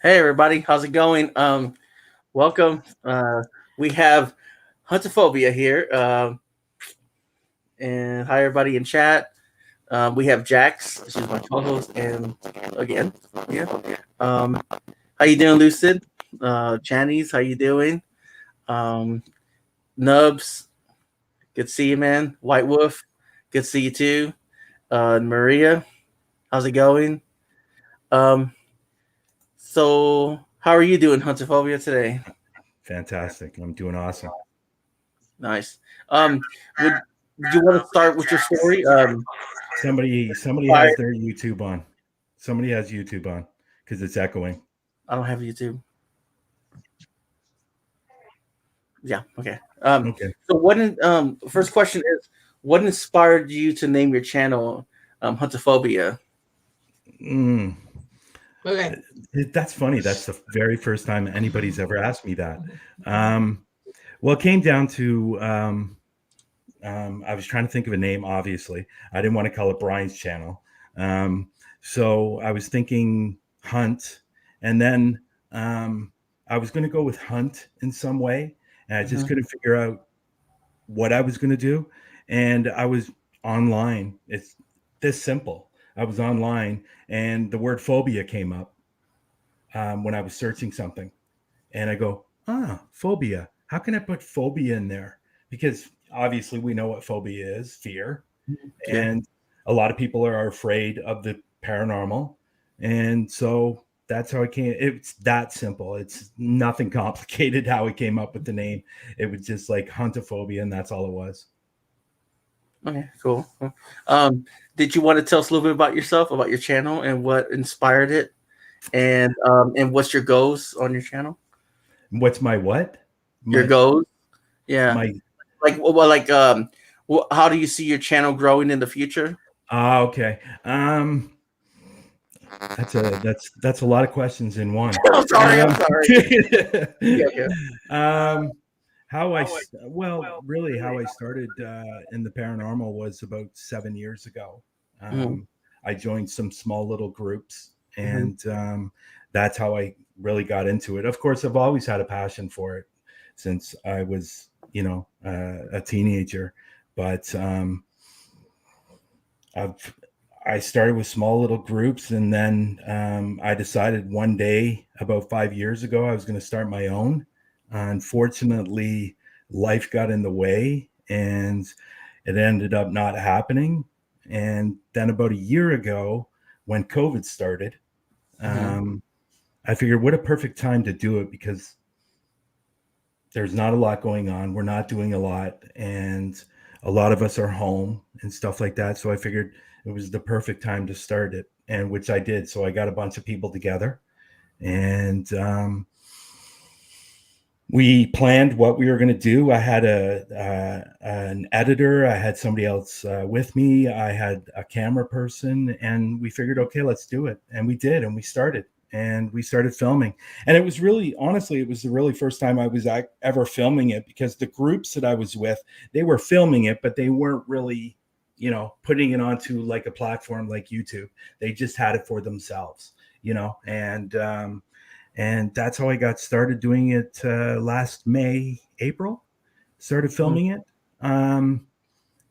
Hey everybody, how's it going? Welcome. We have Huntaphobia here, and hi everybody in chat. We have Jax, she's my co-host, and again, yeah. How you doing, Lucid? Janice, how you doing? Um, Nubs, good to see you, man. White Wolf, good to see you too. Maria, how's it going? Um, so how are you doing, Huntaphobia, today? Fantastic. I'm doing awesome. Nice. Um, would you want to start with your story? Somebody Fire. has their YouTube on. Somebody has YouTube on because it's echoing. I don't have YouTube. Yeah. Okay. Okay. So first question is, what inspired you to name your channel, Huntophobia? Mm, Okay. that's funny. That's the very first time anybody's ever asked me that. Um, well, it came down to I was trying to think of a name. Obviously, I didn't want to call it Brian's channel. Um, so I was thinking Hunt, and then I was going to go with Hunt in some way, and I just Mhm. couldn't figure out what I was going to do. And I was online. It's this simple. I was online, and the word phobia came up when I was searching something. And I go, phobia. How can I put phobia in there? Because obviously we know what phobia is, fear. Yeah. And a lot of people are afraid of the paranormal. And so that's how it came. It's that simple. It's nothing complicated how we came up with the name. It was just like huntophobia, and that's all it was. Okay. Cool. Um, did you want to tell us a little bit about yourself, about your channel, and what inspired it, and what's your goals on your channel? What's my what? Your My goals? Yeah. my How do you see your channel growing in the future? okay. That's a lot of questions in one. I'm sorry. I'm Um, sorry. Yeah. Yeah. um, well, really, how I started in the paranormal was about 7 years ago. Mhm. Um, I joined some small little groups, Mhm. and that's how I really got into it. Of course, I've always had a passion for it since I was, a teenager. But I've I started with small little groups, and then I decided one day about 5 years ago I was going to start my own. Unfortunately, life got in the way, and it ended up not happening. And then about a year ago, when COVID started, Mhm. um, I figured what a perfect time to do it because there's not a lot going on. We're not doing a lot, and a lot of us are home and stuff like that. So I figured it was the perfect time to start it, and which I did. So I got a bunch of people together, and we planned what we were going to do. I had an editor. I had somebody else with me. I had a camera person, and we figured, okay, let's do it. And we did, and we started. And we started filming, and it was really, honestly, it was the really first time I was ever filming it because the groups that I was with, they were filming it, but they weren't really, putting it onto like a platform like YouTube. They just had it for themselves, and that's how I got started doing it last May, April. Started Mhm. filming it. Um,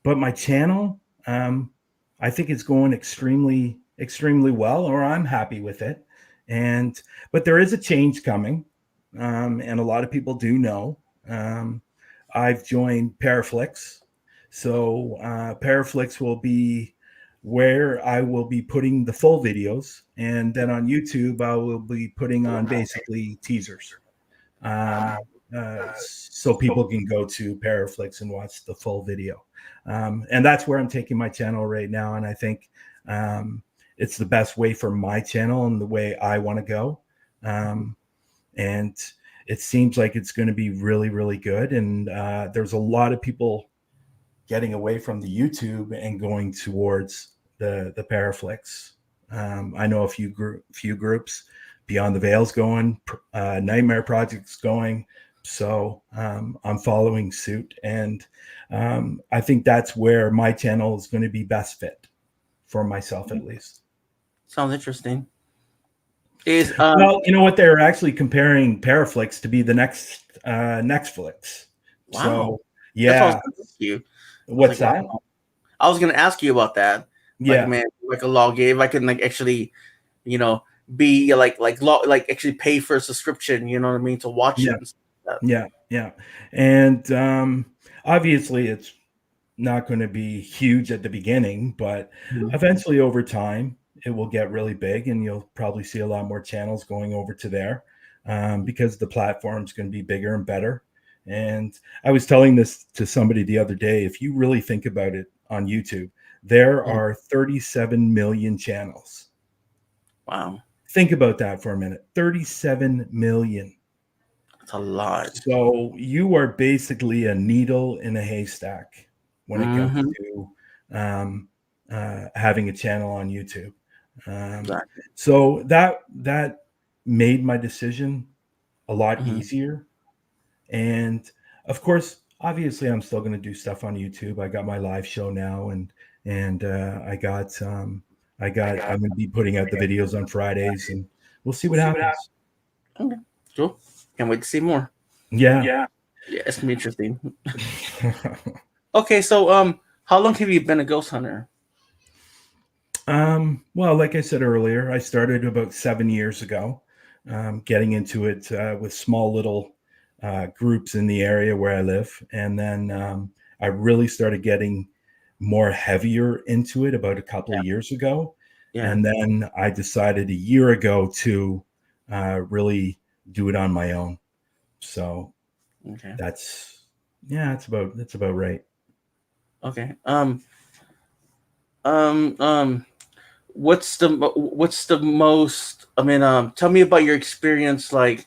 but my channel, I think it's going extremely, extremely well, or I'm happy with it. And but there is a change coming, and a lot of people do know. Um, I've joined Paraflix, so Paraflix will be where I will be putting the full videos, and then on YouTube I will be putting on basically teasers, um, so people can go to Paraflix and watch the full video. And that's where I'm taking my channel right now, and I think um, it's the best way for my channel and the way I want to go. Um, and it seems like it's going to be really, really good. And there's a lot of people getting away from the YouTube and going towards the Paraflix. I know a few groups, Beyond the Veils going, Nightmare Project's going. So I'm following suit, and I think that's where my channel is going to be best fit for myself, at least. Sounds interesting. Is Well, you know what? They're actually comparing Paraflix to be the next Netflix. wow. So That's what I was yeah, going to ask you. I was what's like, wow. that? I was going to ask you about that. Like, Yeah, man, like a log if I can like actually, you know, be like actually pay for a subscription. You know what I mean, to watch yeah, it and stuff like yeah. And obviously, it's not going to be huge at the beginning, but that. eventually, over time, it will get really big, and you'll probably see a lot more channels going over to there because the platform's going to be bigger and better. And I was telling this to somebody the other day. If you really think about it on YouTube, there Mhm. are 37 million channels. Wow, Think about that for a minute. 37 million. that's a lot. So you are basically a needle in a haystack when it comes Mm-hmm. to um, having a channel on YouTube. Um, Exactly. so that made my decision a lot Mm-hmm. easier. And of course, obviously, I'm still going to do stuff on YouTube. I got my live show now, and I'm going to be putting out the videos on Fridays, and we'll see what happens. Okay, cool. Can't wait to see more. Yeah. Yeah, it's gonna be interesting. Okay, so how long have you been a ghost hunter? Well, like I said earlier, I started about 7 years ago, getting into it with small little groups in the area where I live. And then I really started getting more heavier into it about a couple of years ago. Yeah. And then I decided a year ago to really do it on my own. So Okay. that's, yeah, that's about right. Okay. Um. Um. What's the most? I mean, tell me about your experience. Like,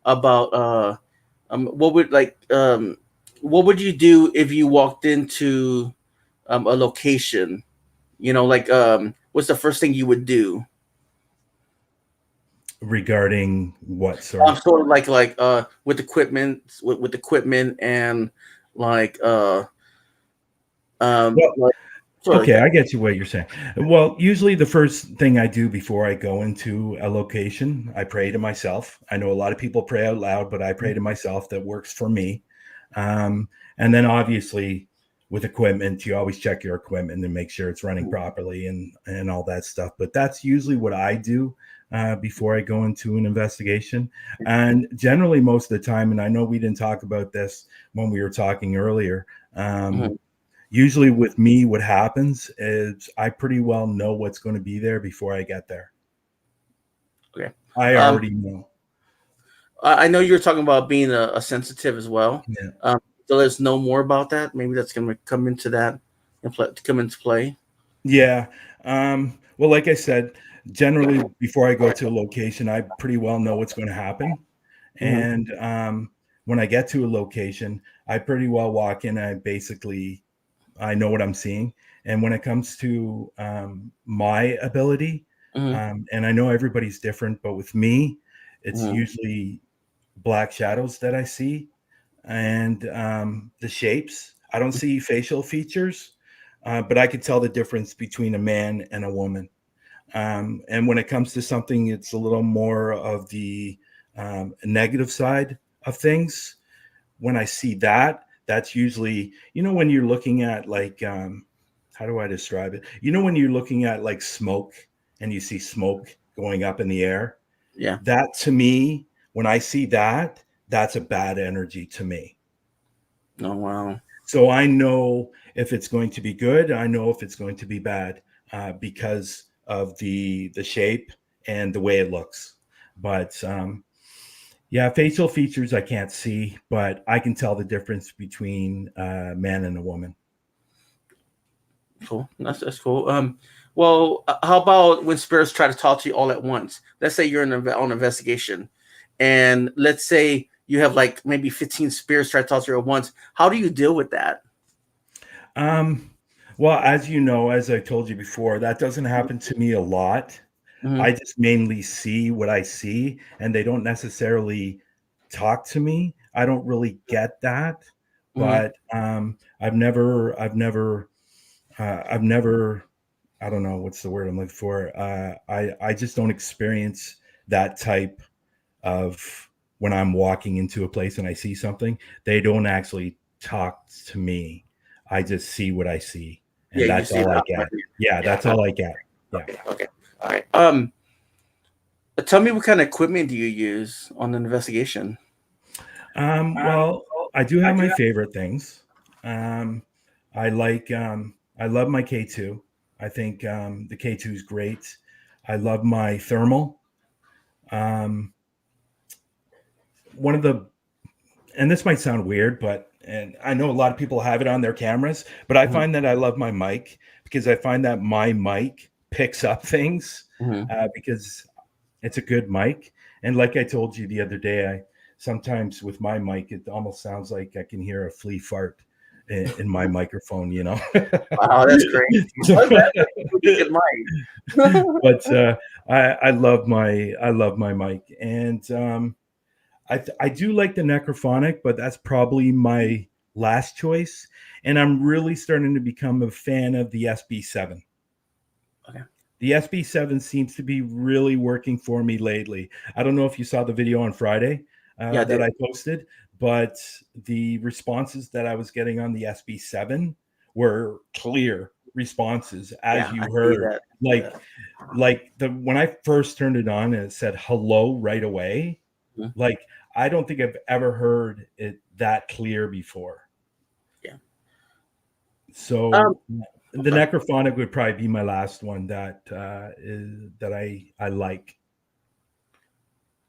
about what would what would you do if you walked into a location? You know, like what's the first thing you would do? Regarding what, sorry? Sort of with equipment and like Well, like sort of like okay, that. I get you what you're saying. Well, usually the first thing I do before I go into a location, I pray to myself. I know a lot of people pray out loud, but I pray to myself. That works for me. And then obviously with equipment, you always check your equipment and make sure it's running properly and all that stuff. But that's usually what I do before I go into an investigation. And generally, most of the time, and I know we didn't talk about this when we were talking earlier. Um, Mhm. Usually with me, what happens is I pretty well know what's going to be there before I get there. Okay. I Um, already know. I know you were talking about being a sensitive as well. Yeah. So let's know more about that. Maybe that's going to come into that and come into play. Yeah. Well, like I said, generally before I go to a location, I pretty well know what's going to happen. Hmm. And when I get to a location, I pretty well walk in. I know what I'm seeing. And when it comes to my ability, Hmm. and I know everybody's different, but with me, it's Hmm. usually black shadows that I see and the shapes. I don't see facial features, but I could tell the difference between a man and a woman. And when it comes to something, it's a little more of the negative side of things. When I see that, that's usually, when you're looking at like, how do I describe it? When you're looking at like smoke and you see smoke going up in the air, Yeah. that to me, when I see that, that's a bad energy to me. Oh wow. So I know if it's going to be good. I know if it's going to be bad because of the shape and the way it looks. But yeah, facial features I can't see, but I can tell the difference between a man and a woman. Cool. That's cool. Well, how about when spirits try to talk to you all at once? Let's say you're on investigation, and let's say you have like maybe 15 spirits try to talk to you at once. How do you deal with that? Um, well, as you know, as I told you before, that doesn't happen to me a lot. Hmm. I just mainly see what I see, and they don't necessarily talk to me. I don't really get that, Hmm. but I've never, I don't know what's the word I'm looking for. I just don't experience that type of when I'm walking into a place and I see something, they don't actually talk to me. I just see what I see, and Yeah, you that's see all I that. get. Yeah, that's all I get. Yeah. Okay. All right. Tell me, what kind of equipment do you use on an investigation? Well, I do have my favorite things. Um, I love my K2. I think the K2 is great. I love my thermal. Um, one of the, and this might sound weird, but, and I know a lot of people have it on their cameras, but I Mhm. find that I love my mic because I find that my mic picks up things Mhm. because it's a good mic. And like I told you the other day, I sometimes with my mic, it almost sounds like I can hear a flea fart in my microphone, you know. Wow, that's great. So, That's a pretty good mic. but I love my mic, and I do like the Necrophonic, but that's probably my last choice. And I'm really starting to become a fan of the SB7. Okay. The SB7 seems to be really working for me lately. I don't know if you saw the video on Friday Yeah, I that did. I posted, but the responses that I was getting on the SB7 were clear responses, as Yeah, I you see heard. that. Like, like the when I first turned it on and it said hello right away, Mhm. like I don't think I've ever heard it that clear before. Yeah. Um. So the Okay. Necrophonic would probably be my last one that that I like.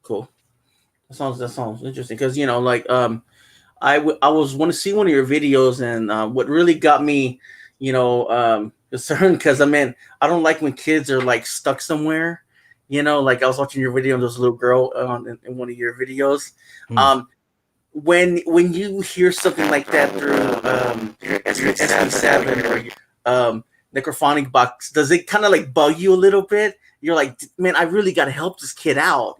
Cool. That sounds interesting because like I was want to see one of your videos, and what really got me, concerned, because I don't like when kids are like stuck somewhere. Like I was watching your video, and there was a little girl in one of your videos. Hmm. Um, when you hear something like that through SB7 or necrophonic box, does it kind of like bug you a little bit? You're like, man, I really got to help this kid out.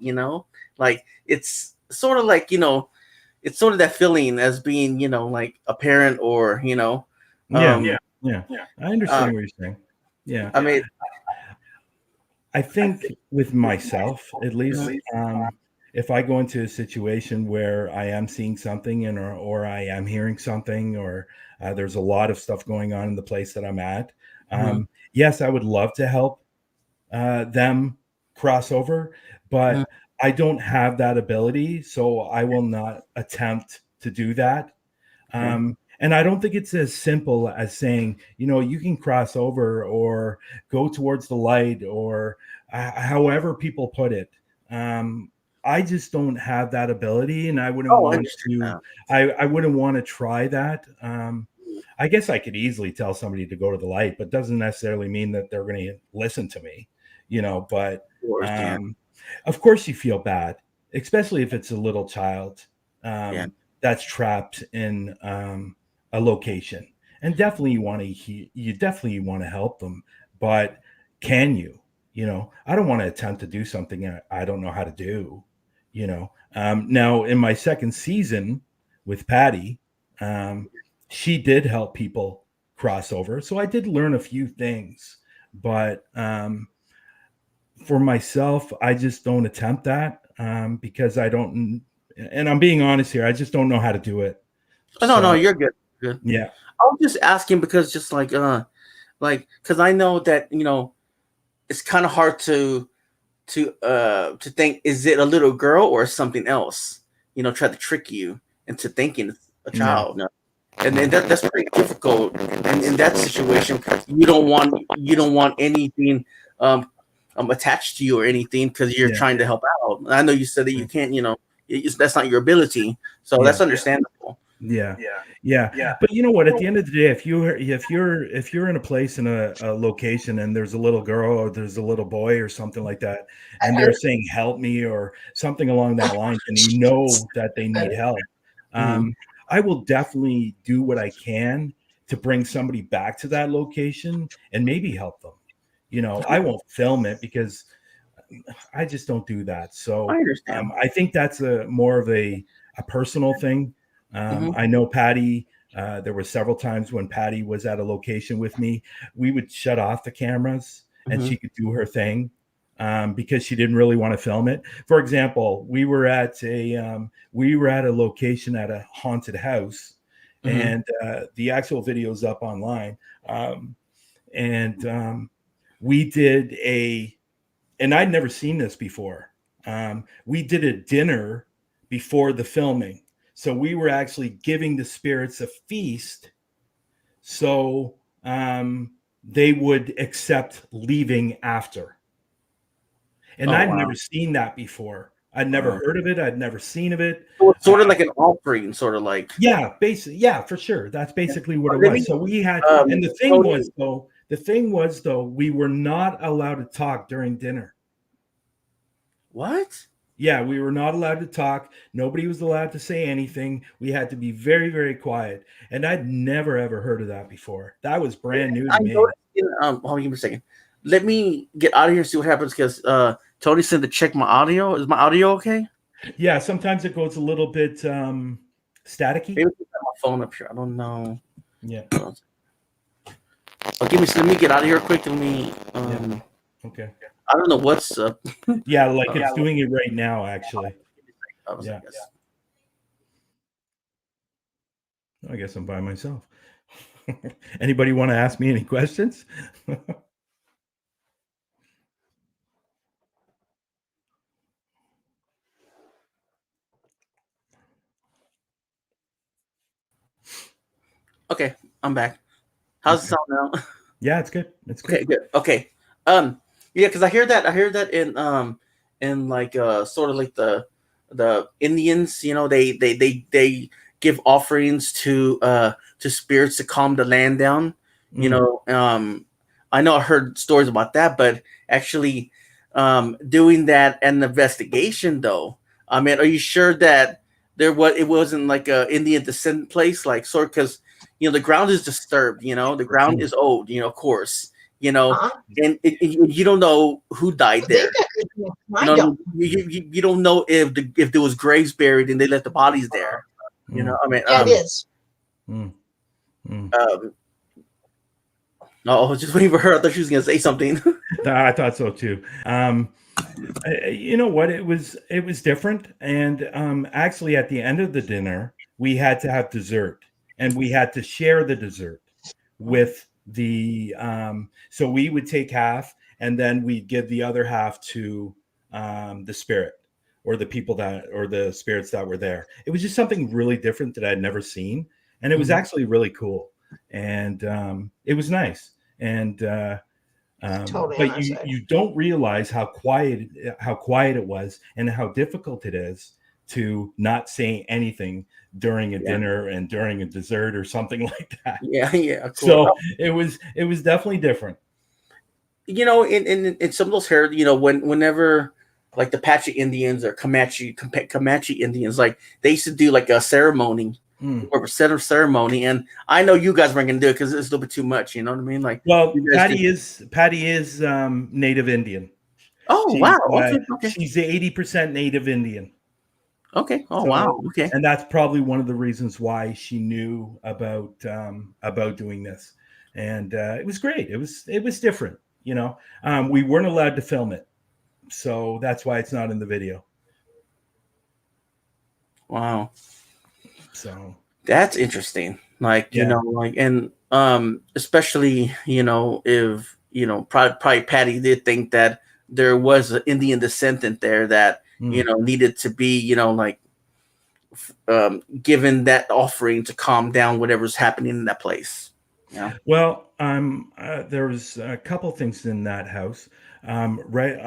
Like it's sort of like it's sort of that feeling as being like a parent, or Yeah, um yeah, I uh, understand what you're saying. Yeah, I mean, I think with myself, at least, if I go into a situation where I am seeing something and or I am hearing something, or there's a lot of stuff going on in the place that I'm at, mhm, yes, I would love to help them cross over, mhm, but I don't have that ability, so I will not attempt to do that. okay. And I don't think it's as simple as saying, you can cross over or go towards the light, or however people put it. Um, I just don't have that ability, and I wouldn't Oh, I want understand to. now. I wouldn't want to try that. I guess I could easily tell somebody to go to the light, but doesn't necessarily mean that they're going to listen to me, But Of course, yeah, um, of course, you feel bad, especially if it's a little child. yeah. That's trapped in a location, and definitely you definitely want to help them, but can you? I don't want to attempt to do something I don't know how to do. Now in my second season with Patty, um, she did help people cross over, so I did learn a few things, but for myself, I just don't attempt that because I don't. And I'm being honest here. I just don't know how to do it. Oh, no, no, So you're good. Good. yeah, I was just asking because just because I know that it's kind of hard to think, is it a little girl or something else? Try to trick you into thinking it's a yeah, child. No. And then that's pretty difficult. And in that situation, you don't want anything um, attached to you or anything, because you're yeah, trying to help out. I know you said that you can't. That's not your ability, so yeah, that's understandable. yeah, yeah. But you know what? At the end of the day, if you're in a place in a location and there's a little girl or there's a little boy or something like that, and they're saying "help me" or something along that line, and you know that they need help, Mhm. I will definitely do what I can to bring somebody back to that location and maybe help them. I won't film it because I just don't do that. I So understand. I think that's a more of a personal thing. Hmm. I know Patty. There were several times when Patty was at a location with me. We would shut off the cameras and Hmm. she could do her thing. because she didn't really want to film it. For example, we were at a location at a haunted house, and the actual video is up online. And we did and I'd never seen this before. We did a dinner before the filming, so we were actually giving the spirits a feast, so they would accept leaving after. And Oh, I'd wow. never seen that before. I'd never heard of it. I'd never seen of it. So it's sort of like an offering, sort of like. Yeah, basically, yeah, for sure. That's basically what it was. So we had, and the thing was though, we were not allowed to talk during dinner. What? Yeah, we were not allowed to talk. Nobody was allowed to say anything. We had to be very, very quiet. And I'd never ever heard of that before. That was brand new to me. Hold on, give me a second. Let me get out of here and see what happens, because Tony said to check my audio. Is my audio okay? Yeah, sometimes it goes a little bit staticky. Maybe I my phone up here. I don't know. Yeah. Let me get out of here quick. Let me. Okay. I don't know what's up. Yeah, like it's doing it right now, actually. Yeah. I guess I'm by myself. Anybody want to ask me any questions? Okay, I'm back. How's it sound now? Yeah, it's good. It's good. Okay, good. Okay. Yeah, because I hear that in like sort of like the Indians, you know, they give offerings to spirits to calm the land down. You know, I know I heard stories about that, but actually doing that and investigation though, I mean, are you sure that it wasn't like a Indian descent place, like sort, because you know the ground is disturbed, you know, the ground is old, you know, of course, you know, and you don't know who died there. You know, you don't know if there was graves buried and they left the bodies there. You know, I mean, it is. Oh, just waiting for her. I thought she was gonna say something. I thought so too. You know what? It was different, and actually, at the end of the dinner, we had to have dessert, and we had to share the dessert with the. So we would take half, and then we'd give the other half to the spirit or the people or the spirits that were there. It was just something really different that I'd never seen, and it was actually really cool, and it was nice. And Totally but you don't realize how quiet it was and how difficult it is to not say anything during a dinner and during a dessert or something like that. Yeah. Cool. So it was definitely different. You know, in some of those you know, whenever like the Apache Indians or Comanche Indians, like they used to do like a ceremony. Or ceremony, and I know you guys weren't going to do it because it's a little bit too much. You know what I mean? Like, well, Patty is Native Indian. Oh, wow! Okay. She's 80% Native Indian. Okay. Oh, wow. Okay. And that's probably one of the reasons why she knew about doing this, and it was great. It was different. You know, we weren't allowed to film it, so that's why it's not in the video. Wow. So that's interesting. Like, you know, like, and especially, you know, if, you know, probably Patty did think that there was an Indian descendant there that, you know, needed to be, you know, like given that offering to calm down whatever's happening in that place. Yeah. Well, there was a couple things in that house. Right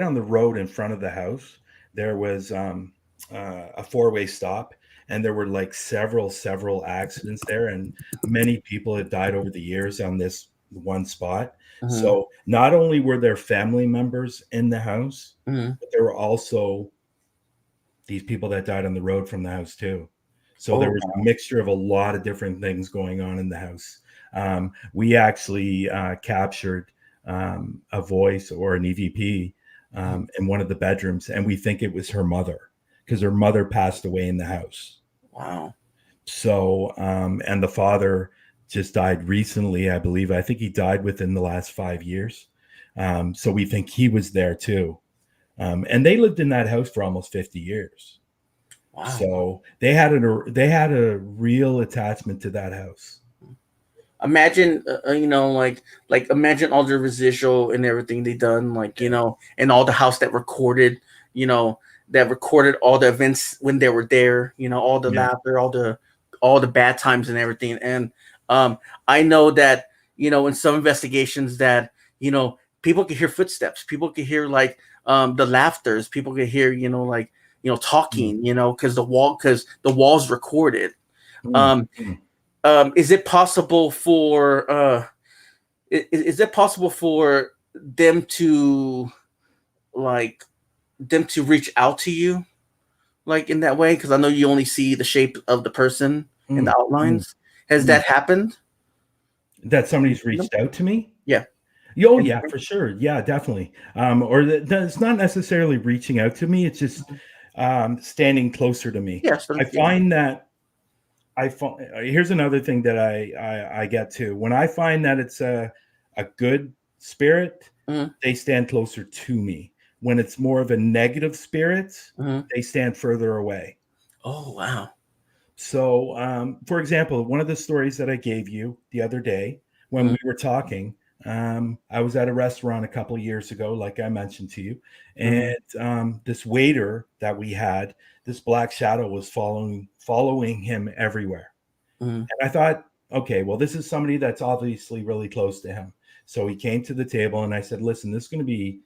on the road in front of the house, there was a four-way stop. And there were like several accidents there, and many people had died over the years on this one spot. So not only were there family members in the house, but there were also these people that died on the road from the house too. So there was a mixture of a lot of different things going on in the house. We actually captured a voice or an EVP in one of the bedrooms, and we think it was her mother, because her mother passed away in the house. Wow. So, and the father just died recently, I believe. I think he died within the last 5 years. So we think he was there too. And they lived in that house for almost 50 years. Wow. So they had a real attachment to that house. Imagine, imagine all the residual and everything they done, and all the house that recorded, that recorded all the events when they were there, all the laughter, all the bad times and everything. And I know that, in some investigations that, people could hear footsteps, people could hear the laughters, people could hear, talking, because the walls recorded. Is it possible for is it possible for them to reach out to you in that way? Because I know you only see the shape of the person and the outlines. Has that happened? That somebody's reached out to me? Yeah. Oh, yeah, for sure. Yeah, definitely. Or it's not necessarily reaching out to me. It's just standing closer to me. Yes. I find that here's another thing that I get to. When I find that it's a good spirit, they stand closer to me. When it's more of a negative spirit, they stand further away. Oh, wow. So, for example, one of the stories that I gave you the other day when we were talking, I was at a restaurant a couple of years ago, like I mentioned to you, and this waiter that we had, this black shadow was following him everywhere. And I thought, okay, well, this is somebody that's obviously really close to him. So he came to the table and I said, listen, this is going to be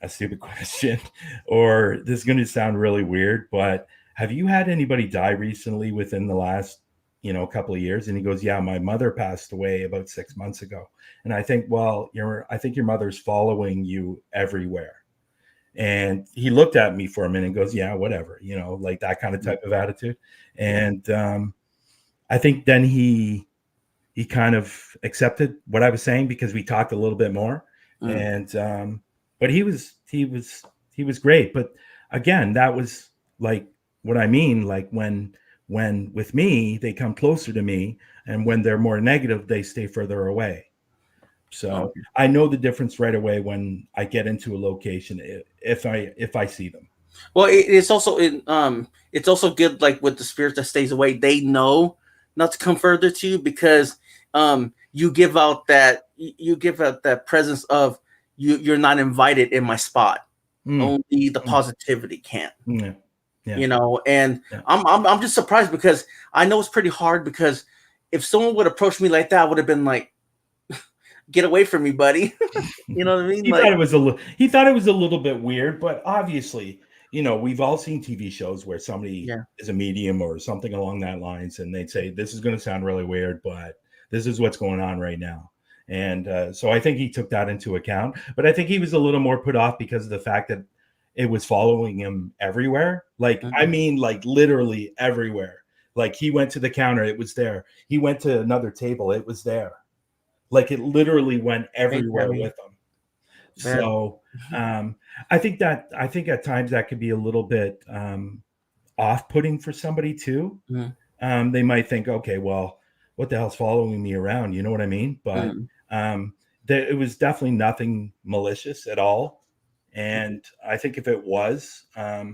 a stupid question, or this is going to sound really weird, but have you had anybody die recently within the last, couple of years? And he goes, yeah, my mother passed away about 6 months ago. And I think, well, I think your mother's following you everywhere. And he looked at me for a minute and goes, yeah, whatever, like that kind of type of attitude. And I think then he kind of accepted what I was saying because we talked a little bit more. And but he was great. But again, that was like what I mean, like when with me, they come closer to me, and when they're more negative, they stay further away. So I know the difference right away when I get into a location if I see them. Well, it's also good, like with the spirit that stays away, they know not to come further to you because you give out that presence of you're not invited in my spot. Only the positivity can. Yeah. And I'm just surprised because I know it's pretty hard, because if someone would approach me like that, I would have been like, get away from me, buddy. You know what I mean? He thought it was a little bit weird, but obviously, we've all seen TV shows where somebody is a medium or something along that lines, and they'd say, this is going to sound really weird, but this is what's going on right now. And so I think he took that into account, but I think he was a little more put off because of the fact that it was following him everywhere. Like, I mean, like literally everywhere. Like he went to the counter, it was there. He went to another table, it was there. Like it literally went everywhere with him. So I think at times that could be a little bit off-putting for somebody too. They might think, okay, well, what the hell's following me around? You know what I mean? But it was definitely nothing malicious at all. And I think if it was, I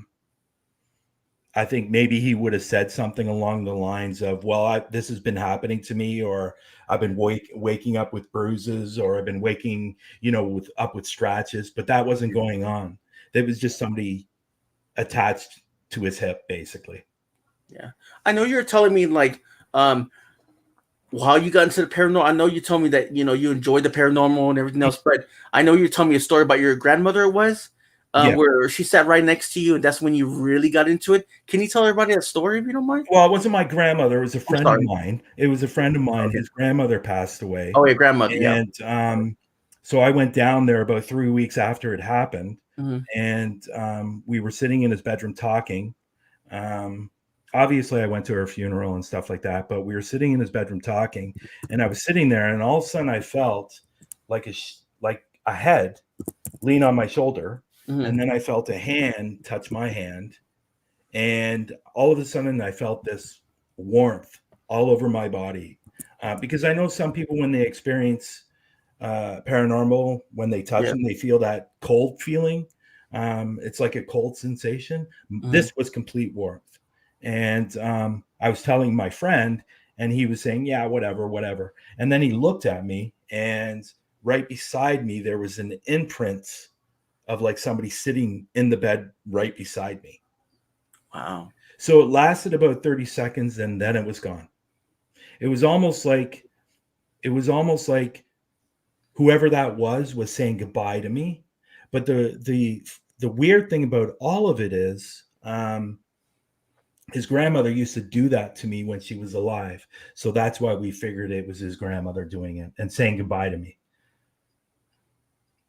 think maybe he would have said something along the lines of, well, this has been happening to me, or I've been waking up with bruises, or I've been waking, up with scratches, but that wasn't going on. There was just somebody attached to his hip, basically. Yeah. I know you're telling me how you got into the paranormal. I know you told me that, you enjoyed the paranormal and everything else, but I know you're telling me a story about your grandmother where she sat right next to you, and that's when you really got into it. Can you tell everybody that story if you don't mind? Well, it wasn't my grandmother. It was a friend of mine. Okay. His grandmother passed away. Oh, your grandmother, and, so I went down there about 3 weeks after it happened, and we were sitting in his bedroom talking. Obviously, I went to her funeral and stuff like that, but we were sitting in his bedroom talking, and I was sitting there, and all of a sudden I felt like a head lean on my shoulder, and then I felt a hand touch my hand, and all of a sudden I felt this warmth all over my body, because I know some people, when they experience paranormal, when they touch them, they feel that cold feeling. It's like a cold sensation. This was complete warmth. And I was telling my friend, and he was saying, yeah, whatever. And then he looked at me, and right beside me, there was an imprint of like somebody sitting in the bed right beside me. Wow. So it lasted about 30 seconds, and then it was gone. It was almost like whoever that was saying goodbye to me. But the weird thing about all of it is, his grandmother used to do that to me when she was alive. So that's why we figured it was his grandmother doing it and saying goodbye to me.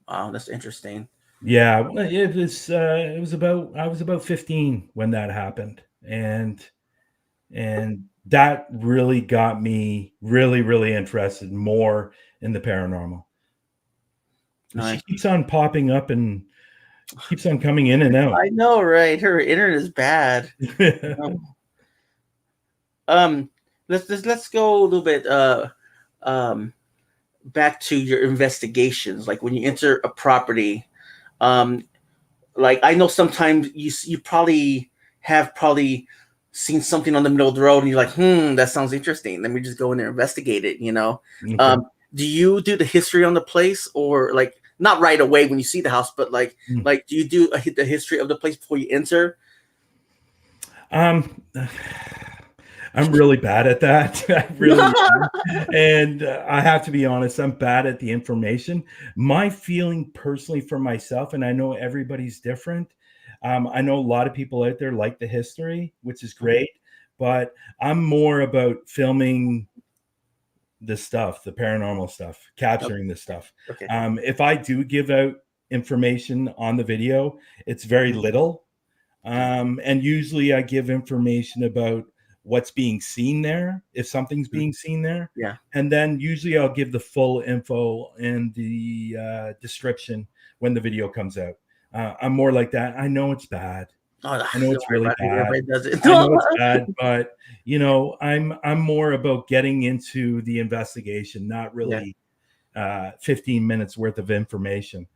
Wow, that's interesting. Yeah, it was I was about 15 when that happened. And that really got me really interested more in the paranormal. Nice. She keeps on popping up and keeps on coming in and out. I know, right? Her internet is bad. Let's go a little bit back to your investigations. Like when you enter a property, like I know sometimes you probably have seen something on the middle of the road and you're like, that sounds interesting. Let me just go in there and investigate it, you know? Okay. Do you do the history on the place, or like not right away when you see the house, but like do you do the history of the place before you enter? I'm really bad at that. I really am. And I have to be honest, I'm bad at the information. My feeling personally for myself, and I know everybody's different. I know a lot of people out there like the history, which is great, but I'm more about filming the stuff, the paranormal stuff, capturing the stuff. Okay. If I do give out information on the video, it's very little. And usually I give information about what's being seen there, if something's being seen there. Yeah. And then usually I'll give the full info in the description when the video comes out. I'm more like that. I know it's bad. I know it's really bad. I know it's bad, but you know, I'm more about getting into the investigation, not really 15 minutes worth of information.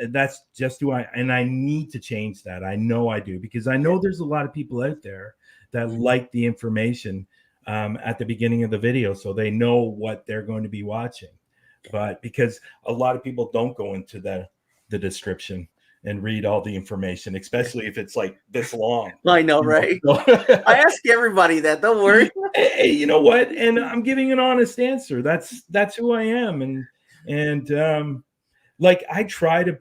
That's just and I need to change that. I know I do, because I know there's a lot of people out there that like the information at the beginning of the video, so they know what they're going to be watching. But because a lot of people don't go into the description and read all the information, especially if it's like this long. I know, right? I ask everybody that. Don't worry. Hey, you know what? And I'm giving an honest answer. That's who I am. And like I try to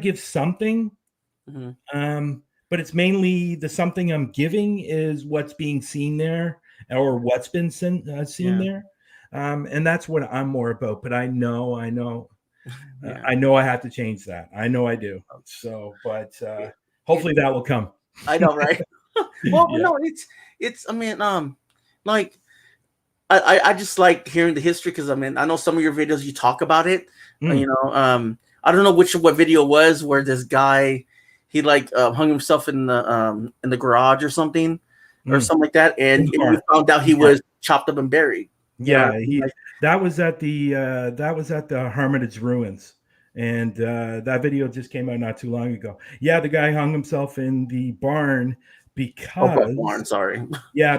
give something, but it's mainly the something I'm giving is what's being seen there, or what's been seen there. And that's what I'm more about. But I know I have to change that. I know I do. So, but hopefully that will come. I know, right? Well, no, it's. I mean, like, I just like hearing the history, because I mean, I know some of your videos you talk about it. You know, I don't know what video it was where this guy, he like hung himself in the garage or something, or something like that, and you found out he was chopped up and buried. Yeah, that was at the Hermitage Ruins, and that video just came out not too long ago. Yeah, the guy hung himself in the barn because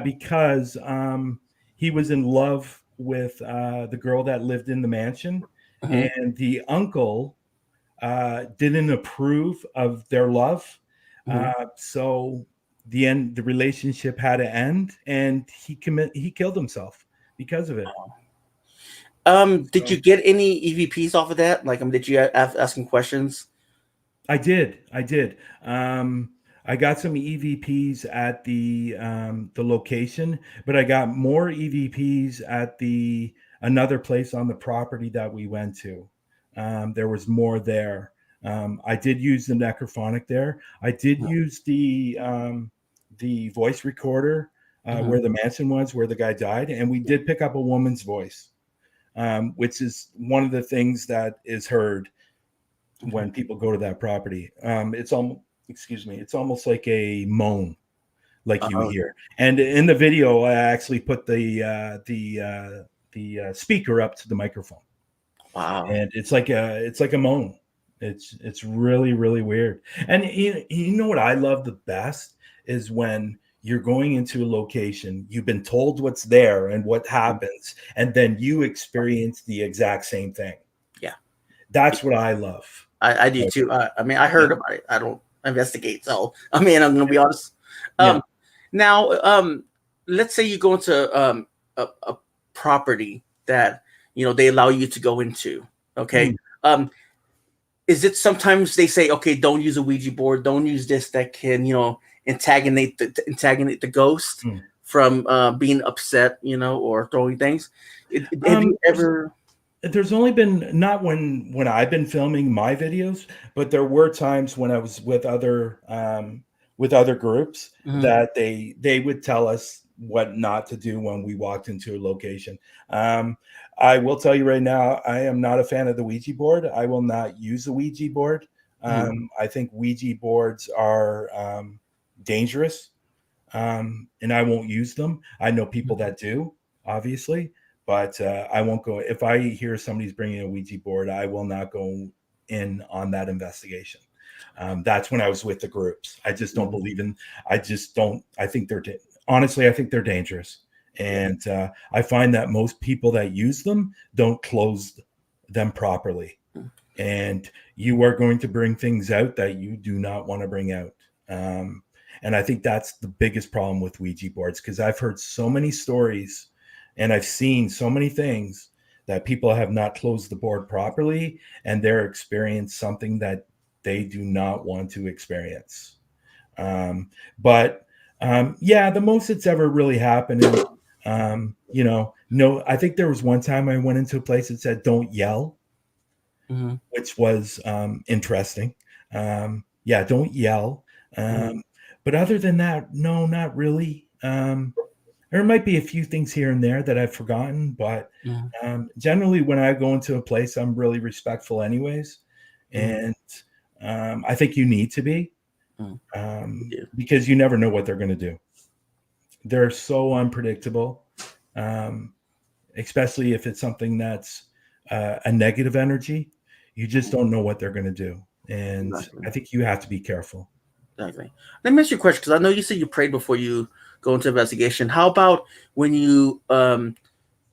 because he was in love with the girl that lived in the mansion, and the uncle didn't approve of their love, so the relationship had to end, and he killed himself because of it. Did you get any EVPs off of that? Like, did you ask him questions? I did. I got some EVPs at the location, but I got more EVPs at another place on the property that we went to. There was more there. I did use the necrophonic there. I did use the voice recorder where the mansion was, where the guy died, and we did pick up a woman's voice, which is one of the things that is heard when people go to that property. It's almost like a moan, like you hear. And in the video, I actually put the speaker up to the microphone. Wow. And it's like a moan. It's really, really weird. And you know what I love the best is when you're going into a location, you've been told what's there and what happens, and then you experience the exact same thing. Yeah. That's what I love. I do too. I mean, I heard about it. I don't investigate. So, I mean, I'm going to be honest. Now, let's say you go into a property that, they allow you to go into. Okay. Is it sometimes they say, okay, don't use a Ouija board, don't use this that can, antagonate the ghost from being upset, or throwing things. Have you ever? There's only been, not when I've been filming my videos, but there were times when I was with other groups that they would tell us what not to do when we walked into a location. I will tell you right now, I am not a fan of the Ouija board. I will not use a Ouija board. I think Ouija boards are dangerous, and I won't use them. I know people that do, obviously, but I won't go. If I hear somebody's bringing a Ouija board, I will not go in on that investigation. That's when I was with the groups. I just don't believe in. I just don't. I think honestly, I think they're dangerous. And I find that most people that use them don't close them properly. And you are going to bring things out that you do not want to bring out. And I think that's the biggest problem with Ouija boards, because I've heard so many stories and I've seen so many things that people have not closed the board properly, and they're experiencing something that they do not want to experience. But the most that's ever really happened is, no, I think there was one time I went into a place that said, don't yell, which was interesting. Don't yell. But other than that, no, not really. There might be a few things here and there that I've forgotten, but generally when I go into a place, I'm really respectful anyways. And I think you need to be, because you never know what they're going to do. They're so unpredictable, especially if it's something that's a negative energy. You just don't know what they're going to do. And I think you have to be careful. Exactly. Let me ask you a question, because I know you said you prayed before you go into investigation. How about when you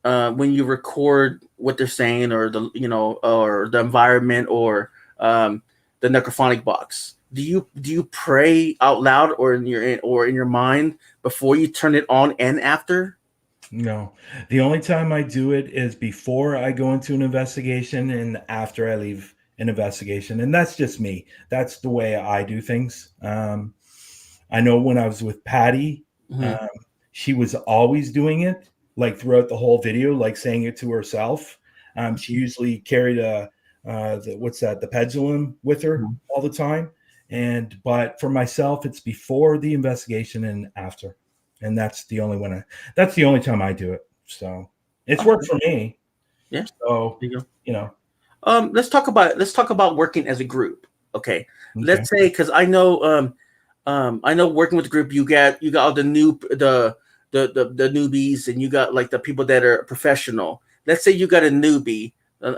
record what they're saying, or or the environment, or the necrophonic box? Do you pray out loud or in your mind before you turn it on and after? No. The only time I do it is before I go into an investigation and after I leave an investigation. And that's just me. That's the way I do things. I know when I was with Patty, she was always doing it, like throughout the whole video, like saying it to herself. She usually carried the pendulum with her all the time. But for myself, it's before the investigation and after. And that's the only time I do it. So it's worked for me. Yeah. So, let's talk about working as a group. Okay. Let's say, because I know working with the group, you got all the newbies, and you got like the people that are professional. Let's say you got a newbie, I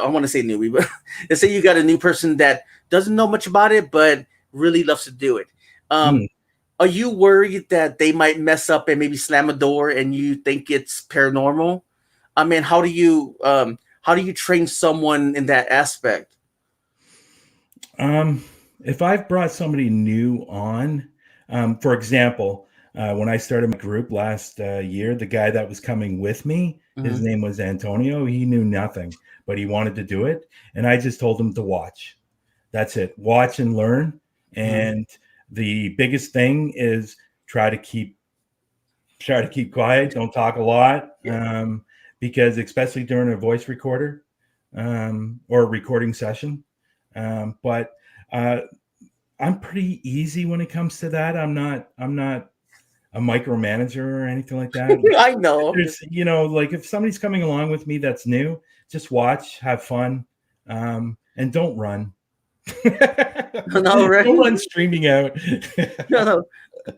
want to say newbie, but let's say you got a new person that doesn't know much about it, but really loves to do it. Are you worried that they might mess up and maybe slam a door and you think it's paranormal? I mean, how do you train someone in that aspect? If I've brought somebody new on, for example, when I started my group last year, the guy that was coming with me, his name was Antonio. He knew nothing, but he wanted to do it. And I just told him to watch. That's it. Watch and learn. And the biggest thing is try to keep quiet. Don't talk a lot, because especially during a voice recorder or a recording session. But I'm pretty easy when it comes to that. I'm not a micromanager or anything like that. I know. There's, like if somebody's coming along with me that's new, just watch, have fun, and don't run. No, right? Don't run screaming out. No.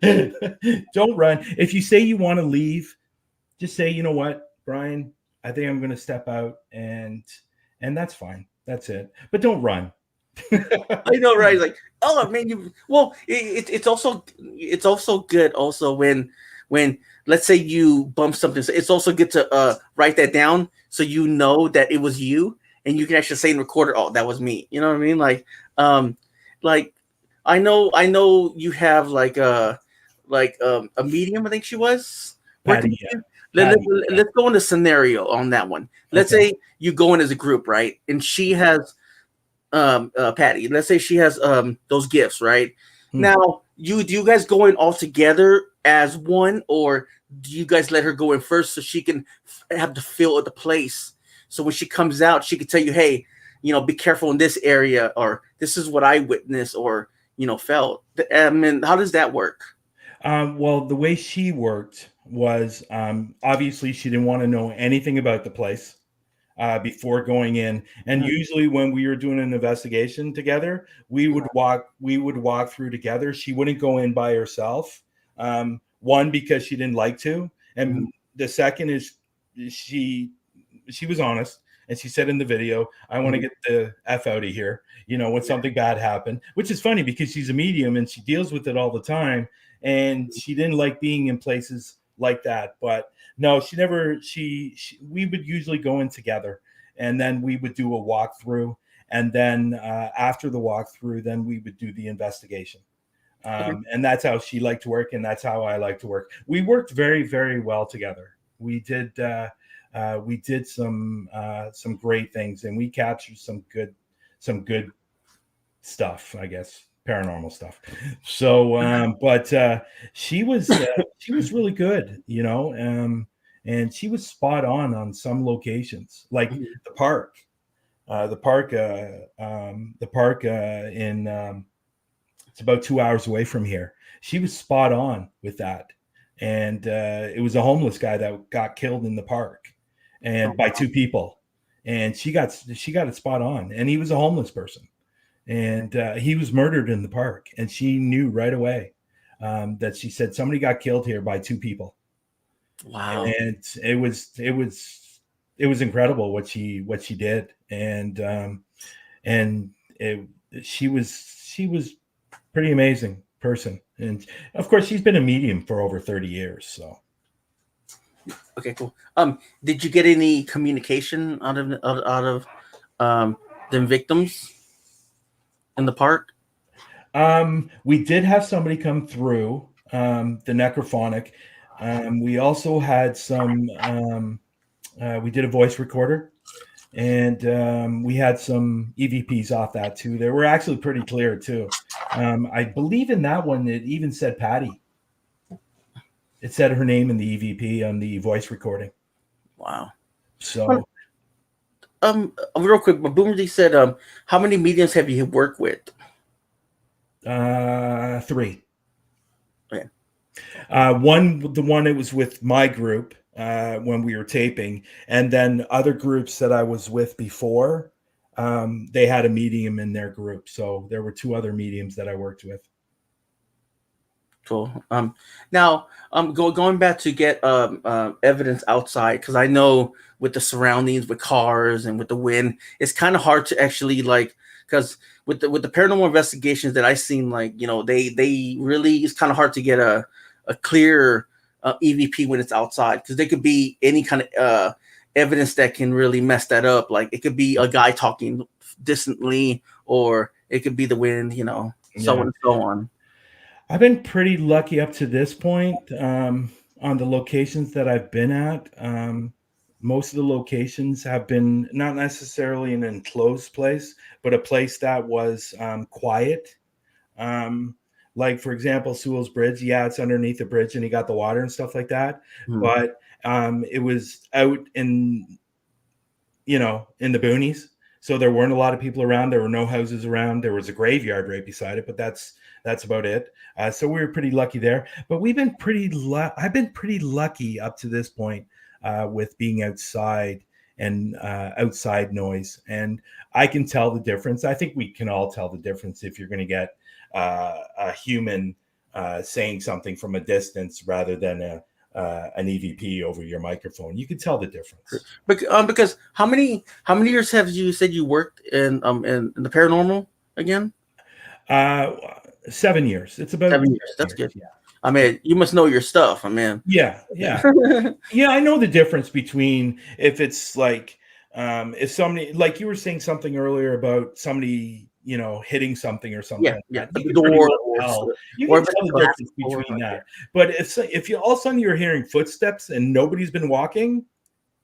Don't run. If you say you want to leave, just say, you know what, Brian, I think I'm going to step out and and that's fine. That's it. But don't run. I know, right? Like, oh man, you. Well, it's also good also when let's say you bump something. So it's also good to write that down so you know that it was you, and you can actually say in recorder, oh, that was me. You know what I mean? Um, like I know you have a medium. I think she was working Patty, with yeah. you. Patty, yeah. Let's go into scenario on that one. Let's Okay. say you go in as a group, right? And she has Patty. Let's say she has those gifts, right? Now, do you guys go in all together as one, or do you guys let her go in first so she can have the feel of the place? So when she comes out, she can tell you, hey, be careful in this area, or this is what I witnessed, or felt. I mean, how does that work? Well, the way she worked was obviously she didn't want to know anything about the place before going in. And usually, when we were doing an investigation together, we would walk through together. She wouldn't go in by herself. One, because she didn't like to, and the second is she was honest. And she said in the video, I want to get the F out of here, when something bad happened, which is funny because she's a medium and she deals with it all the time. And she didn't like being in places like that. But no, she never, we would usually go in together and then we would do a walkthrough. And then after the walkthrough, then we would do the investigation. And that's how she liked to work. And that's how I like to work. We worked very, very well together. We did some great things, and we captured some good stuff, I guess, paranormal stuff. So, but she was really good, and she was spot on some locations, like the park, in it's about 2 hours away from here. She was spot on with that, and it was a homeless guy that got killed in the park, and by two people, and she got it spot on, and he was a homeless person, and he was murdered in the park, and she knew right away that she said somebody got killed here by two people. Wow. And it was incredible what she did, and she was pretty amazing person. And of course she's been a medium for over 30 years. So okay, cool. Did you get any communication out of the victims in the park? We did have somebody come through the necrophonic. We also had some we did a voice recorder, and we had some EVPs off that too. They were actually pretty clear too. I believe in that one it even said Patty. It said her name in the EVP on the voice recording. Wow. So real quick, but Boomer D said, how many mediums have you worked with? 3. Okay. The one that was with my group when we were taping, and then other groups that I was with before, they had a medium in their group. So there were 2 other mediums that I worked with. Cool. Now, going back to get evidence outside, because I know with the surroundings, with cars and with the wind, it's kind of hard to actually because with the paranormal investigations that I've seen, they really, it's kind of hard to get a clear EVP when it's outside, because there could be any kind of evidence that can really mess that up. Like it could be a guy talking distantly, or it could be the wind, so on and so on. I've been pretty lucky up to this point on the locations that I've been at. Most of the locations have been not necessarily an enclosed place, but a place that was quiet. Like, for example, Sewell's Bridge. Yeah, it's underneath the bridge and you got the water and stuff like that. But it was out in the boonies. So there weren't a lot of people around. There were no houses around. There was a graveyard right beside it, but that's about it. So we were pretty lucky there. But I've been pretty lucky up to this point with being outside and outside noise. And I can tell the difference. I think we can all tell the difference if you're going to get a human saying something from a distance rather than an EVP over your microphone. You can tell the difference. Because how many years have you said you worked in the paranormal again? 7 years. It's about 7 years. That's good. Yeah. I mean, you must know your stuff. I mean, yeah. Yeah, I know the difference between if it's like if somebody, like you were saying something earlier about somebody, hitting something or something like that. the You can pretty door well tell. You or can tell the difference between that. But if you all of a sudden you're hearing footsteps and nobody's been walking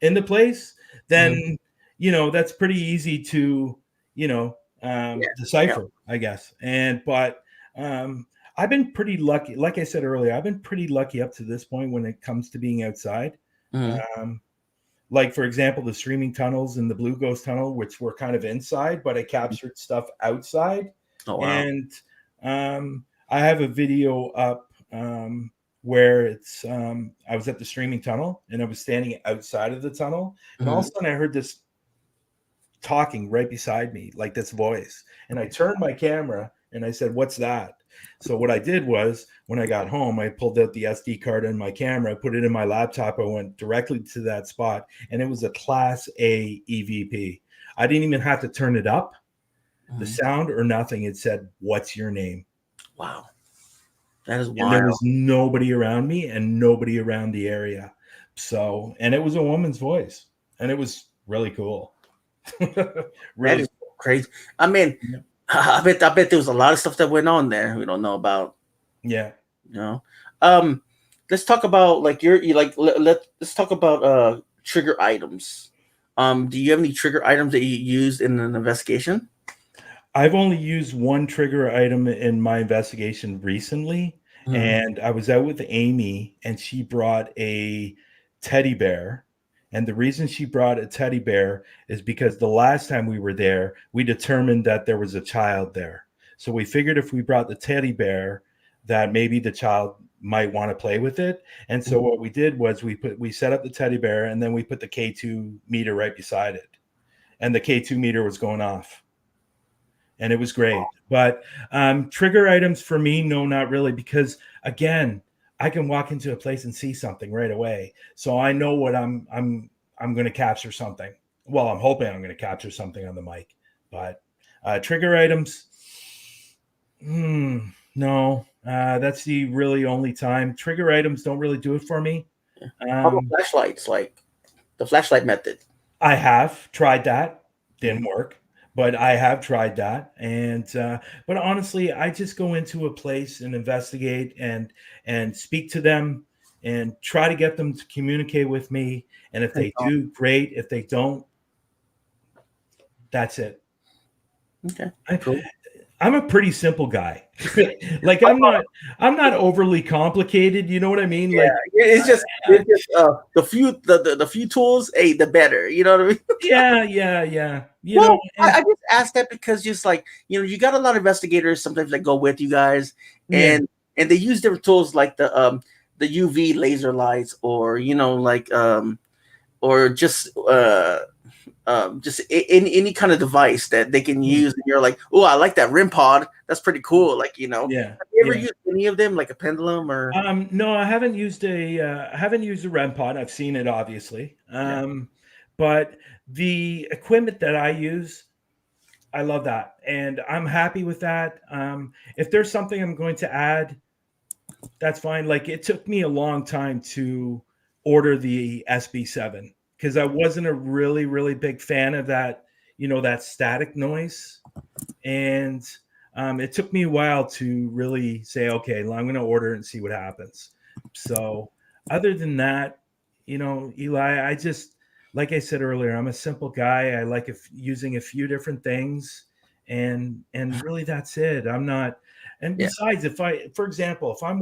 in the place, then that's pretty easy to decipher, I guess. But I've been pretty lucky. Like I said earlier, I've been pretty lucky up to this point when it comes to being outside. Like, for example, the streaming tunnels and the Blue Ghost Tunnel, which were kind of inside, but I captured stuff outside. Oh, wow. And I have a video up where it's I was at the streaming tunnel and I was standing outside of the tunnel. And all of a sudden I heard this talking right beside me, like this voice. And I turned my camera and I said, "What's that?" So what I did was, when I got home, I pulled out the SD card and my camera, put it in my laptop. I went directly to that spot, and it was a Class A EVP. I didn't even have to turn it up, the sound or nothing. It said, "What's your name?" Wow. That is wild. And there was nobody around me and nobody around the area. So, and it was a woman's voice, and it was really cool. Really that is crazy. I mean, I bet there was a lot of stuff that went on there we don't know about. Yeah. Let's talk about like let's talk about trigger items. Do you have any trigger items that you used in an investigation? I've only used one trigger item in my investigation recently, and I was out with Amy, and she brought a teddy bear. And the reason she brought a teddy bear is because the last time we were there, we determined that there was a child there. So we figured if we brought the teddy bear, that maybe the child might want to play with it. And so what we did was we set up the teddy bear, and then we put the K2 meter right beside it. And the K2 meter was going off. And it was great. But trigger items for me, no, not really, because again, I can walk into a place and see something right away. So I know what I'm going to capture something. Well, I'm hoping I'm going to capture something on the mic. But trigger items, no. That's the really only time. Trigger items don't really do it for me. How about flashlights, like the flashlight method? I have tried that. Didn't work. But I have tried that, and but honestly, I just go into a place and investigate and speak to them and try to get them to communicate with me. And if they do, great. If they don't, that's it. Okay, cool. I'm a pretty simple guy. Like I'm not overly complicated. You know what I mean? Yeah, like it's just the few tools, the better. You know what I mean? Yeah. I just asked that because just like you got a lot of investigators sometimes that go with you guys, and they use different tools like the UV laser lights, or or just any kind of device that they can use, and you're like, oh, I like that REM pod. That's pretty cool. Like Yeah. Have you ever used any of them, like a pendulum or? No, I haven't used a REM pod. I've seen it, obviously. But the equipment that I use, I love that, and I'm happy with that. If there's something I'm going to add, that's fine. Like, it took me a long time to order the SB7 because I wasn't a really, really big fan of that, that static noise. And it took me a while to really say, okay, I'm going to order it and see what happens. So other than that, Eli, I just, like I said earlier, I'm a simple guy. I like using a few different things, and really that's it. I'm not. And besides, for example, if I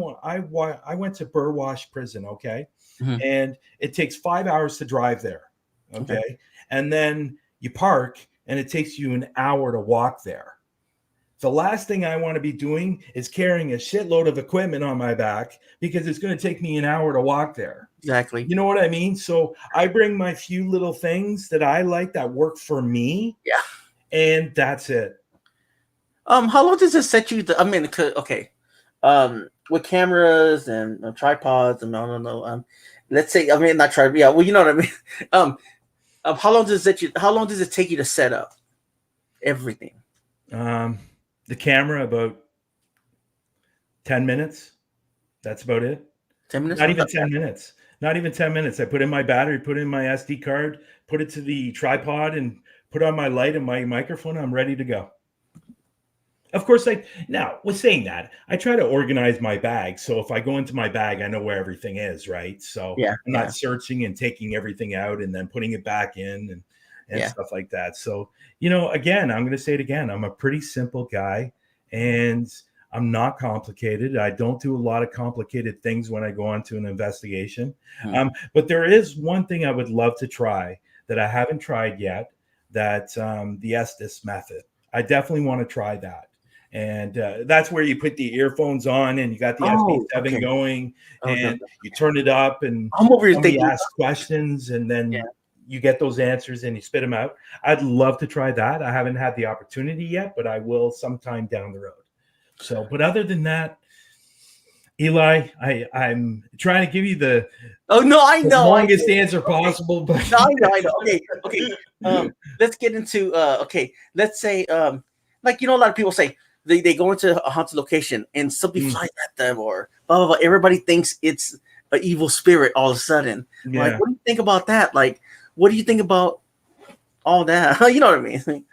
went to Burwash Prison, okay, and it takes 5 hours to drive there, okay, and then you park, and it takes you an hour to walk there. The last thing I want to be doing is carrying a shitload of equipment on my back because it's going to take me an hour to walk there. Exactly. You know what I mean? So I bring my few little things that I like that work for me. Yeah. And that's it. How long does it set you? with cameras and tripods and I don't know. Let's say I mean not tripod. Yeah, well, you know what I mean. How long does it take you to set up everything? The camera about 10 minutes. That's about it. 10 minutes? Not even 10 minutes. Not even 10 minutes. I put in my battery, put in my SD card, put it to the tripod, and put on my light and my microphone. I'm ready to go. Of course, now with saying that, I try to organize my bag. So if I go into my bag, I know where everything is, right? So Yeah, I'm not searching and taking everything out and then putting it back in and stuff like that. So, again, I'm going to say it again. I'm a pretty simple guy and I'm not complicated. I don't do a lot of complicated things when I go on to an investigation. But there is one thing I would love to try that I haven't tried yet, that the Estes method. I definitely want to try that. And that's where you put the earphones on and you got the FP7 going and you turn it up and somebody asks questions and then you get those answers and you spit them out. I'd love to try that. I haven't had the opportunity yet, but I will sometime down the road. So, but other than that, Eli, I'm trying to give you the longest answer possible. But I know. Okay. Let's get into let's say a lot of people say they go into a haunted location and something flies at them or blah blah blah. Everybody thinks it's an evil spirit all of a sudden. Yeah. Like, what do you think about that? Like, what do you think about all that? You know what I mean?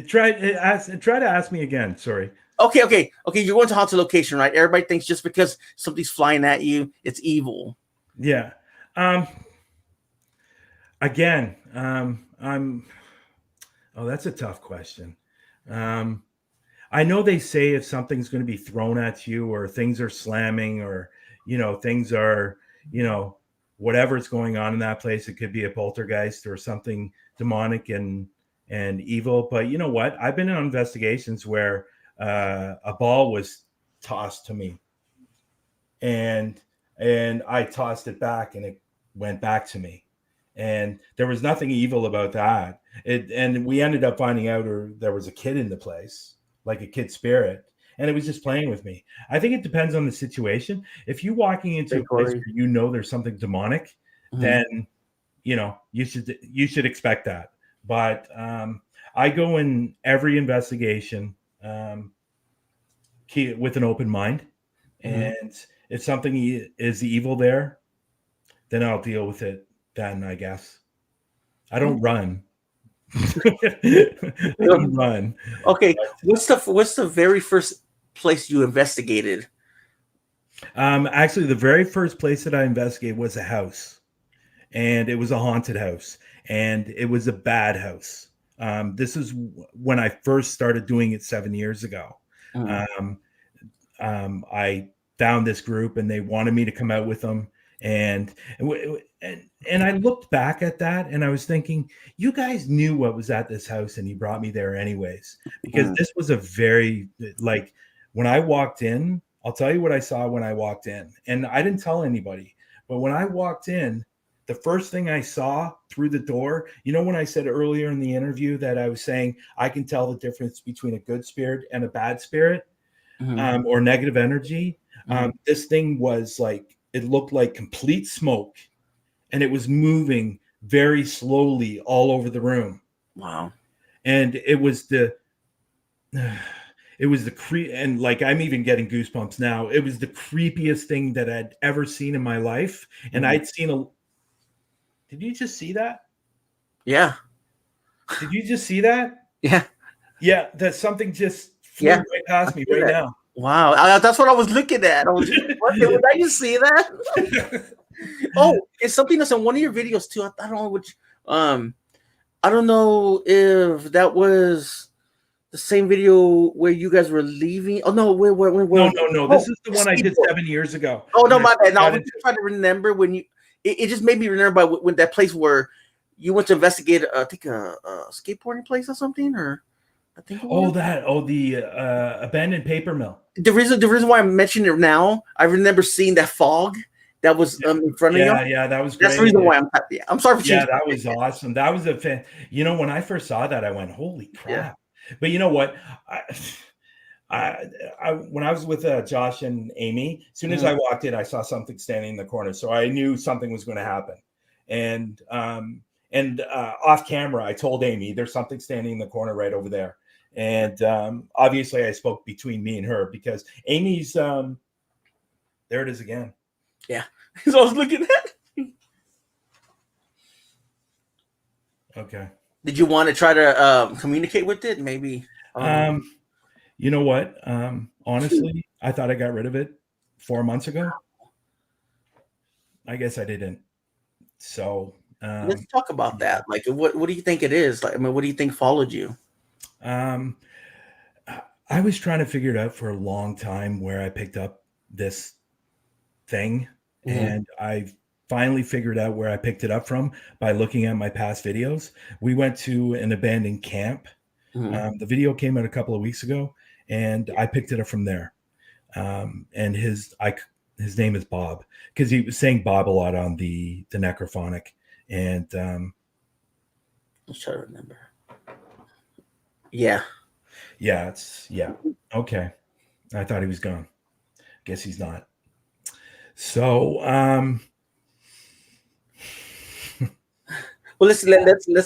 Try to ask me again. Sorry. Okay. You're going to a haunted location, right? Everybody thinks just because something's flying at you, it's evil. Yeah. Again, that's a tough question. I know they say if something's going to be thrown at you or things are slamming or, things are, whatever's going on in that place, it could be a poltergeist or something demonic and evil. But you know what? I've been on investigations where a ball was tossed to me and I tossed it back and it went back to me. And there was nothing evil about that. And we ended up finding out there was a kid in the place, like a kid spirit, and it was just playing with me. I think it depends on the situation. If you're walking into a place where there's something demonic, then you should expect that. But I go in every investigation with an open mind, and if something is evil there, then I'll deal with it. Then I guess I don't run. I don't run. Okay, what's the very first place you investigated? Actually, the very first place that I investigated was a house, and it was a haunted house, and it was a bad house. This is when I first started doing it 7 years ago. I found this group, and they wanted me to come out with them. And I looked back at that and I was thinking, you guys knew what was at this house and you brought me there anyways, because this was a very, when I walked in, I'll tell you what I saw when I walked in, and I didn't tell anybody, but when I walked in, the first thing I saw through the door, when I said earlier in the interview that I was saying, I can tell the difference between a good spirit and a bad spirit, or negative energy. This thing was it looked like complete smoke, and it was moving very slowly all over the room. Wow. And it was the and I'm even getting goosebumps now. It was the creepiest thing that I'd ever seen in my life. And I'd seen did you just see that? Yeah. Did you just see that? Yeah. Yeah. That something just flew right past me right now. Wow, that's what I was looking at. I was just, did I just see that? Oh, it's something that's in one of your videos too. I don't know which. I don't know if that was the same video where you guys were leaving. Oh no, where? No. This is the one I did 7 years ago. Oh no, my bad. No, I was just trying to remember when you. It just made me remember when that place where you went to investigate. I think a skateboarding place or something, or. I think the abandoned paper mill. The reason why I mentioned it now, I remember seeing that fog that was in front of you. Yeah, that was great. That's the reason why I'm happy. I'm sorry for changing. Yeah, that was awesome. That was a fan. When I first saw that, I went, "Holy crap!" Yeah. But you know what? when I was with Josh and Amy, as soon as I walked in, I saw something standing in the corner, so I knew something was going to happen. And off camera, I told Amy, "There's something standing in the corner right over there." And obviously, I spoke between me and her because Amy's. There it is again. Yeah, so I was looking at. Okay. Did you want to try to communicate with it? Maybe. You know what? Honestly, I thought I got rid of it 4 months ago. I guess I didn't. So let's talk about that. Like, what do you think it is? Like, I mean, what do you think followed you? I was trying to figure it out for a long time where I picked up this thing, and I finally figured out where I picked it up from by looking at my past videos. We went to an abandoned camp. The video came out a couple of weeks ago, and I picked it up from there. And his name is Bob, because he was saying Bob a lot on the necrophonic. And let's try to remember. Yeah. Okay. I thought he was gone. Guess he's not. So well, let's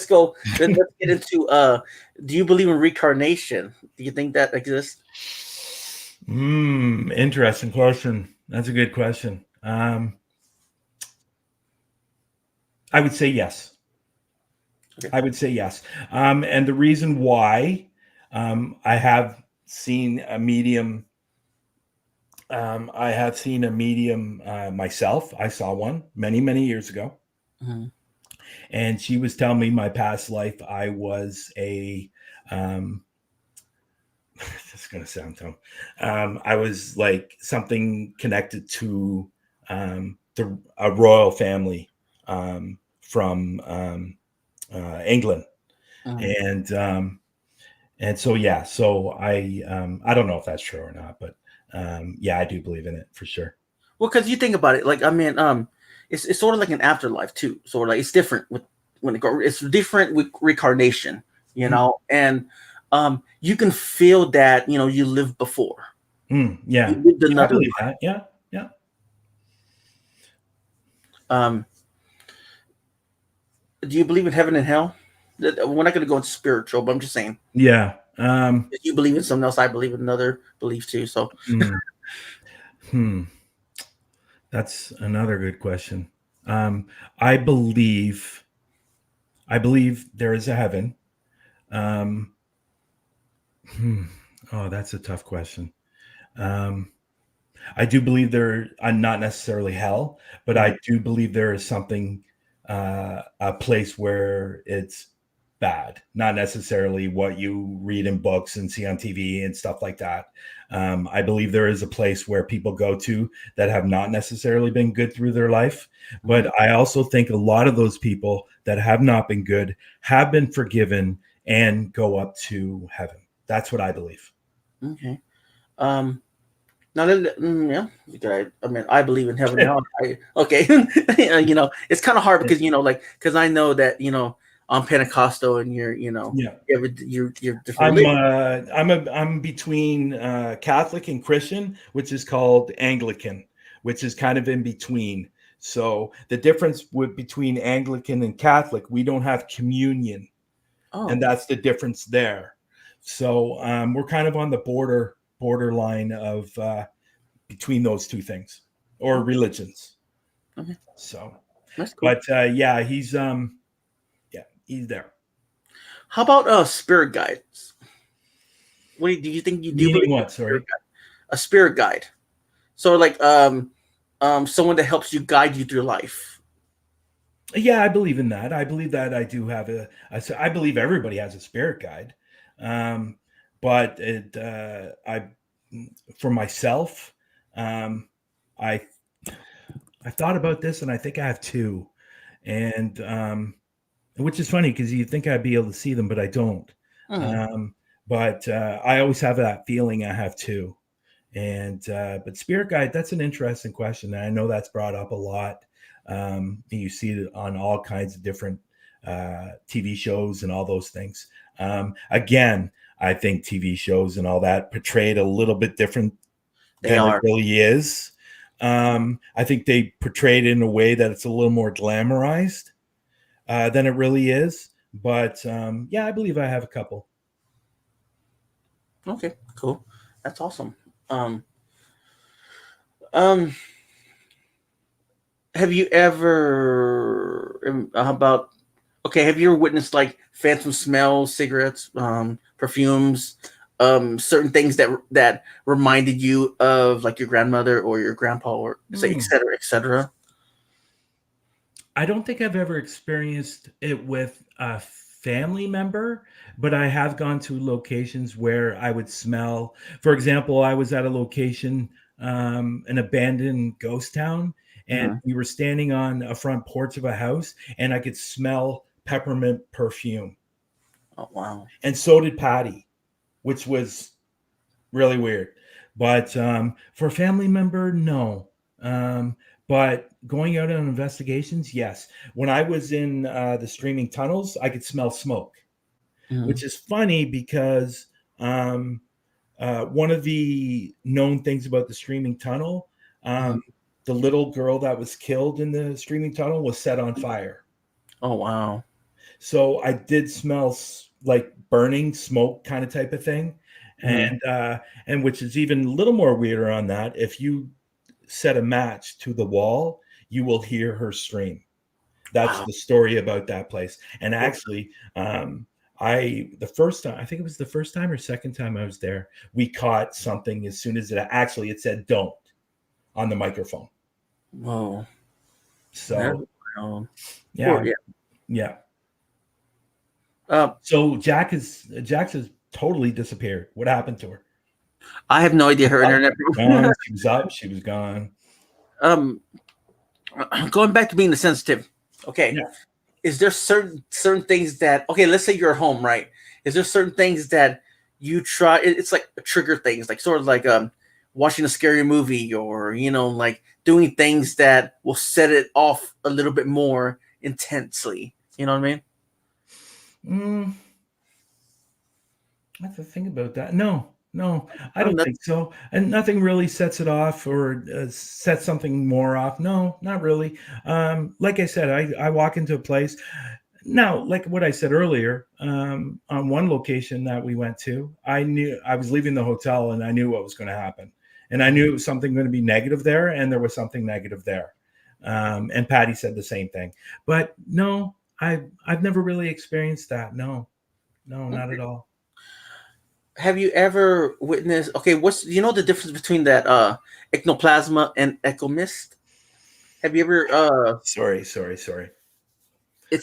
go. Let's get into. Do you believe in reincarnation? Do you think that exists? Interesting question. That's a good question. I would say yes. Okay. I would say yes. And the reason why, I have seen a medium. I have seen a medium myself. I saw one many, many years ago. And she was telling me my past life, I was a, this is going to sound dumb. I was like something connected to a royal family from England. And so, yeah, so I don't know if that's true or not, but yeah, I do believe in it for sure. Well, because you think about it, like, I mean, it's sort of like an afterlife too. So like it's different with it's different with reincarnation, you know, and you can feel that, you know, you lived before. Yeah, you lived another I believe life. that. Yeah. Do you believe in heaven and hell? We're not going to go into spiritual, but I'm just saying. Yeah. If you believe in something else, I believe in another belief too. So. That's another good question. I believe there is a heaven. Oh, that's a tough question. I do believe not necessarily hell, but I do believe there is something, a place where it's bad, not necessarily what you read in books and see on TV and stuff like that. I believe there is a place where people go to that have not necessarily been good through their life. But I also think a lot of those people that have not been good have been forgiven and go up to heaven. That's what I believe. Okay. Now, yeah, I mean, I believe in heaven now. Okay. You know, it's kind of hard because, you know, like, because I know that, you know, I'm Pentecostal and you're, you know, you're different. I'm between Catholic and Christian, which is called Anglican, which is kind of in between. So the difference between Anglican and Catholic, we don't have communion, and that's the difference there. So we're kind of on the borderline of between those two things or religions. Okay. So that's cool. But yeah, he's there. How about spirit guides? What do you think you do? Meaning what? Sorry, a spirit guide. So like someone that helps you guide you through life. Yeah, I believe in that. I believe that I do have I believe everybody has a spirit guide. But for myself, I thought about this, and I think I have two, and which is funny because you think I'd be able to see them, but I don't. But I always have that feeling I have two. And but spirit guide, that's an interesting question. And I know that's brought up a lot. You see it on all kinds of different TV shows and all those things. Again, I think TV shows and all that portray it a little bit different They than are. it really is. I think they portray it in a way that it's a little more glamorized than it really is. But yeah, I believe I have a couple. Okay, cool. That's awesome. Um, have you ever how about okay? Have you ever witnessed like phantom smells, cigarettes, perfumes, certain things that reminded you of like your grandmother or your grandpa, or say, et cetera, et cetera? I don't think I've ever experienced it with a family member, but I have gone to locations where I would smell. For example, I was at a location, an abandoned ghost town, and Mhm. we were standing on a front porch of a house, and I could smell peppermint perfume. Oh wow! And so did Patty, which was really weird. But for a family member, no. But going out on investigations, yes. When I was in the streaming tunnels, I could smell smoke, Mhm. which is funny because one of the known things about the streaming tunnel, Mhm. the little girl that was killed in the streaming tunnel was set on fire. Oh wow! So I did smell like burning smoke kind of type of thing. Mhm. And which is even a little more weirder on that. If you set a match to the wall, you will hear her scream. That's Wow! the story about that place. And Well, actually, the first time, I think it was the first time or second time I was there, we caught something as soon as it said "don't" on the microphone. whoa! That's So wild. Poor, yeah, yeah. yeah. Uh, So Jax has totally disappeared. What happened to her? I have no idea her Up, internet. gone. She was up. She was gone. um, going back to being the sensitive. Okay, Yeah. is there certain things that okay? Let's say you're at home, right? Is there certain things that you try? It's like trigger things, like sort of like watching a scary movie, or like doing things that will set it off a little bit more intensely. You know what I mean? Mm, I have to think about that. No, I Oh, don't that, think so. And nothing really sets it off or sets something more off. No, not really. Like I said, I walk into a place now, like what I said earlier, on one location that we went to, I knew I was leaving the hotel and I knew what was going to happen. And I knew it was something going to be negative there, and there was something negative there. And Patty said the same thing. But no, I've never really experienced that. No, not at all. have you ever witnessed? Okay, what's the difference between that ectoplasma and ectomist? Have you ever Sorry. it's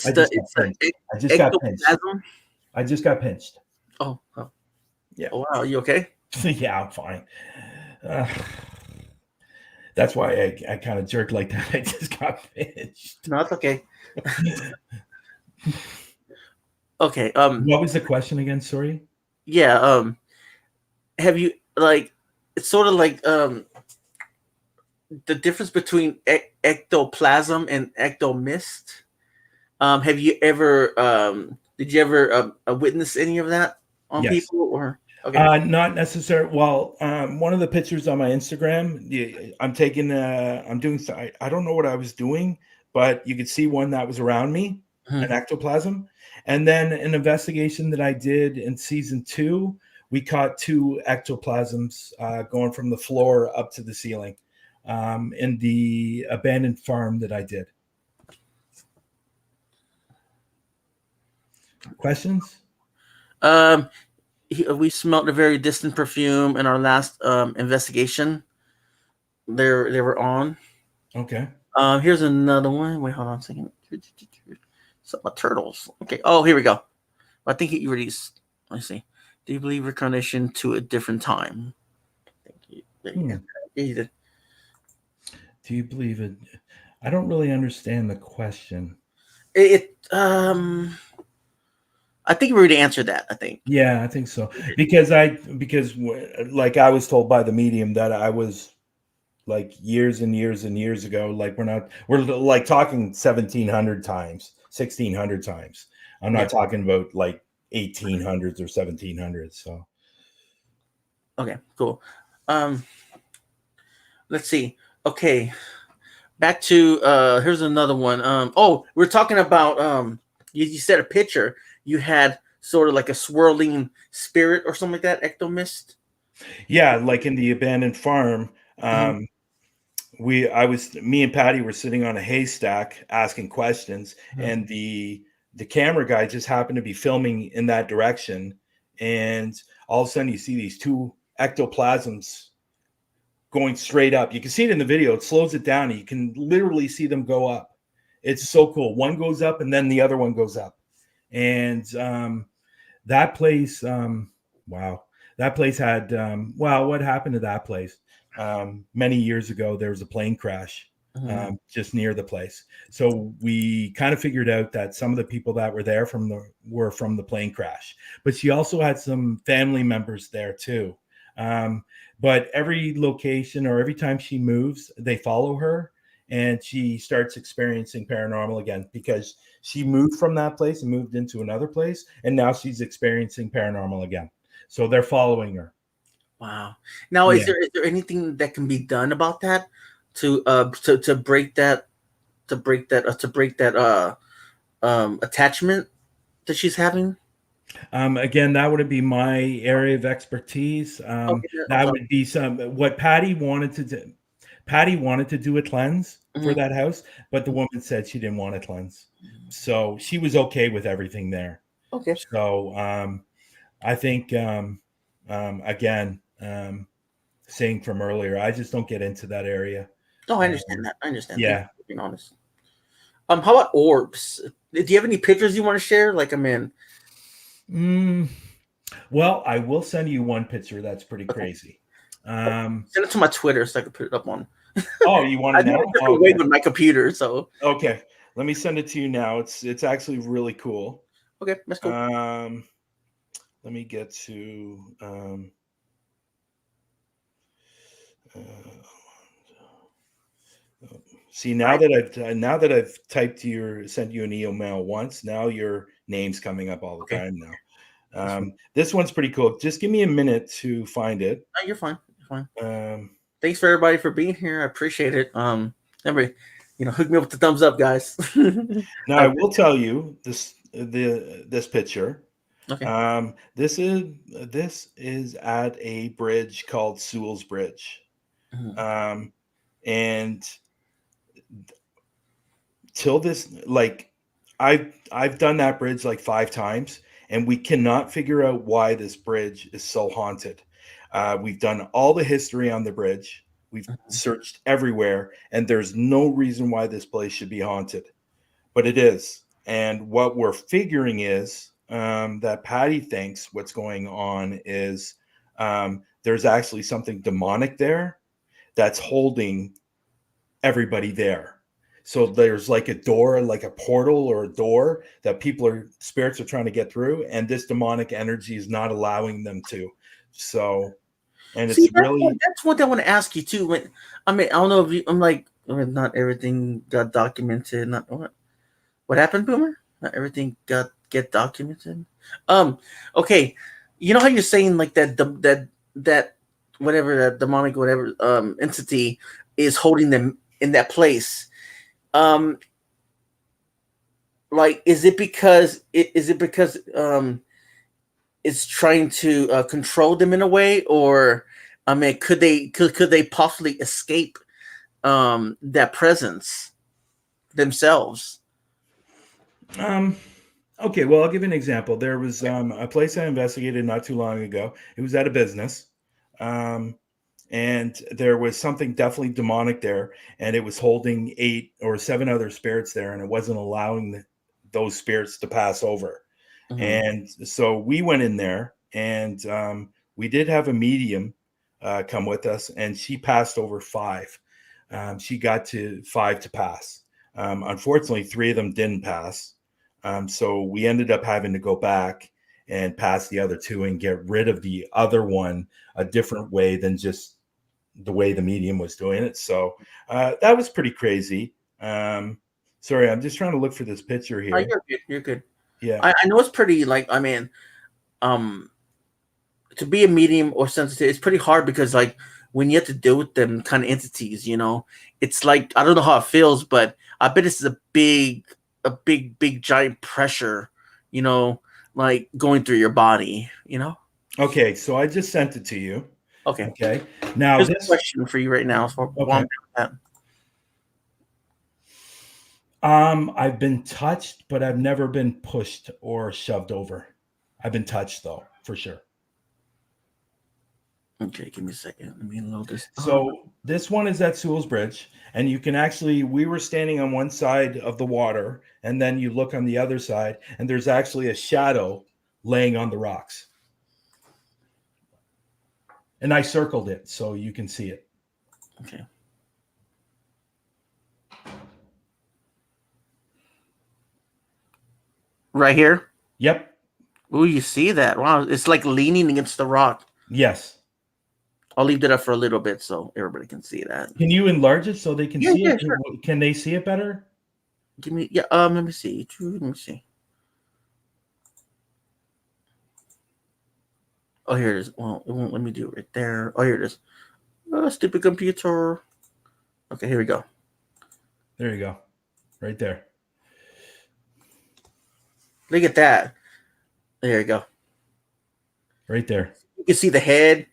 I the just got pinched. I just got pinched. ectoplasm. I just got pinched. Oh, Yeah. oh wow, you okay? Yeah, I'm fine. Uh, that's why I kind of jerked like that. I just got pinched. No, it's okay. Okay. What was the question again? Sorry. Yeah. Have you like? It's sort of like the difference between ectoplasm and ectomist. Have you ever did you ever witness any of that on Yes. people or okay? Not necessarily. Well, one of the pictures on my Instagram, I'm taking. I'm doing. I don't know what I was doing, but you could see one that was around me, an Mhm. ectoplasm, and then an investigation that I did in season 2. We caught 2 ectoplasms going from the floor up to the ceiling in the abandoned farm that I did. Questions? Um, we smelled a very distant perfume in our last investigation. They were on. Okay. Here's another one. Wait, hold on a second. Something about turtles. Okay. Oh, here we go. I think he already. Let's see. Do you believe reincarnation to a different time? Thank you. There you go. Yeah, you did. Do you believe it? I don't really understand the question. I think we already answered that. I think. Yeah, I think so. Because like I was told by the medium that I was like years and years and years ago. Like we're like talking 1,700 times, 1,600 times. I'm Yeah. not talking about like 1800s or 1700s. So Okay, cool. Let's see. Okay, back to here's another one. Oh, we're talking about you said a picture. You had sort of like a swirling spirit or something like that, ectomist. yeah, like in the abandoned farm, Mhm. me and Patty were sitting on a haystack asking questions, Mhm. and the camera guy just happened to be filming in that direction, and all of a sudden you see these two ectoplasms going straight up. You can see it in the video. It slows it down, and you can literally see them go up. It's so cool. One goes up, and then the other one goes up, and that place, wow, that place had, wow, what happened to that place? Many years ago, there was a plane crash Mhm. just near the place. So we kind of figured out that some of the people that were there were from the plane crash, but she also had some family members there too. But every location or every time she moves, they follow her, and she starts experiencing paranormal again because she moved from that place and moved into another place, and now she's experiencing paranormal again. So they're following her. Wow. Now, Yeah. is there anything that can be done about that to break that attachment that she's having? Again, that would be my area of expertise. Okay. That would be what Patty wanted to do. Patty wanted to do a cleanse for Mhm. that house, but the woman said she didn't want a cleanse. So she was okay with everything there. Okay. So I think, again, saying from earlier, I just don't get into that area. Oh, I understand Um, that. I understand. Thank you yeah. for being honest. How about orbs? Do you have any pictures you want to share? Like, I mean, Mm, well, I will send you one picture that's pretty okay, crazy. Um, send it to my Twitter so I can put it up on. oh, you want I it do now? it a different way Okay. with my computer, so Okay. Let me send it to you now. It's actually really cool. okay, that's cool. Let me get to uh, see, I now that I've sent you an email once, now your name's coming up all the okay. time now. That's fine. This one's pretty cool. Just give me a minute to find it. No, you're fine. You're fine. Um, Thanks for everybody for being here. I appreciate it. Everybody, hook me up with the thumbs up, guys. Now I, I will tell you this picture. okay. This is at a bridge called Sewell's Bridge, Mhm. and till this, like, I've done that bridge like 5 times, and we cannot figure out why this bridge is so haunted. We've done all the history on the bridge. We've Mhm. searched everywhere, and there's no reason why this place should be haunted, but it is. And what we're figuring is that Patty thinks what's going on is there's actually something demonic there that's holding everybody there. So there's like a door, like a portal or a door that spirits are trying to get through, and this demonic energy is not allowing them to. So, and See, it's really, that's one thing I want to ask you too. I don't know if I'm like, not everything got documented. Not what happened, Boomer? Not everything get documented. Um, okay, you know how you're saying like that whatever that demonic whatever entity is holding them in that place. Um, like is it because it's trying to control them in a way, or I mean, could they possibly escape that presence themselves? um, okay. Well, I'll give you an example. There was a place I investigated not too long ago. It was at a business. Um, and there was something definitely demonic there, and it was holding 8 or 7 other spirits there, and it wasn't allowing those spirits to pass over. Mhm. And so we went in there, and we did have a medium come with us, and she passed over 5. She got to 5 to pass. Unfortunately, 3 of them didn't pass. So we ended up having to go back and pass the other 2 and get rid of the other one a different way than just the way the medium was doing it. So that was pretty crazy. Sorry, I'm just trying to look for this picture Oh, here. you're good. You're good. Yeah. I know it's pretty like I mean, um, to be a medium or sensitive, it's pretty hard because like when you have to deal with them kind of entities, it's like I don't know how it feels, but I bet it's big giant pressure, like going through your body. Okay, so I just sent it to you. Okay. Okay. Now Here's a this. question for you right now. Okay. That. I've been touched, but I've never been pushed or shoved over. I've been touched though, for sure. Okay, give me a second. Let me load this. So this one is at Sewell's Bridge, and you can actually, we were standing on one side of the water, and then you look on the other side, and there's actually a shadow laying on the rocks. And I circled it so you can see it. Okay. Right here? Yep. Ooh, you see that? Wow, it's like leaning against the rock. Yes. I'll leave that up for a little bit so everybody can see that. Can you enlarge it so they can see it? Sure. Can they see it better? Let me see. Let me see. Oh, here it is. Well, it won't let me do it right there. Oh, here it is. Oh, stupid computer. Okay, here we go. There you go. Right there. Look at that. There you go. Right there. You can see the head.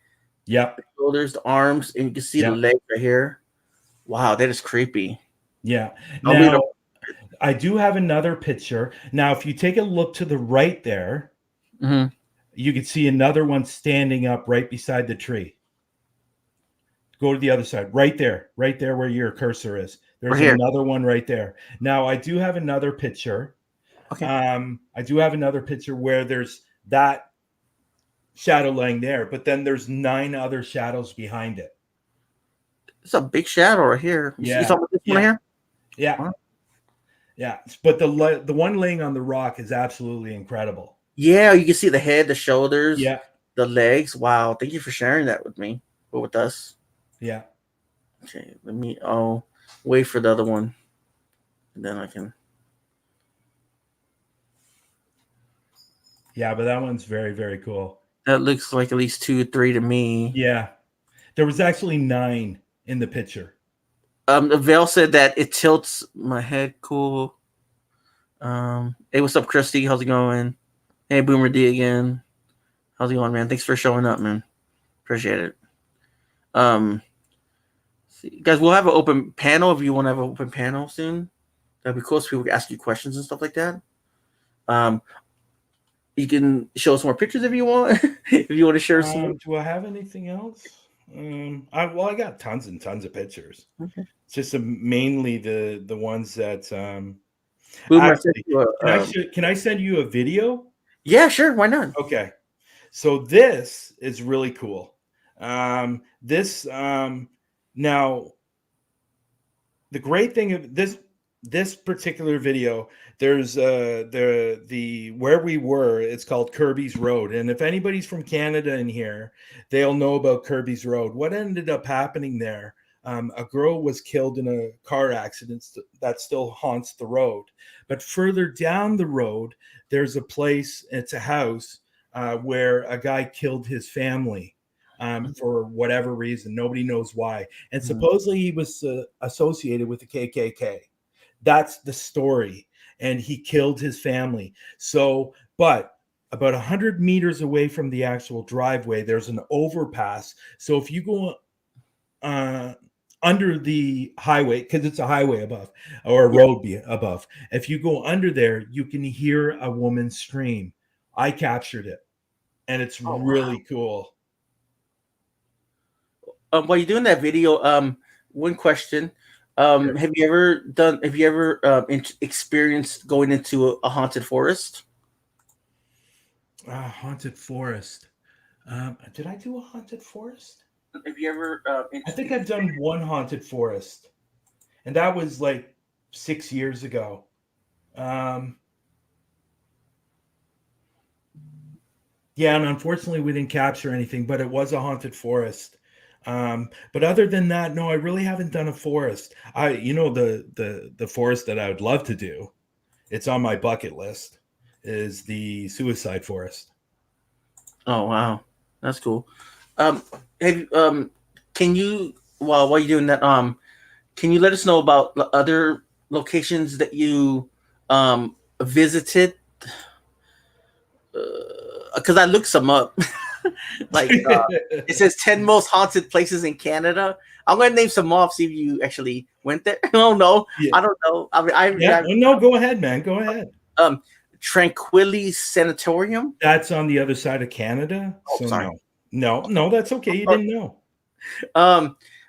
Yep. The shoulders, the arms, and you can see the leg right here. Wow, that is creepy. Yeah. Now, I do have another picture. Now, if you take a look to the right there, you can see another one standing up right beside the tree. Go to the other side, right there where your cursor is. There's another one right there. Now, I do have another picture. Okay. I do have another picture where there's that shadow laying there, but then there's 9 other shadows behind it. It's a big shadow right here. You talking about this one here? Yeah. Huh? Yeah. But the one laying on the rock is absolutely incredible. Yeah, you can see the head, the shoulders, yeah, the legs. Wow. Thank you for sharing that with me or with us. Yeah. Okay, I'll wait for the other one. And then I can. Yeah, but that one's very, very cool. That looks like at least 2 or 3 to me. Yeah. There was actually 9 in the picture. Vale said that it tilts my head. Cool. Hey, what's up, Christy? How's it going? Hey, Boomer D again. How's it going, man? Thanks for showing up, man. Appreciate it. Guys, we'll have an open panel if you want to have an open panel soon. That'd be cool. So people can ask you questions and stuff like that. You can show us more pictures if you want. If you want to share some. Do I have anything else? I got tons and tons of pictures. Okay. It's just mainly the ones that. Boomer, actually, can I send you a video? Yeah, sure. Why not? Okay. So this is really cool. Now, the great thing of this particular video, there's the where we were, it's called Kirby's Road, and if anybody's from Canada in here, they'll know about Kirby's Road. What ended up happening there, a girl was killed in a car accident that still haunts the road, but further down the road there's a place, it's a house where a guy killed his family for whatever reason. Nobody knows why. And supposedly he was associated with the KKK. That's the story. And he killed his family. So, but about 100 meters away from the actual driveway, there's an overpass. So if you go under the highway, because it's a highway above or a road above, if you go under there, you can hear a woman scream. I captured it. And it's really cool. While you're doing that video, one question: Sure. Have you ever experienced going into a haunted forest? Haunted forest. Did I do a haunted forest? Have you ever? I think I've done one haunted forest, and that was like 6 years ago. Yeah, and unfortunately we didn't capture anything, but it was a haunted forest. But other than that, no, I really haven't done a forest. The forest that I would love to do, it's on my bucket list, is the Suicide Forest. Oh wow, that's cool. Have can you while you're doing that can you let us know about the other locations that you visited? Because I looked some up. Like it says 10 most haunted places in Canada. I'm gonna name some off. See if you actually went there. Oh no, Yeah. I don't know. I mean, No, go ahead, man. Go ahead. Tranquility Sanatorium. That's on the other side of Canada. Oh, so sorry. No, that's okay. You didn't know.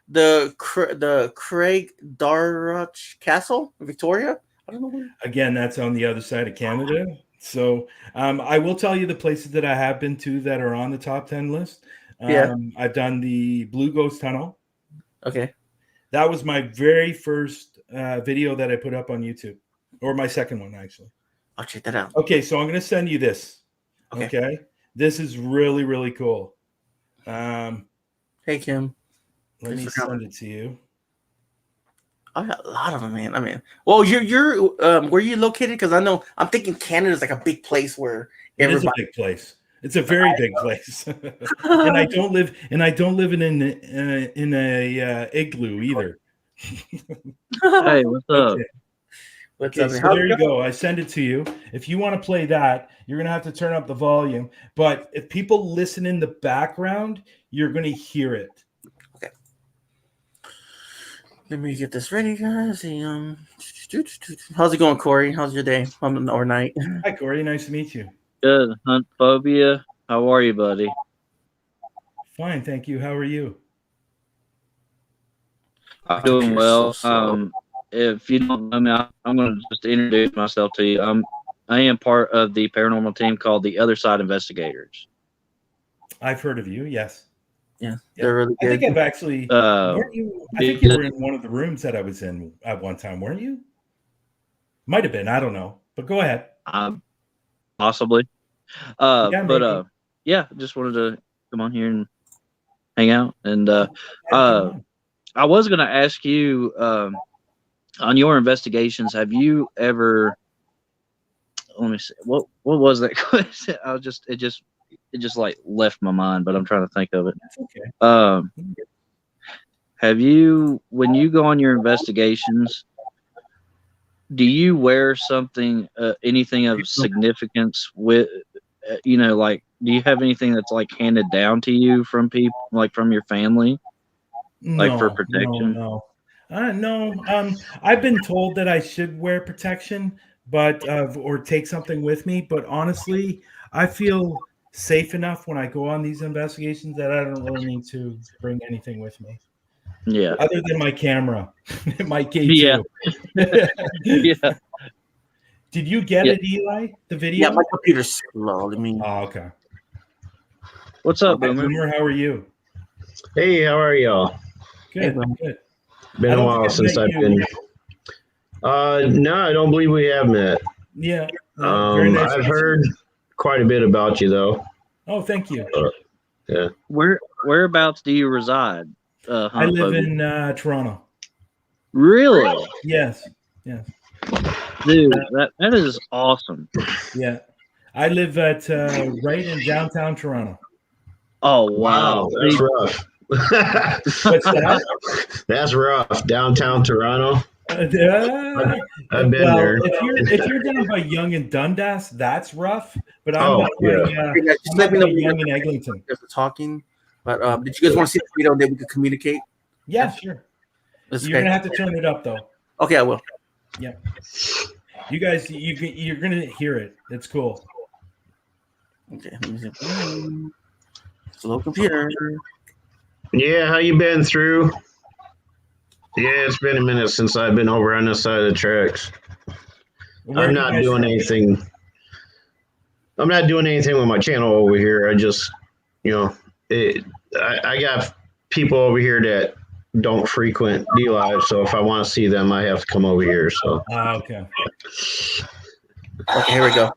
The Craig Darrach Castle, Victoria. I don't know where. Again, that's on the other side of Canada. So I will tell you the places that I have been to that are on the top 10 list. Yeah. I've done the Blue Ghost Tunnel. Okay. That was my very first video that I put up on YouTube, or my second one, actually. I'll check that out. Okay, so I'm going to send you this. Okay. This is really, really cool. Hey, Kim. Let me send it to you. I got a lot of them, man. I mean, well, you're where you located? Because I know I'm thinking Canada's like a big place where it is a big place. It's a very big place, and I don't live in a igloo either. Hey, what's up? Okay. Okay, so there you go. I send it to you. If you want to play that, you're going to have to turn up the volume. But if people listen in the background, you're going to hear it. Okay. Let me get this ready, guys. How's it going, Corey? How's your day or night? Hi, Corey. Nice to meet you. Good. Huntaphobia. How are you, buddy? Fine, thank you. How are you? I'm doing well. If you don't know me, I'm going to just introduce myself to you. I am part of the paranormal team called the Other Side Investigators. I've heard of you. Yes. Yeah, they're really good. I think I've actually. I think you were in one of the rooms that I was in at one time, weren't you? Might have been. I don't know. But go ahead. Possibly. Yeah, just wanted to come on here and hang out. And I was going to ask you. On your investigations, have you ever? Let me see. What was that question? It just like left my mind, but I'm trying to think of it. That's okay. Have you, when you go on your investigations, do you wear something, anything of significance with, like, do you have anything that's like handed down to you from people, like from your family, like for protection? No. I've been told that I should wear protection, but or take something with me. But honestly, I feel safe enough when I go on these investigations that I don't really need to bring anything with me. Yeah. Other than my camera, my K2. Yeah. Did you get it, Eli? The video? Yeah, my computer's slow. Oh, okay. What's up, Boomer? How are you? Hey, how are y'all? Good. Good. Been a while since I've been. No, I don't believe we have met. Yeah. Very nice. I've heard quite a bit about you, though. Oh, thank you. Yeah. Whereabouts do you reside? I live in Toronto. Really? Yes. Dude, that is awesome. Yeah. I live at right in downtown Toronto. Oh, wow. That's rough. What's that? That's rough. Downtown Toronto. I've been there. If you're down by Yonge and Dundas, that's rough. But I'm just let me know Yonge and Eglinton. Talking, but did you guys want to see the video that we could communicate? Yeah, sure. You're gonna have to turn it up though. Okay, I will. Yeah. You guys, you're gonna hear it. It's cool. Okay. Let me see. Slow computer. Yeah, how you been through? Yeah, it's been a minute since I've been over on this side of the tracks. I'm not doing anything. I'm not doing anything with my channel over here. I just, I got people over here that don't frequent D-Live, so if I want to see them, I have to come over here. So. Okay. Okay, here we go.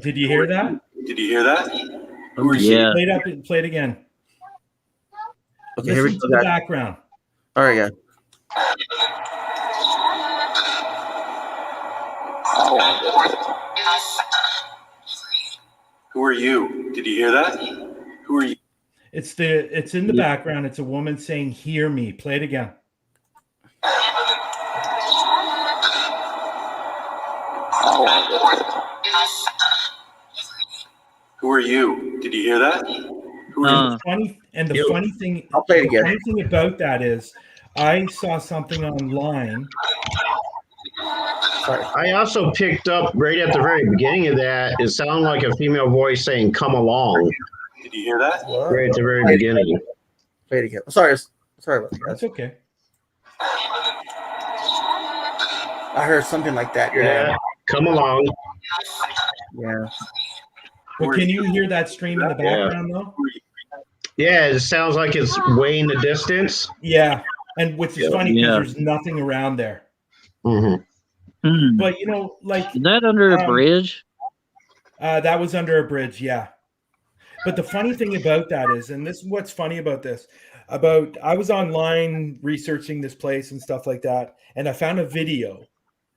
Did you hear that? Yeah. Play it again. Okay, here we go. The background. All right, yeah. Who are you? Did you hear that? Who are you? It's in the background. It's a woman saying, "Hear me." Play it again. Who are you? Did you hear that? Who are you? The funny thing, I'll play it the again. funny thing about that is, I saw something online. Sorry. I also picked up right at the very beginning of that, it sounded like a female voice saying, "Come along," Did you hear that? right at the very beginning. Play it again. Sorry about that. That's okay. I heard something like that. Yeah, come along. Yeah. But can you hear that stream in the background though? Yeah, it sounds like it's way in the distance. Yeah, and which is funny because Yeah. there's nothing around there. Mm-hmm. But you know, like, Is that under a bridge? that was under a bridge, yeah. But the funny thing about that is, and this is what's funny about this, I was online researching this place and stuff like that, and I found a video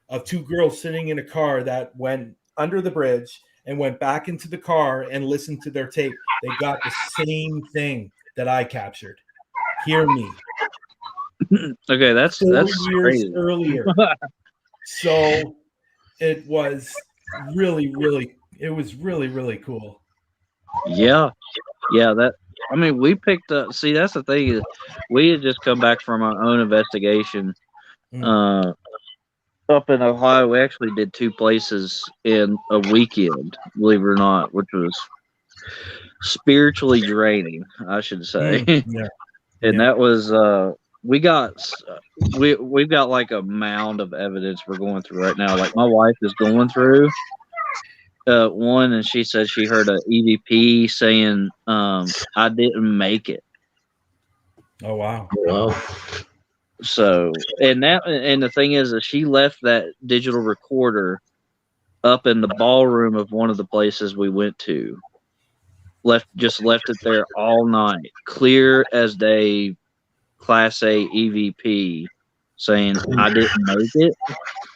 of two girls sitting in a car that went under the bridge and went back into the car and listened to their tape. They got the same thing that I captured. Hear me. Okay, that's 4 years crazy. earlier. So it was really, really, really cool. Yeah. That, I mean, we picked up. See, that's the thing is, we had just come back from our own investigation. Up in Ohio, we actually did 2 places in a weekend, believe it or not, which was spiritually draining, I should say. Yeah. And that was we've got like a mound of evidence we're going through right now. Like my wife is going through one, and she said she heard a EVP saying, "I didn't make it." Oh wow. Well, So, and the thing is that she left that digital recorder up in the ballroom of one of the places we went to. Left it there all night, clear as day, Class A EVP, saying I didn't make it.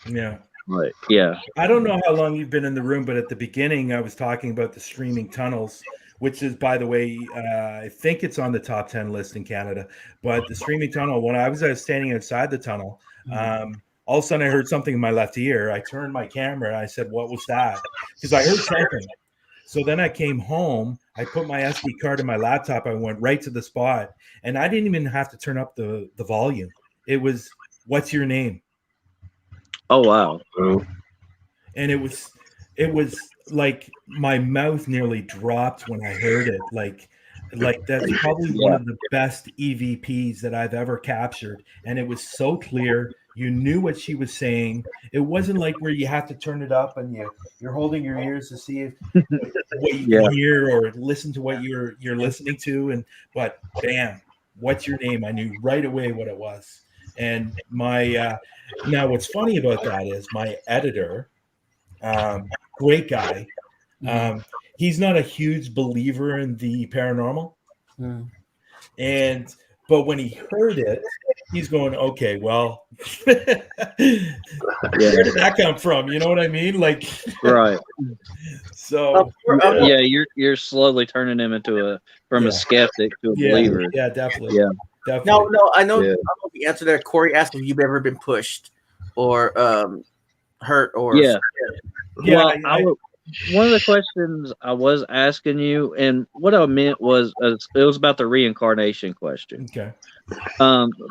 Yeah. But yeah, I don't know how long you've been in the room, but at the beginning I was talking about the streaming tunnels, which is, by the way, I think it's on the top 10 list in Canada. But the streaming tunnel, when I was standing outside the tunnel, all of a sudden I heard something in my left ear. I turned my camera and I said, "What was that?" Because I heard something. So then I came home, I put my SD card in my laptop, I went right to the spot, and I didn't even have to turn up the volume. It was, "What's your name?" oh wow, And it was like my mouth nearly dropped when I heard it. Like that's probably one of the best EVPs that I've ever captured. And it was so clear. You knew what she was saying. It wasn't like where you have to turn it up and you're holding your ears to see if what you can hear or listen to what you're listening to. But bam, "What's your name?" I knew right away what it was. And my now what's funny about that is my editor, great guy. He's not a huge believer in the paranormal. But when he heard it, he's going, "Okay, well, where did that come from?" You know what I mean? Like, right. So yeah, you're slowly turning him into a skeptic to a believer. Yeah, definitely. Yeah. Definitely. No, I know the answer there. Corey asked if you've ever been pushed or hurt or Well, one of the questions I was asking you, and what I meant was, it was about the reincarnation question. Okay.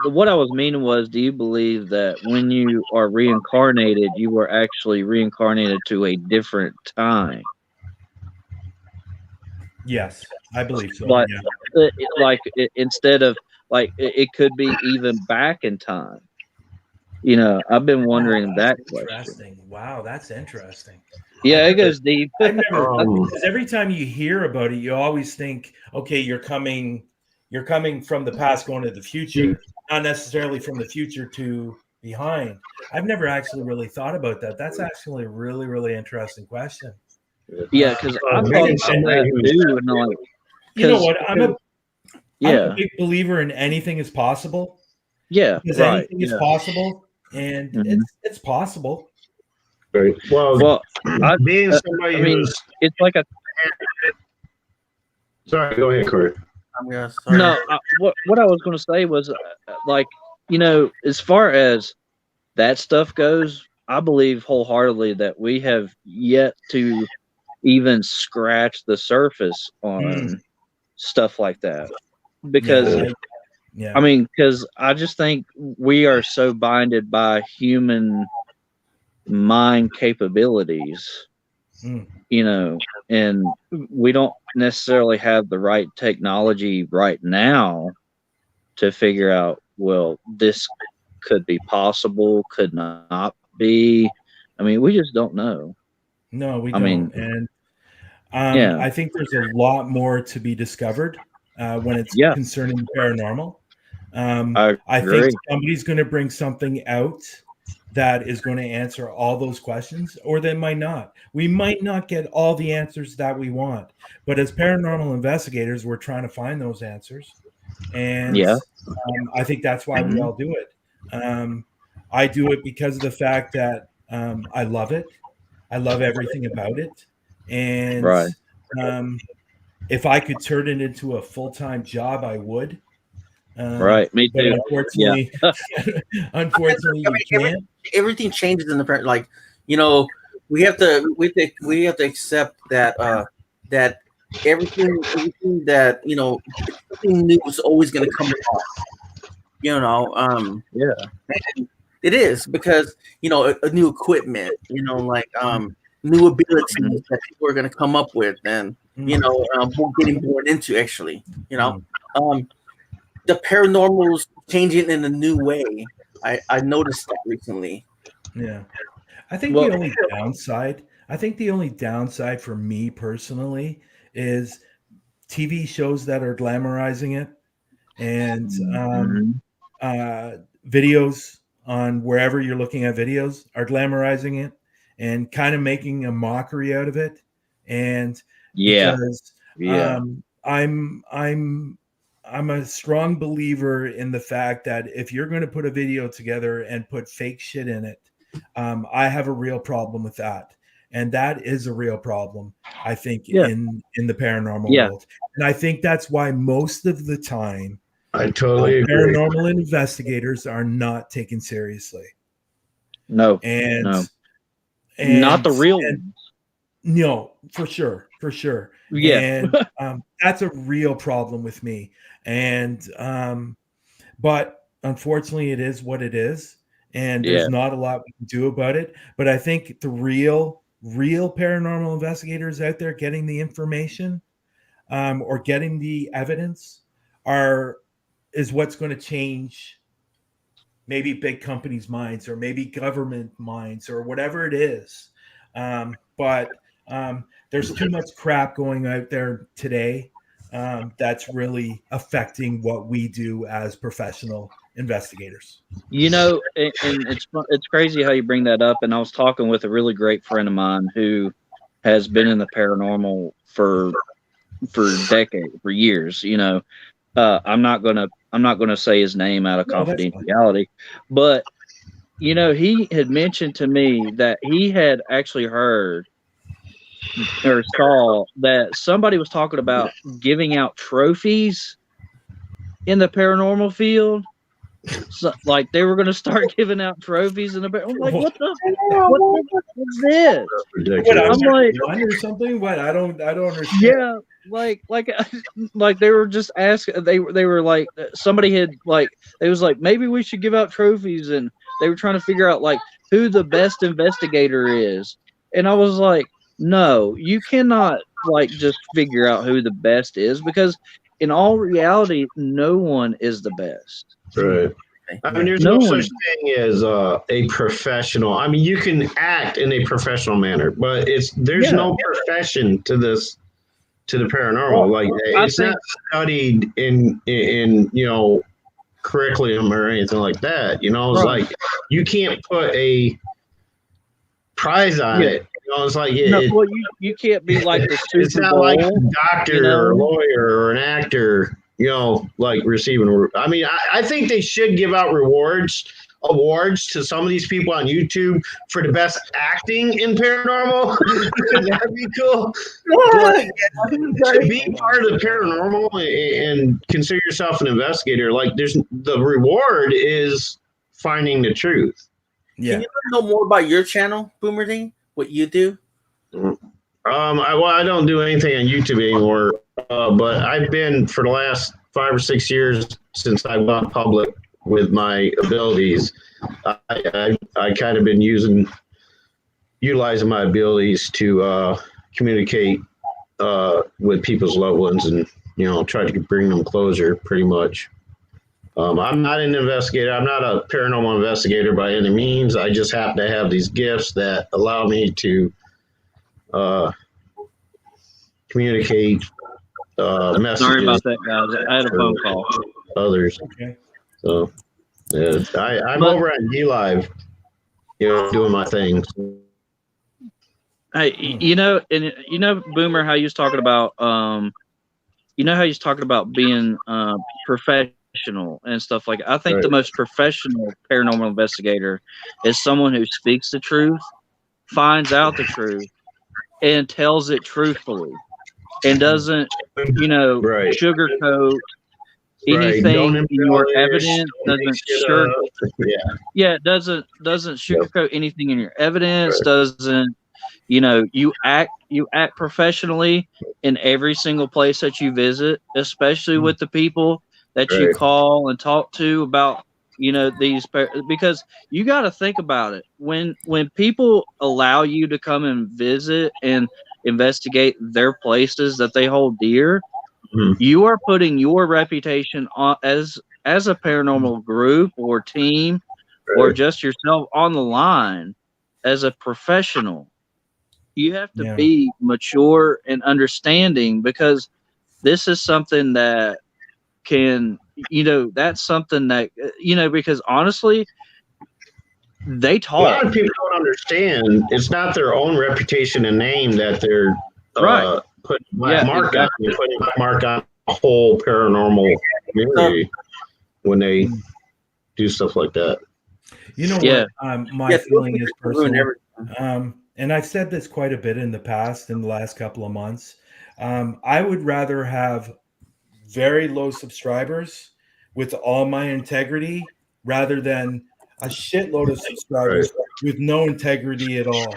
What I was meaning was, do you believe that when you are reincarnated, you were actually reincarnated to a different time? Yes, I believe so. Like, instead of it could be even back in time. You know, I've been wondering that question. Wow, that's interesting. Yeah, it goes deep. Because every time you hear about it, you always think, okay, you're coming from the past going to the future, not necessarily from the future to behind. I've never actually really thought about that. That's actually a really, really interesting question. Yeah, because I thought about that too. And you know what? I'm a big believer in anything is possible. Yeah, because right. anything is possible, and it's possible. Right. Well, being I somebody mean, who's it's like a sorry, go ahead, Corey. no. What I was going to say was like, as far as that stuff goes, I believe wholeheartedly that we have yet to even scratch the surface on stuff like that. Because I mean, because I just think we are so binded by human mind capabilities, and we don't necessarily have the right technology right now to figure out, well, this could be possible, could not be. I mean, we just don't know. No, we don't. And I think there's a lot more to be discovered when it's concerning paranormal. I think somebody's going to bring something out that is going to answer all those questions, or they might not. We might not get all the answers that we want, but as paranormal investigators, we're trying to find those answers. And I think that's why we all do it. I do it because of the fact that I love it. I love everything about it. And if I could turn it into a full-time job, I would. Right, me too. Unfortunately, unfortunately, you can't. Everything changes in the like, we have to accept that that everything that something new is always going to come along. It is because a new equipment, like new abilities that people are going to come up with, and getting born into actually, the paranormal's changing in a new way. I noticed that recently. Yeah, I think the only downside for me personally is TV shows that are glamorizing it, and videos on wherever you're looking at videos are glamorizing it and kind of making a mockery out of it. And because I'm a strong believer in the fact that if you're going to put a video together and put fake shit in it, I have a real problem with that. And that is a real problem, I think, in the paranormal world. And I think that's why most of the time I totally agree. Paranormal investigators are not taken seriously. No. And not the real ones. No, for sure. Yeah. And that's a real problem with me. And but unfortunately it is what it is. And there's not a lot we can do about it. But I think the real paranormal investigators out there getting the information or getting the evidence is what's going to change maybe big companies' minds or maybe government minds or whatever it is. But there's too much crap going out there today that's really affecting what we do as professional investigators. And it's crazy how you bring that up. And I was talking with a really great friend of mine who has been in the paranormal for decades, for years. I'm not gonna say his name out of confidentiality, but he had mentioned to me that he had actually heard or saw that somebody was talking about giving out trophies in the paranormal field. So, like they were going to start giving out trophies in the. I'm like, what's this? I'm like, or something. What I don't understand. Yeah, like they were just asking. They were like somebody had like they was like maybe we should give out trophies, and they were trying to figure out like who the best investigator is. And I was like, no, you cannot like just figure out who the best is because in all reality, no one is the best. Right. I mean, there's no such thing as a professional. I mean, you can act in a professional manner, but there's no profession to the paranormal. Like it's not studied in curriculum or anything like that. It's like you can't put a prize on it. It's like you can't be like the Super it's not Bowl, like a doctor or a lawyer or an actor. like receiving. I mean, I think they should give out awards to some of these people on YouTube for the best acting in paranormal. That'd be cool. But to be part of the paranormal and consider yourself an investigator, like the reward is finding the truth. Yeah. Can you know more about your channel, Boomer Ding? What you do? I don't do anything on YouTube anymore, but I've been for the last 5 or 6 years since I went public with my abilities. I kind of been utilizing my abilities to communicate with people's loved ones and try to bring them closure. Pretty much. I'm not an investigator. I'm not a paranormal investigator by any means. I just happen to have these gifts that allow me to communicate messages. Sorry about that, guys. I had a phone call. Others. Okay. So I'm over at DLive, doing my thing. Hey, Boomer, how you was talking about being professional and stuff like that. I think the most professional paranormal investigator is someone who speaks the truth, finds out the truth, and tells it truthfully, and doesn't sugarcoat anything in your evidence. Doesn't sugarcoat anything in your evidence. Doesn't you act professionally in every single place that you visit, especially with the people that you call and talk to about these, because you got to think about it. When people allow you to come and visit and investigate their places that they hold dear, you are putting your reputation on as a paranormal group or team or just yourself on the line as a professional. You have to be mature and understanding, because this is something that that's something that because honestly, they talk. A lot of people don't understand. It's not their own reputation and name that they're putting mark on. They're putting mark on a whole paranormal community when they do stuff like that. You know what? My feeling is personal. And I've said this quite a bit in the past, in the last couple of months. I would rather have very low subscribers with all my integrity rather than a shitload of subscribers with no integrity at all.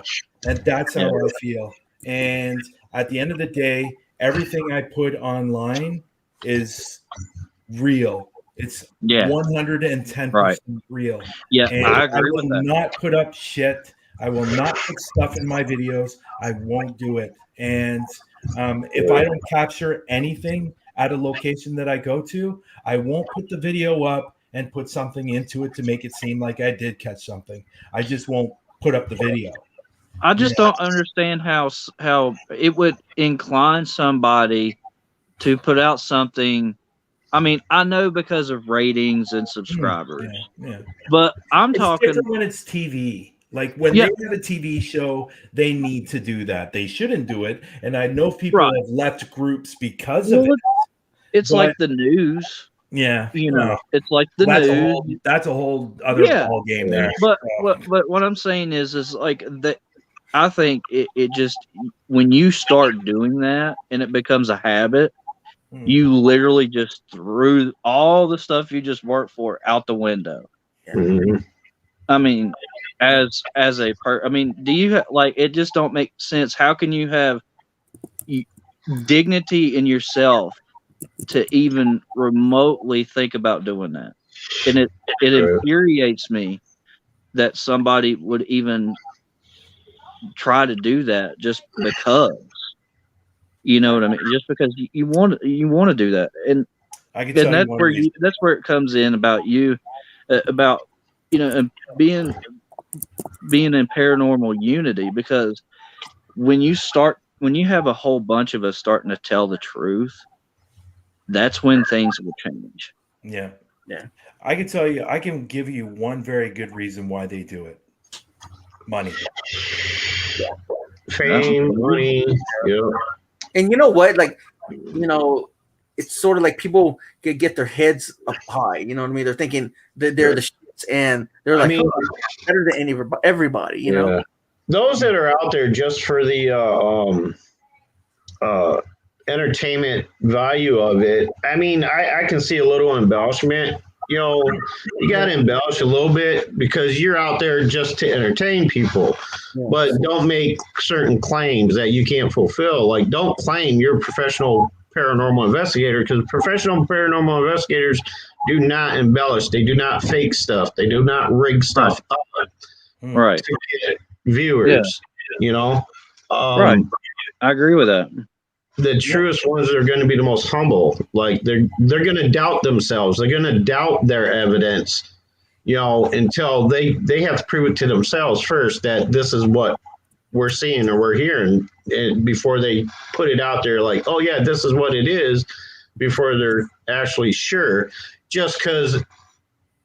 And that's how I feel. And at the end of the day, everything I put online is real. It's 110% real. Yeah, and I agree with that. I will not put up shit. I will not put stuff in my videos. I won't do it. And if I don't capture anything at a location that I go to, I won't put the video up and put something into it to make it seem like I did catch something. I just won't put up the video. I just don't understand how it would incline somebody to put out something. I mean, I know because of ratings and subscribers, but I'm talking when it's TV. Like when they have a TV show, they need to do that. They shouldn't do it. And I know people have left groups because of it. It's like the news. Yeah. It's like the news. That's a whole other ball game there. But what I'm saying is like that. I think it just, when you start doing that and it becomes a habit, you literally just threw all the stuff you just worked for out the window. I mean, as a I mean, do you like, it just don't make sense. How can you have dignity in yourself to even remotely think about doing that? And it infuriates me that somebody would even try to do that just because, you know what I mean? Just because you want to do that, and that's where it comes in about you, about and being in paranormal unity, because when you have a whole bunch of us starting to tell the truth, that's when things will change. Yeah. I can tell you, I can give you one very good reason why they do it. Money. Fame, money. And you know what? Like, it's sort of like people get their heads up high. You know what I mean? They're thinking that they're the shits, and they're like, oh, better than everybody. You know, those that are out there just for the entertainment value of it. I mean, I can see a little embellishment. You know, you got to embellish a little bit because you're out there just to entertain people, but don't make certain claims that you can't fulfill. Like, don't claim you're a professional paranormal investigator, because professional paranormal investigators do not embellish. They do not fake stuff. They do not rig stuff up to get viewers. You know, right. I agree with that. The truest ones are going to be the most humble. Like they're going to doubt themselves. They're going to doubt their evidence, you know, until they have to prove it to themselves first that this is what we're seeing or we're hearing, and before they put it out there like, oh yeah, this is what it is, before they're actually sure. Just because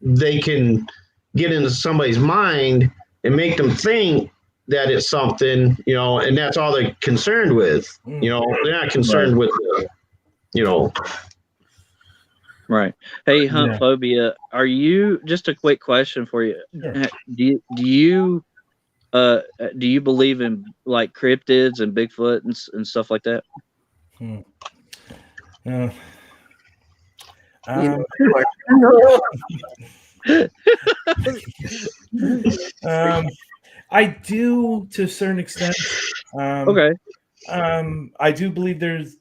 they can get into somebody's mind and make them think that it's something, you know, and that's all they're concerned with. You know, they're not concerned with, you know. Right. Hey, Huntaphobia, are you, just a quick question for you. Sure. Do you believe in like cryptids and Bigfoot and stuff like that? I do, to a certain extent. Okay. I do believe there's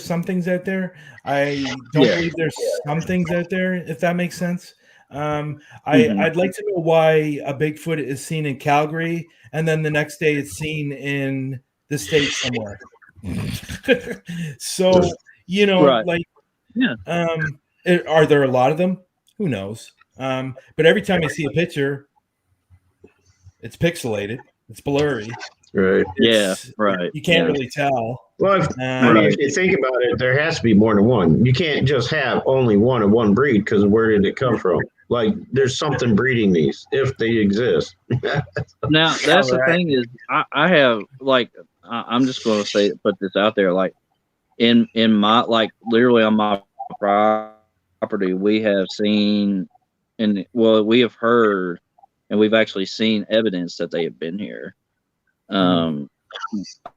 some things out there. I don't believe there's some things out there, if that makes sense. I'd like to know why a Bigfoot is seen in Calgary and then the next day it's seen in the States somewhere. So, you know, are there a lot of them? Who knows? But every time I see a picture, it's pixelated, it's blurry. Right. You can't really tell. Well, if you think about it, there has to be more than one. You can't just have only one of one breed, because where did it come from? Like, there's something breeding these, if they exist. Now, that's the thing is, I have, like, I'm just going to put this out there, like, in my, like, literally on my property, we have seen, we have heard, and we've actually seen evidence that they have been here. I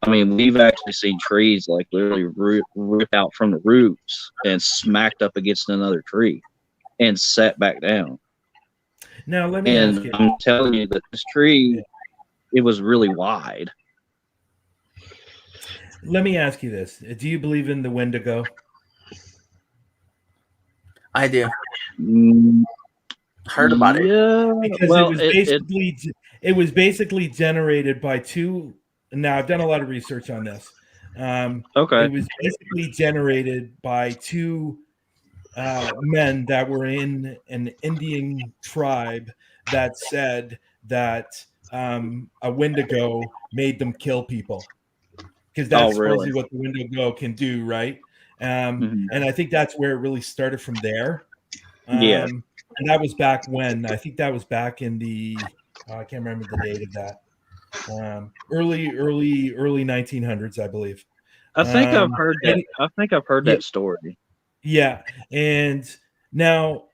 mean, we've actually seen trees like literally rip out from the roots and smacked up against another tree and set back down. Now, let me ask you. I'm telling you that this tree, it was really wide. Let me ask you this. Do you believe in the Wendigo? I do. Heard about it. Yeah, because it was basically generated by two. Now, I've done a lot of research on this. Okay. It was basically generated by two men that were in an Indian tribe that said that a Wendigo made them kill people. Because that's supposedly what the Wendigo can do, right? And I think that's where it really started from there. And that was back when, I think that was back in the, I can't remember the date of that. Early 1900s, I believe. I think I've heard that. I think I've heard that story. Yeah, and now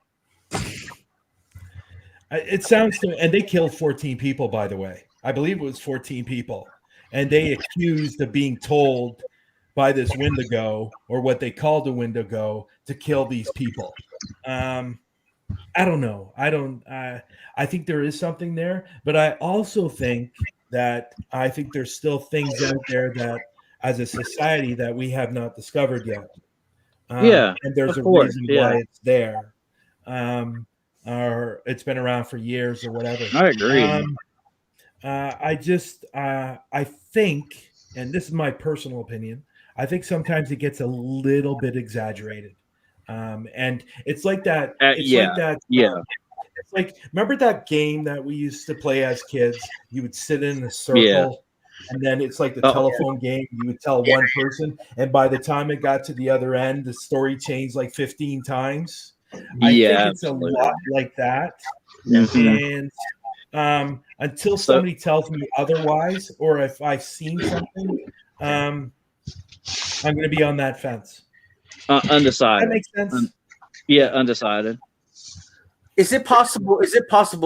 it sounds to me, and they killed 14 people, by the way. I believe it was 14 people, and they accused of being told by this Wendigo, or what they called a Wendigo, to kill these people. I don't know. I think there is something there, but I also think that there's still things out there that, as a society, that we have not discovered yet. And there's a reason why it's there. Or it's been around for years or whatever. I agree. I think, and this is my personal opinion, I think sometimes it gets a little bit exaggerated. And it's like that. It's like, remember that game that we used to play as kids? You would sit in a circle, and then it's like the telephone game. You would tell one person, and by the time it got to the other end, the story changed like 15 times. I think it's a lot like that. And until somebody tells me otherwise, or if I've seen something, I'm going to be on that fence. Undecided. That makes sense. Yeah, undecided. Is it possible?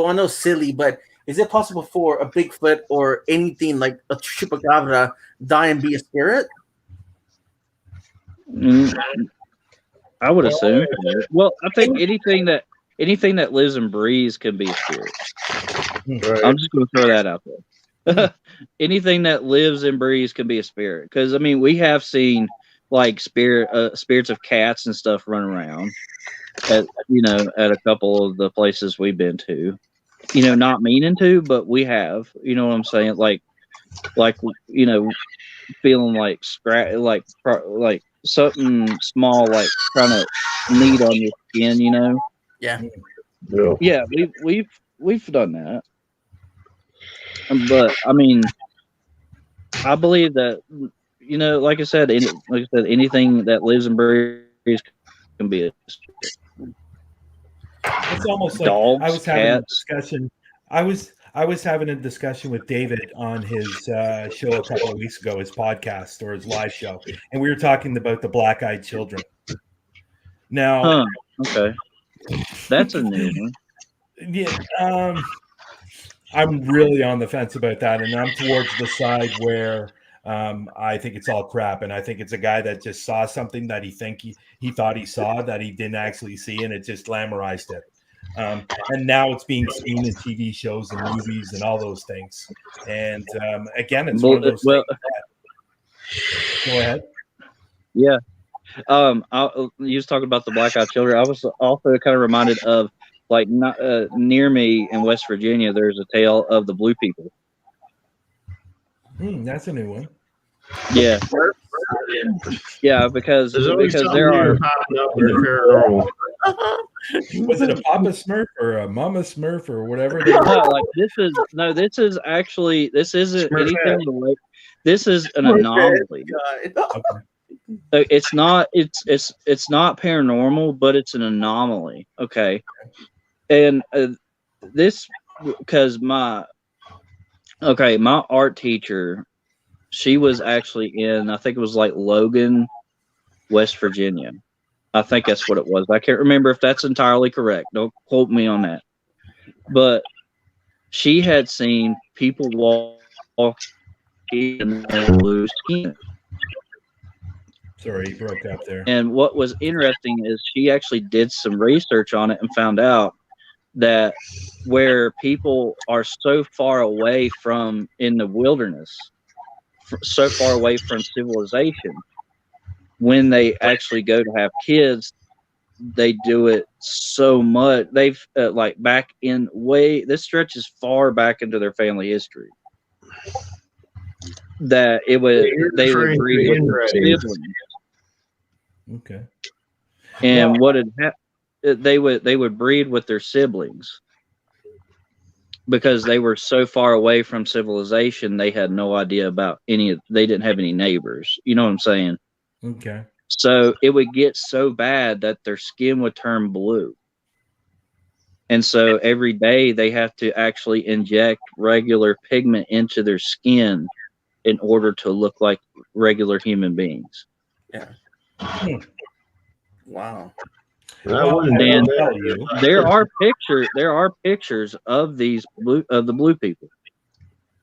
I know, silly, but is it possible for a Bigfoot or anything like a chupacabra die and be a spirit? I would assume. Well, I think anything that lives and breathes can be a spirit. Right. I'm just going to throw that out there. Anything that lives and breathes can be a spirit. Because I mean, we have seen like spirits of cats and stuff run around at a couple of the places we've been to. Not meaning to, but we have. You know what I'm saying? Like feeling like like something small, like trying to knead on your skin. Yeah. Yeah, we've done that. But I mean, I believe that like I said, anything that lives and breathes can be a spirit. It's almost like Dogs, I was having cats. a discussion. I was having a discussion with David on his show a couple of weeks ago, his podcast or his live show, and we were talking about the black-eyed children. Now, okay, that's a new one. Yeah, I'm really on the fence about that, and I'm towards the side where I think it's all crap, and I think it's a guy that just saw something that he thought he saw that he didn't actually see, and it just glamorized it. And now it's being seen in TV shows and movies and all those things. And again, it's one of those things. Go ahead. Yeah. You was talking about the black-eyed children. I was also kind of reminded of like not near me in West Virginia. There's a tale of the blue people. That's a new one. Yeah. Yeah, because there are popping up in the paranormal. Was it a Papa Smurf or a Mama Smurf or whatever? This isn't anything like this is an anomaly. Okay. It's not paranormal, but it's an anomaly. Okay. And this because my art teacher, she was actually in, I think it was like Logan, West Virginia. I think that's what it was. I can't remember if that's entirely correct. Don't quote me on that. But she had seen people walk in blue skin. Sorry, you broke up there. And what was interesting is she actually did some research on it and found out that where people are so far away from in the wilderness, so far away from civilization, when they actually go to have kids, they do it so much. They've like back in way, this stretches far back into their family history, that they would breed with their siblings. Okay. And what had they would breed with their siblings because they were so far away from civilization. They had no idea about they didn't have any neighbors. You know what I'm saying? Okay. So it would get so bad that their skin would turn blue. And so every day they have to actually inject regular pigment into their skin in order to look like regular human beings. Yeah. Wow. And there are pictures of the blue people.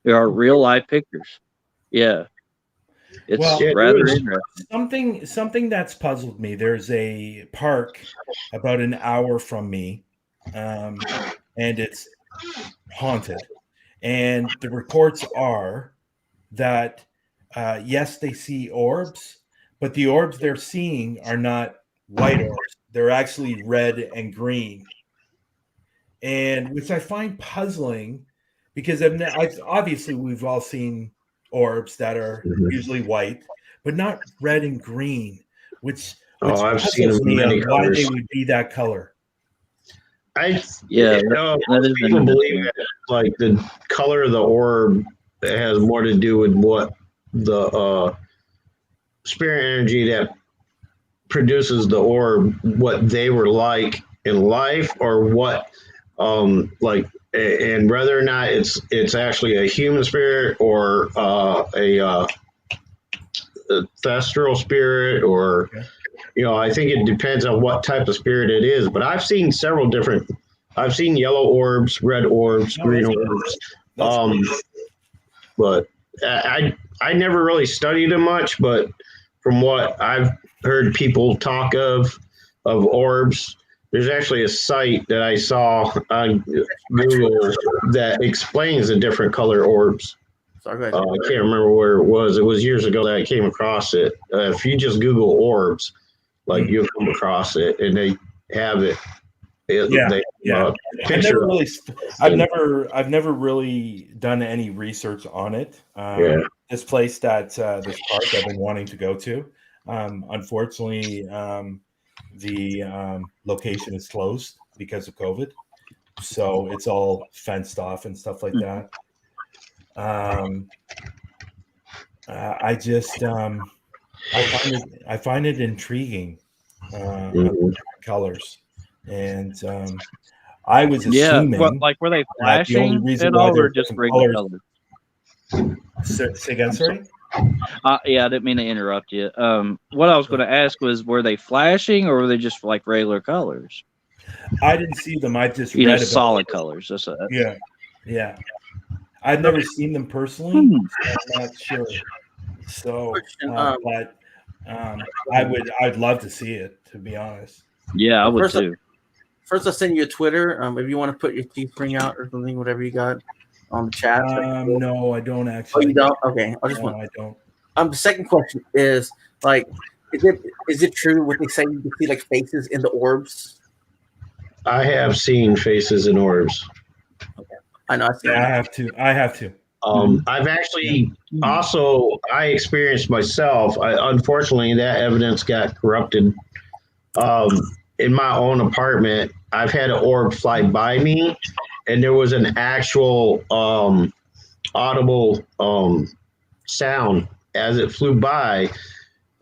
There are real life pictures. Yeah. It's rather interesting. Something that's puzzled me. There's a park about an hour from me, and it's haunted. And the reports are that yes, they see orbs, but the orbs they're seeing are not white orbs. They're actually red and green, and which I find puzzling because obviously we've all seen orbs that are usually white, but not red and green, which I've seen them in many why colors. they would be that color. People believe that like the color of the orb has more to do with what the spirit energy that produces the orb, what they were like in life, or what like, and whether or not it's actually a human spirit or ancestral spirit, or I think it depends on what type of spirit it is. But I've seen several different. I've seen yellow orbs, red orbs, green orbs. But I never really studied them much. But from what I've heard people talk of orbs, there's actually a site that I saw on Google that explains the different color orbs. Sorry, I can't remember where it was. It was years ago that I came across it. If you just Google orbs, you'll come across it, and they have it. I've never really done any research on it. This place this park I've been wanting to go to. Unfortunately, the location is closed because of COVID, so it's all fenced off and stuff like that. I find it intriguing, colors, and I was assuming, were they flashing at all, or just regular colors? Say again, sorry. I didn't mean to interrupt you. What I was going to ask was, were they flashing, or were they just like regular colors? I didn't see them. I just read about solid colors. Yeah. I've never seen them personally, so I'm not sure. So, but I'd love to see it, to be honest. Yeah, I would too. First, I'll send you a Twitter. If you want to put your Teespring out or something, whatever you got on the chat. No, I don't actually. Oh, you don't? Okay, I don't. The second question is is it true what they say you can see faces in the orbs? I have seen faces in orbs. Okay, I know. I have to. I've actually I experienced myself. Unfortunately, that evidence got corrupted. In my own apartment, I've had an orb fly by me, and there was an actual audible sound as it flew by.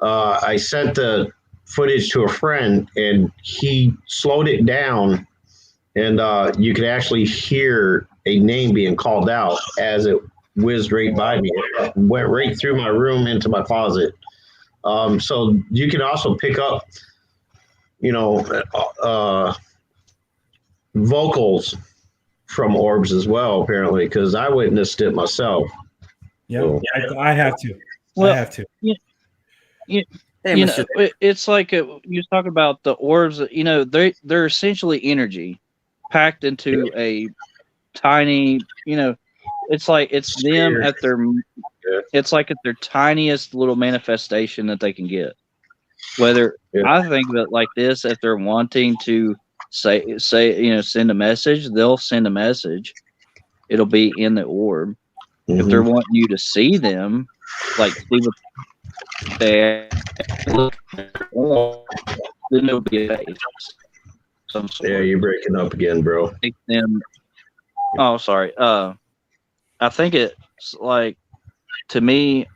I sent the footage to a friend, and he slowed it down, and you could actually hear a name being called out as it whizzed right by me. It went right through my room into my closet. So you can also pick up, vocals from orbs as well, apparently, because I witnessed it myself. Yeah, so. I have to. Well, I have to. It's like you talk about the orbs. They're essentially energy packed into a tiny. It's like it's them at their. It's like at their tiniest little manifestation that they can get. Whether I think of it like this, if they're wanting to say send a message, they'll send a message. It'll be in the orb. If they're wanting you to see them, like see what they look on, then it'll be a face. Some sort. Yeah, you're breaking up again, bro. Oh, sorry. I think it's like, to me,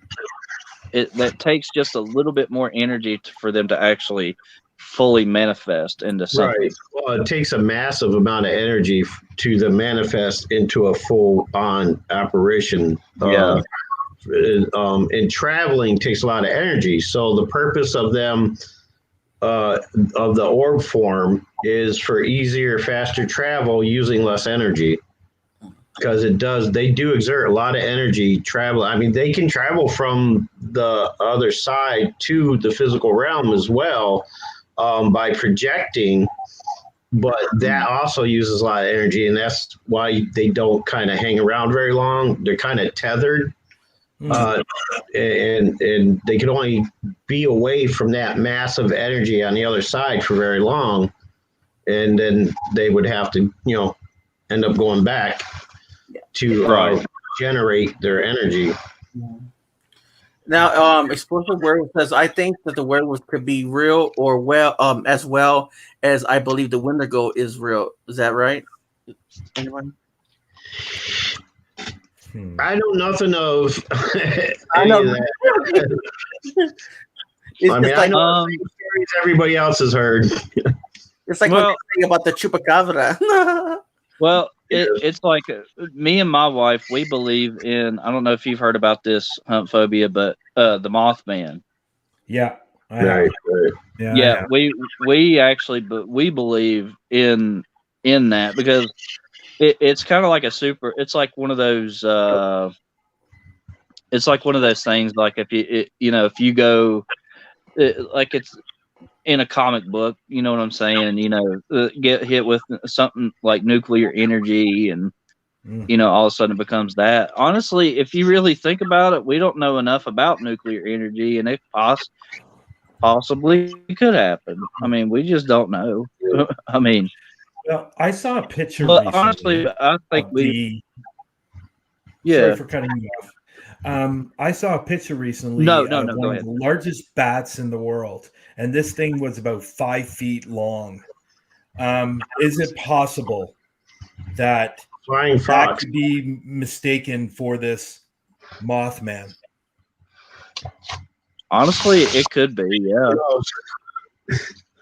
that takes just a little bit more energy for them to actually fully manifest into something. Right. Well, it takes a massive amount of energy to manifest into a full-on apparition. Yeah. And traveling takes a lot of energy. So the purpose of them, of the orb form, is for easier, faster travel using less energy. Because they do exert a lot of energy travel. I mean, they can travel from the other side to the physical realm as well by projecting, but that also uses a lot of energy, and that's why they don't kind of hang around very long. They're kind of tethered, and they can only be away from that massive energy on the other side for very long, and then they would have to, end up going back to generate their energy. Now, Explosive Werewolf says, I think that the werewolf could be real or as well as I believe the Wendigo is real. Is that right? Anyone? I know nothing of I know. I know stories everybody else has heard. It's like what they say about the chupacabra. Well, it's like me and my wife, we believe in, I don't know if you've heard about this Huntaphobia, but the Mothman. Yeah. Right. Yeah, we actually, but we believe in that because it's kind of like it's like one of those it's like one of those things like if if you go like it's in a comic book, you know what I'm saying, get hit with something like nuclear energy and all of a sudden it becomes that. Honestly, if you really think about it, we don't know enough about nuclear energy, and it possibly could happen. I mean, we just don't know. I mean, well, I saw a picture but recently. honestly, I think Sorry for cutting you off. I saw a picture recently No, of go one ahead. of the largest bats in the world, and this thing was about 5 feet long. Is it possible that Flying that fox. could be mistaken for this Mothman? Honestly, it could be, yeah.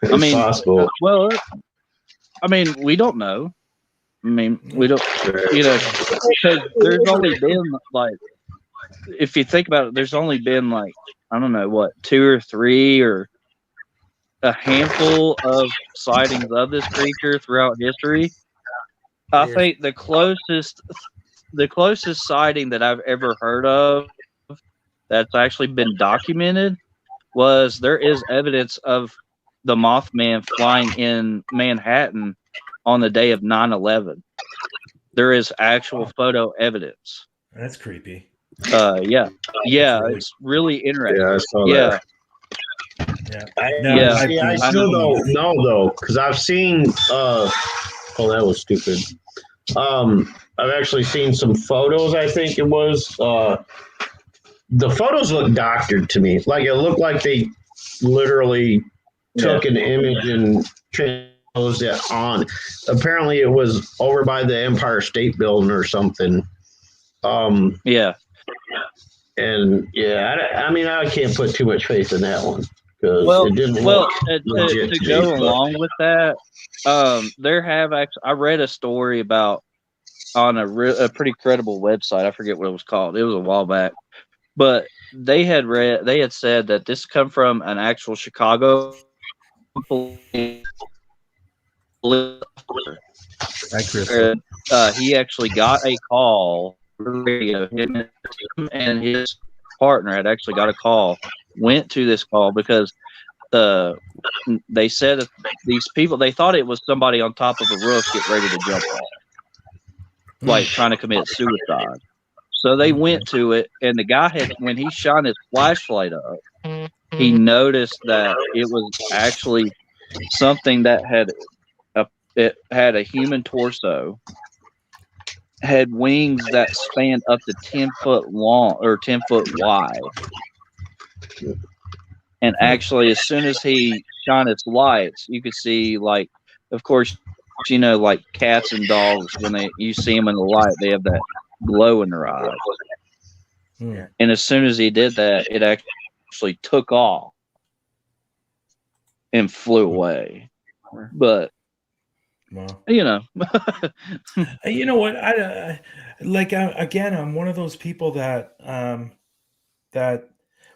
It's possible. Well, I mean, we don't know. I mean, we don't, because there's only been like, if you think about it, there's only been like, I don't know what, 2 or 3 or a handful of sightings of this creature throughout history. I think the closest sighting that I've ever heard of that's actually been documented was there is evidence of the Mothman flying in Manhattan on the day of 9/11. There is actual photo evidence. That's creepy. Yeah, it's really interesting. Yeah, I saw that. I still don't know though, because I've seen. Oh, that was stupid. I've actually seen some photos. I think it was. The photos look doctored to me. Like it looked like they literally took an image and transposed it on. Apparently, it was over by the Empire State Building or something. Yeah. And I mean, I can't put too much faith in that one because it didn't look legit to go along with that. There have actually, I read a story about on a pretty credible website. I forget what it was called. It was a while back, but they had said that this come from an actual Chicago police. He actually got a call radio. Him and his partner had actually got a call. Went to this call because they said that these people, they thought it was somebody on top of a roof getting ready to jump off, like trying to commit suicide. So they went to it, and the guy when he shone his flashlight up, he noticed that it was actually something that it had a human torso, had wings that spanned up to 10 foot long or 10 foot wide. And actually, as soon as he shined its lights, you could see, like, of course, like cats and dogs, when you see them in the light, they have that glow in their eyes. And as soon as he did that, it actually took off and flew away. But you know what? Again, I'm one of those people that that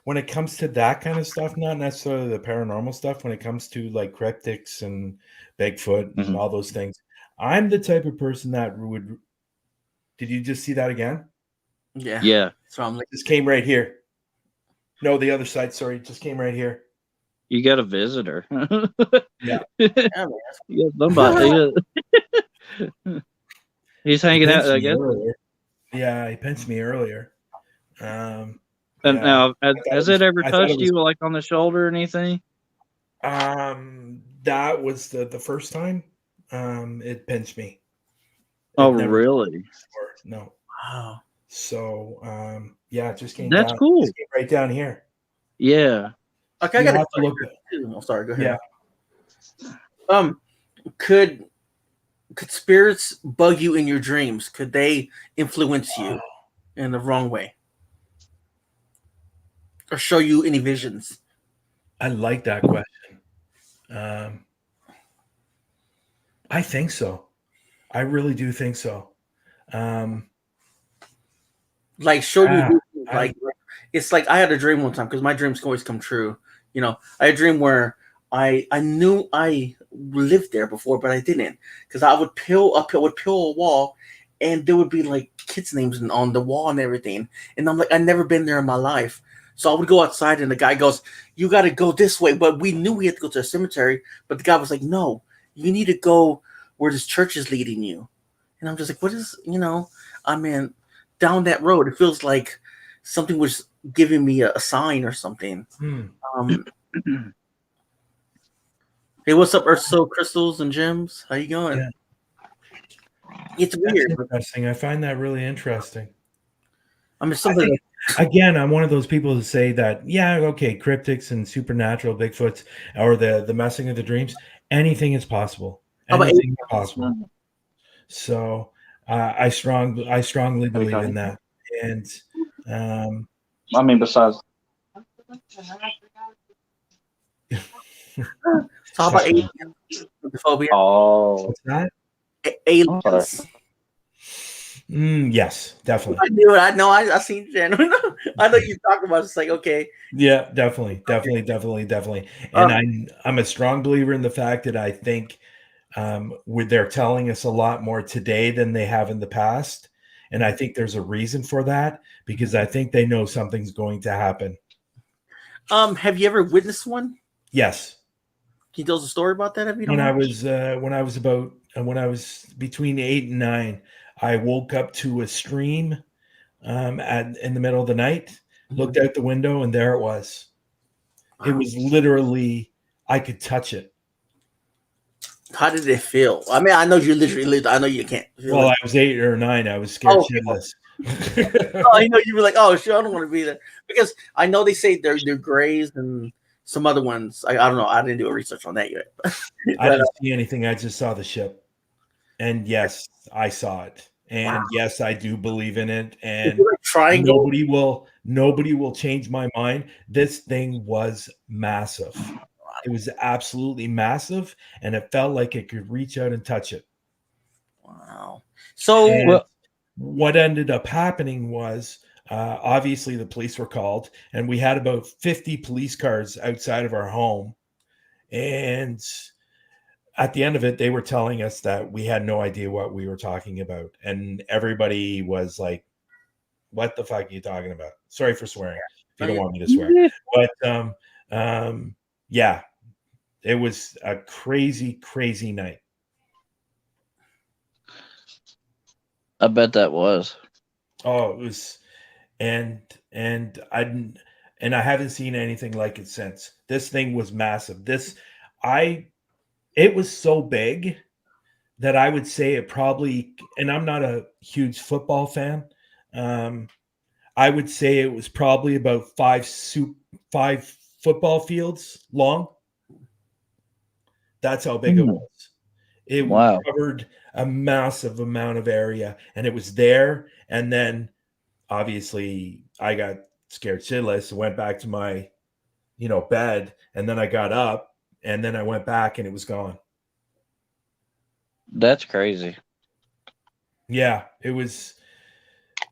when it comes to that kind of stuff, not necessarily the paranormal stuff, when it comes to like cryptids and Bigfoot and all those things, I'm the type of person that would. Did you just see that again? Yeah. So this came right here. No, the other side. Sorry, just came right here. You got a visitor. Yeah. Somebody. He's hanging out, I guess. Yeah, he pinched me earlier. And now, has it ever touched you, like on the shoulder or anything? That was the first time. It pinched me. Oh, really? No. Wow. So, it just came. That's cool. Just came right down here. Yeah. Okay, I got to look at. Oh, sorry. Go ahead. Yeah. Could spirits bug you in your dreams? Could they influence you in the wrong way, or show you any visions? I like that question. I think so. I really do think so. Like show you, like it's like I had a dream one time because my dreams can always come true. You know, I had a dream where I knew I lived there before, but I didn't because I would peel a wall, and there would be like kids' names on the wall and everything, and I'm like, I've never been there in my life. So I would go outside, and the guy goes, "You got to go this way," but we knew we had to go to a cemetery. But the guy was like, "No, you need to go where this church is leading you." And I'm just like, "What is I mean, down that road, it feels like something was giving me a sign or something." Um, hey, what's up, Earth Soul Crystals and Gems? How you going? Yeah. It's weird. That's interesting. I find that really interesting. I mean, something. Again, I'm one of those people who say that, yeah, okay, cryptics and supernatural, Bigfoots, or the messing of the dreams, anything is possible. Anything is possible. So I strongly believe in that. And I mean, besides, How about aliens? Phobia? What's that? Aliens. Yes, definitely. I knew it. I know. I seen Jen. I know you talked about it. It's like, okay. Yeah, definitely. And I'm a strong believer in the fact that I think they're telling us a lot more today than they have in the past. And I think there's a reason for that because I think they know something's going to happen. Have you ever witnessed one? Yes. Can you tell us a story about that? When I was between 8 and 9, I woke up to a stream in the middle of the night, looked out the window, and there it was. Wow. It was literally, I could touch it. How did it feel? I mean, I know you literally lived. I know you can't. Well, I was 8 or 9. I was scared shitless. I know you were like, oh, shit, I don't want to be there. Because I know they say they're grays and some other ones. I don't know. I didn't do a research on that yet. I didn't see anything. I just saw the ship. And yes, I saw it. And yes, I do believe in it. And nobody will change my mind. This thing was massive. It was absolutely massive, and it felt like it could reach out and touch it. Wow. So what ended up happening was obviously the police were called, and we had about 50 police cars outside of our home. And at the end of it, they were telling us that we had no idea what we were talking about. And everybody was like, what the fuck are you talking about? Sorry for swearing. If you don't want me to swear. But yeah, it was a crazy, crazy night. I bet that was. Oh, it was, and I haven't seen anything like it since. This thing was massive. It was so big that I would say it probably, and I'm not a huge football fan. I would say it was probably about 5 football fields long. That's how big it was. It covered a massive amount of area, and it was there. And then obviously I got scared shitless and went back to my, bed. And then I got up and then I went back and it was gone. That's crazy. Yeah, it was.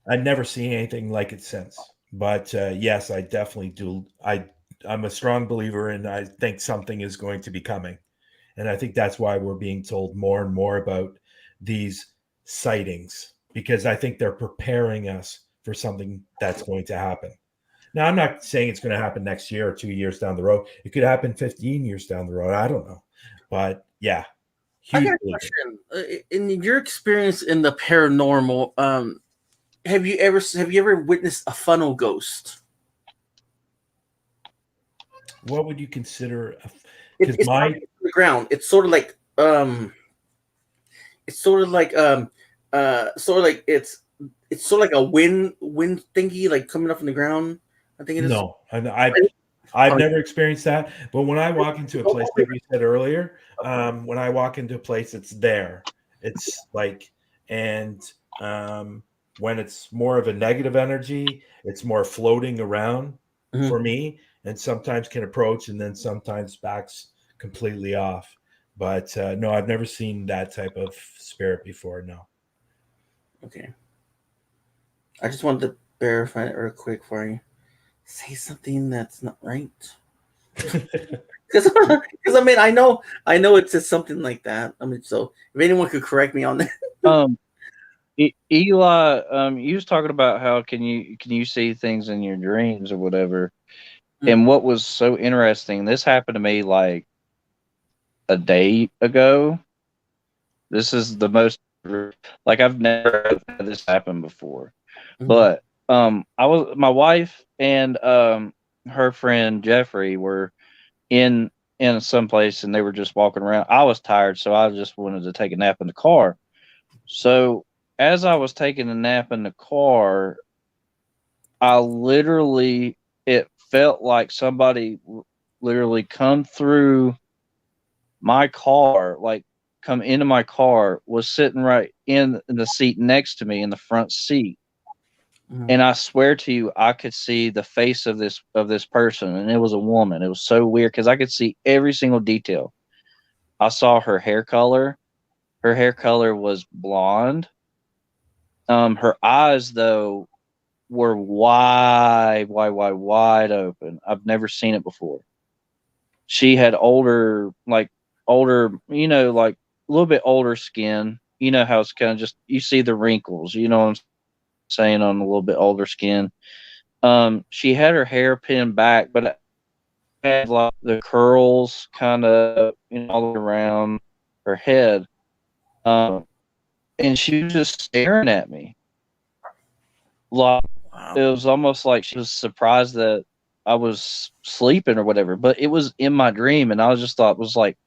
I'd never seen anything like it since. But yes, I definitely do. I'm a strong believer, and I think something is going to be coming. And I think that's why we're being told more and more about these sightings, because I think they're preparing us for something that's going to happen. Now, I'm not saying it's going to happen next year or 2 years down the road. It could happen 15 years down the road. I don't know. But yeah. I got a question. In your experience in the paranormal, have you ever witnessed a funnel ghost? What would you consider? It's the ground. It's sort of like it's sort of like a wind thingy, like coming up from the ground. I think it is. No, I've never experienced that. But when I walk into a place, like we said earlier, when I walk into a place, it's there. It's like, and when it's more of a negative energy, it's more floating around for me, and sometimes can approach and then sometimes backs completely off. But no, I've never seen that type of spirit before. No. Okay. I just wanted to verify it real quick for you. say something that's not right. Because I mean, I know it says something like that. I mean, so if anyone could correct me on that. Eli, you was talking about how can you see things in your dreams or whatever. And what was so interesting, this happened to me like a day ago. This is the most like I've never had this happen before. But my wife and her friend Jeffrey were in some place and they were just walking around. I was tired, so I just wanted to take a nap in the car. So as I was taking a nap in the car, it felt like somebody literally come through my car, like come into my car, was sitting right in the seat next to me in the front seat. And I swear to you, I could see the face of this person, and it was a woman. It was so weird because I could see every single detail. I saw her hair color. Her hair color was blonde. Her eyes though were wide open. I've never seen it before. She had older, like a little bit older skin. You know how it's kind of just you see the wrinkles. You know what I'm saying, on a little bit older skin. She had her hair pinned back, but it had like the curls kind of all the way around her head. And she was just staring at me. Like it was almost like she was surprised that I was sleeping or whatever. But it was in my dream, and I was just thought it was like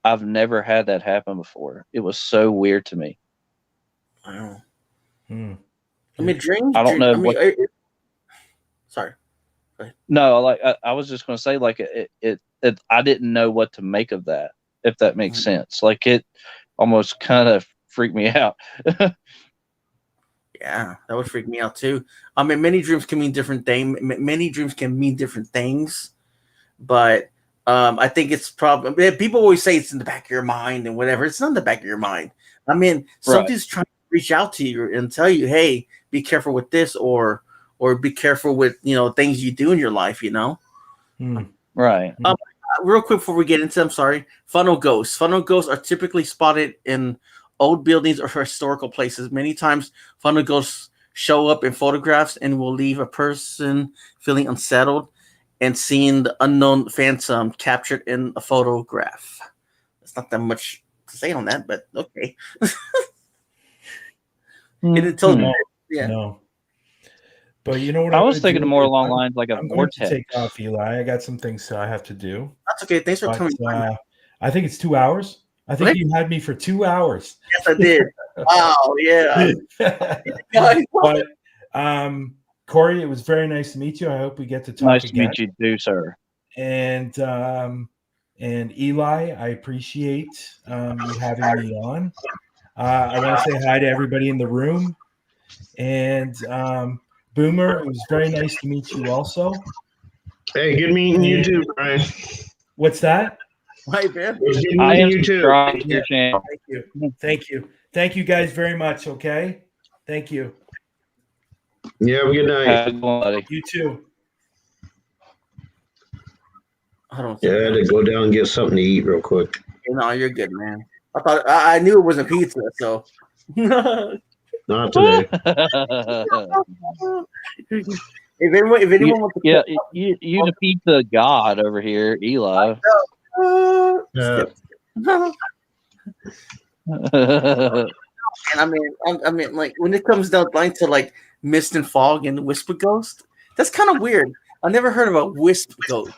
I've never had that happen before. It was so weird to me. Wow. I mean, dreams. I don't know. Sorry. No, like I was just going to say, like it. I didn't know what to make of that. If that makes sense, like it almost kind of freaked me out. Yeah, that would freak me out too. I mean, many dreams can mean different things. Many dreams can mean different things, but I think it's probably people always say it's in the back of your mind and whatever. It's not in the back of your mind. I mean, something's trying to reach out to you and tell you, "Hey, be careful with this," or be careful with things you do in your life. Right. Real quick before we get into, I'm sorry, funnel ghosts. Funnel ghosts are typically spotted in old buildings or historical places. Many times, funnel ghosts show up in photographs and will leave a person feeling unsettled and seeing the unknown phantom captured in a photograph. There's not that much to say on that, but okay. No. But you know what? I was thinking more along lines like a vortex. Going to take off, Eli. I got some things I have to do. That's okay. Thanks for coming. I think it's 2 hours. I think you had me for 2 hours. Yes, I did. Wow. Yeah. But Corey, it was very nice to meet you. I hope we get to talk again. Nice to meet you too, sir. And Eli, I appreciate you having me on. I want to say hi to everybody in the room. And Boomer, it was very nice to meet you also. Hey, good meeting you too, Brian. What's that? Hi, man. I am you too. Your channel. Thank you guys very much. Okay. Thank you. Yeah, have a good night. You too. I had to go down and get something to eat real quick. No, you're good, man. I knew it wasn't pizza, so. Not today. If anyone wants to, you the pizza god over here, Eli. And I mean, like when it comes down to like mist and fog and wisp ghost, that's kind of weird. I never heard of a wisp ghost.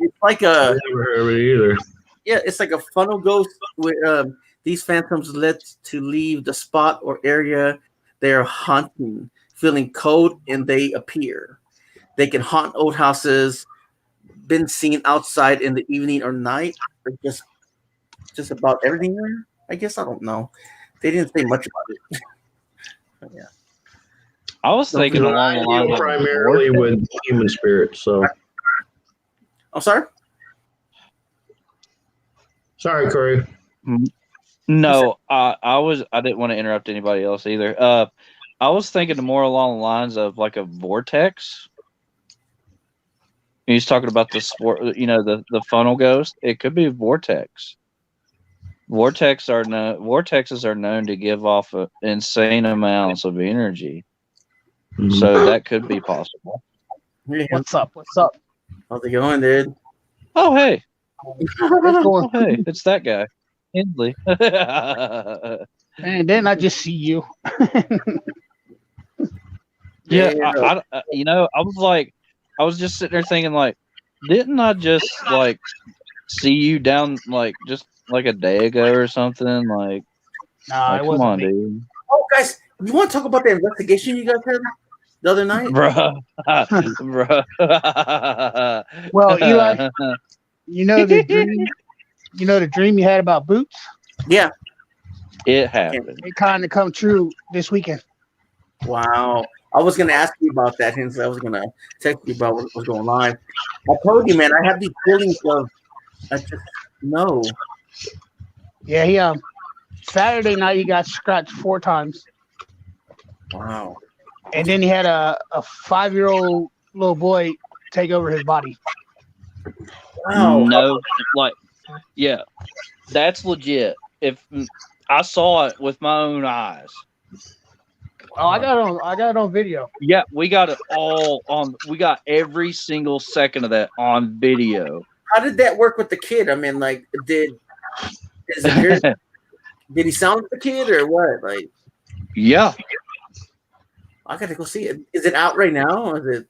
It's like I never heard of it either. Yeah, it's like a funnel ghost where these phantoms let to leave the spot or area they are haunting, feeling cold, and they appear. They can haunt old houses, been seen outside in the evening or night, or just about everything there. I guess I don't know. They didn't say much about it. Yeah. I was thinking along the lines primarily with human spirits. So, I'm sorry. Sorry, Corey. No, I didn't want to interrupt anybody else either. I was thinking more along the lines of like a vortex. He's talking about the sport, the funnel ghost. It could be a vortex. Vortexes are known to give off insane amounts of energy, so that could be possible. Yeah. What's up? What's up? How's it going, dude? Oh hey, It's going. oh hey, it's that guy, Hensley. And then I just see you. Yeah, I was just sitting there thinking, like, didn't I just like see you down like just like a day ago or something? Like, Nah, it come wasn't on, me. dude. Oh, guys, you want to talk about the investigation you guys had the other night? Bruh. Bruh. Well, Eli, you know the dream. You know the dream you had about boots. Yeah. It happened. It kind of come true this weekend. Wow. I was going to ask you about that, hence I was going to text you about what was going on. I told you, man, I have these feelings of, I just know. Yeah, he Saturday night he got scratched 4 times, Wow. and then he had a 5-year-old little boy take over his body. Wow. No, like, yeah, that's legit. If I saw it with my own eyes. Oh, I got it on video. Yeah, we got it all on. We got every single second of that on video. How did that work with the kid? I mean, like, did he sound like the kid or what? Like, Yeah, I got to go see it. Is it out right now? Or is it?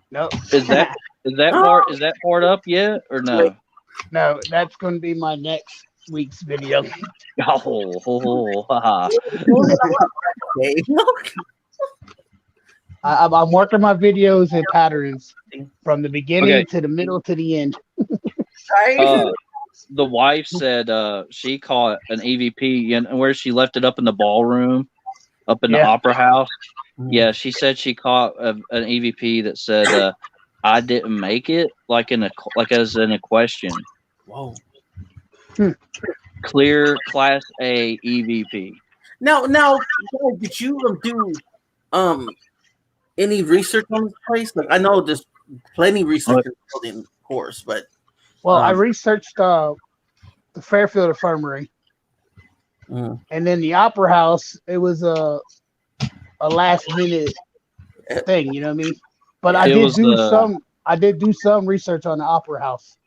No, is that part up yet or no? no, that's going to be my next week's video. Haha. Okay. I'm working my videos in patterns from the beginning to the middle to the end. The wife said she caught an EVP and where she left it up in the ballroom, up in the opera house. Yeah, she said she caught an EVP that said, "I didn't make it," like as in a question. Whoa. Clear Class A EVP. Now, did you do any research on this place? Like, I know there's plenty of research in the building, of course, but I researched the Fairfield Infirmary, and then the Opera House. It was a last minute thing, you know what I mean? But I did do some research on the Opera House.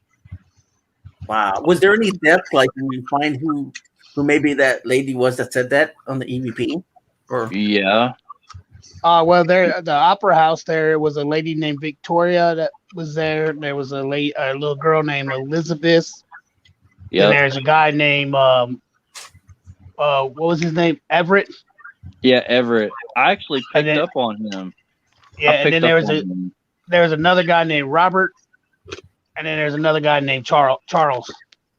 Wow, was there any depth? Like, when you find who maybe that lady was that said that on the EVP? Or yeah. Well, there the Opera House. There was a lady named Victoria that was there. There was a little girl named Elizabeth. Yeah. And there's a guy named what was his name? Everett. Yeah, Everett. I actually picked up on him. Yeah, and then there was another guy named Robert, and then there's another guy named Charles.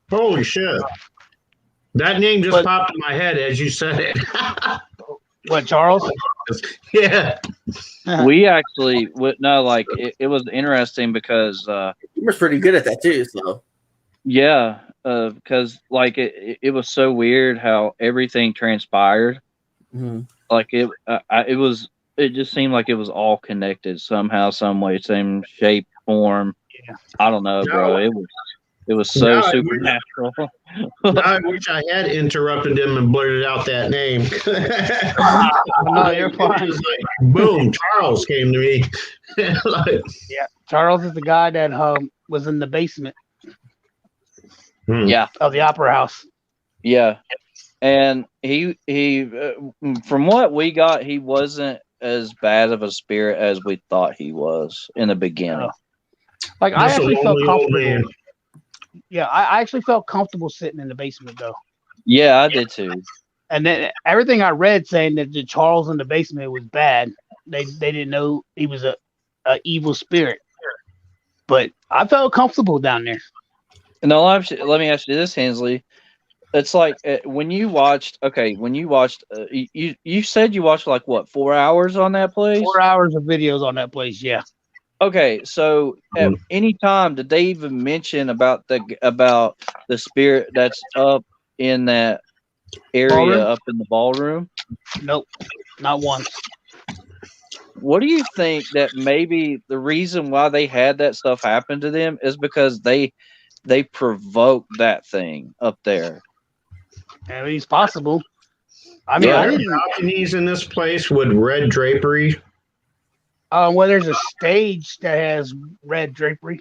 Holy shit! That name just popped in my head as you said it. What, Charles? Yeah. We actually it was interesting because he was pretty good at that too. So yeah, because like it was so weird how everything transpired. Mm-hmm. Like it just seemed like it was all connected somehow, some way, same shape, form. Yeah. I don't know, bro. It was so supernatural. I wish I had interrupted him and blurted out that name. No, you're fine. Like, boom, Charles came to me. Yeah, Charles is the guy that was in the basement. Yeah, of the Opera House. Yeah, and he from what we got, he wasn't as bad of a spirit as we thought he was in the beginning. Like, I actually felt comfortable. Yeah, I actually felt comfortable sitting in the basement, though. Yeah, I did too. And then everything I read saying that the Charles in the basement was bad. They didn't know he was a evil spirit. But I felt comfortable down there. No, let me ask you this, Hensley. It's like when you watched. You said you watched like what, 4 hours on that place? 4 hours of videos on that place, yeah. Okay, so at any time did they even mention about the spirit that's up in that area, up in the ballroom? Nope, not once. What do you think that maybe the reason why they had that stuff happen to them is because they provoked that thing up there? I mean, it's possible. I mean, Yeah. I didn't. Balconies in this place with red drapery. Well, there's a stage that has red drapery.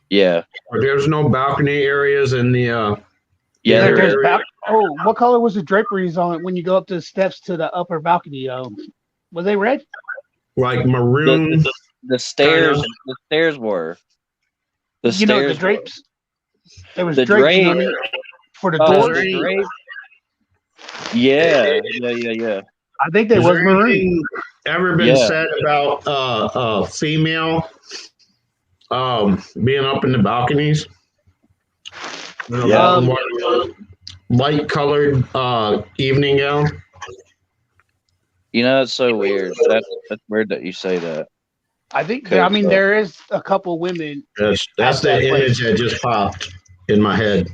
Yeah. There's no balcony areas in the. Yeah, There- there there's is. what color was the draperies on when you go up the steps to the upper balcony? Were they red? Like maroon. The stairs. Kinda. The stairs were. The You know, the stairs. drapes. There was The drapes, you know drape. what I mean? For the Oh, doors. the drape. Yeah. I think they Has was there maroon. anything ever been Yeah. said about a female being up in the balconies? Yeah. Light colored evening gown. You know, it's so weird. That's weird that you say that. I think. Okay, I mean, so- there is a couple women. That's At the that image place. that just popped in my head.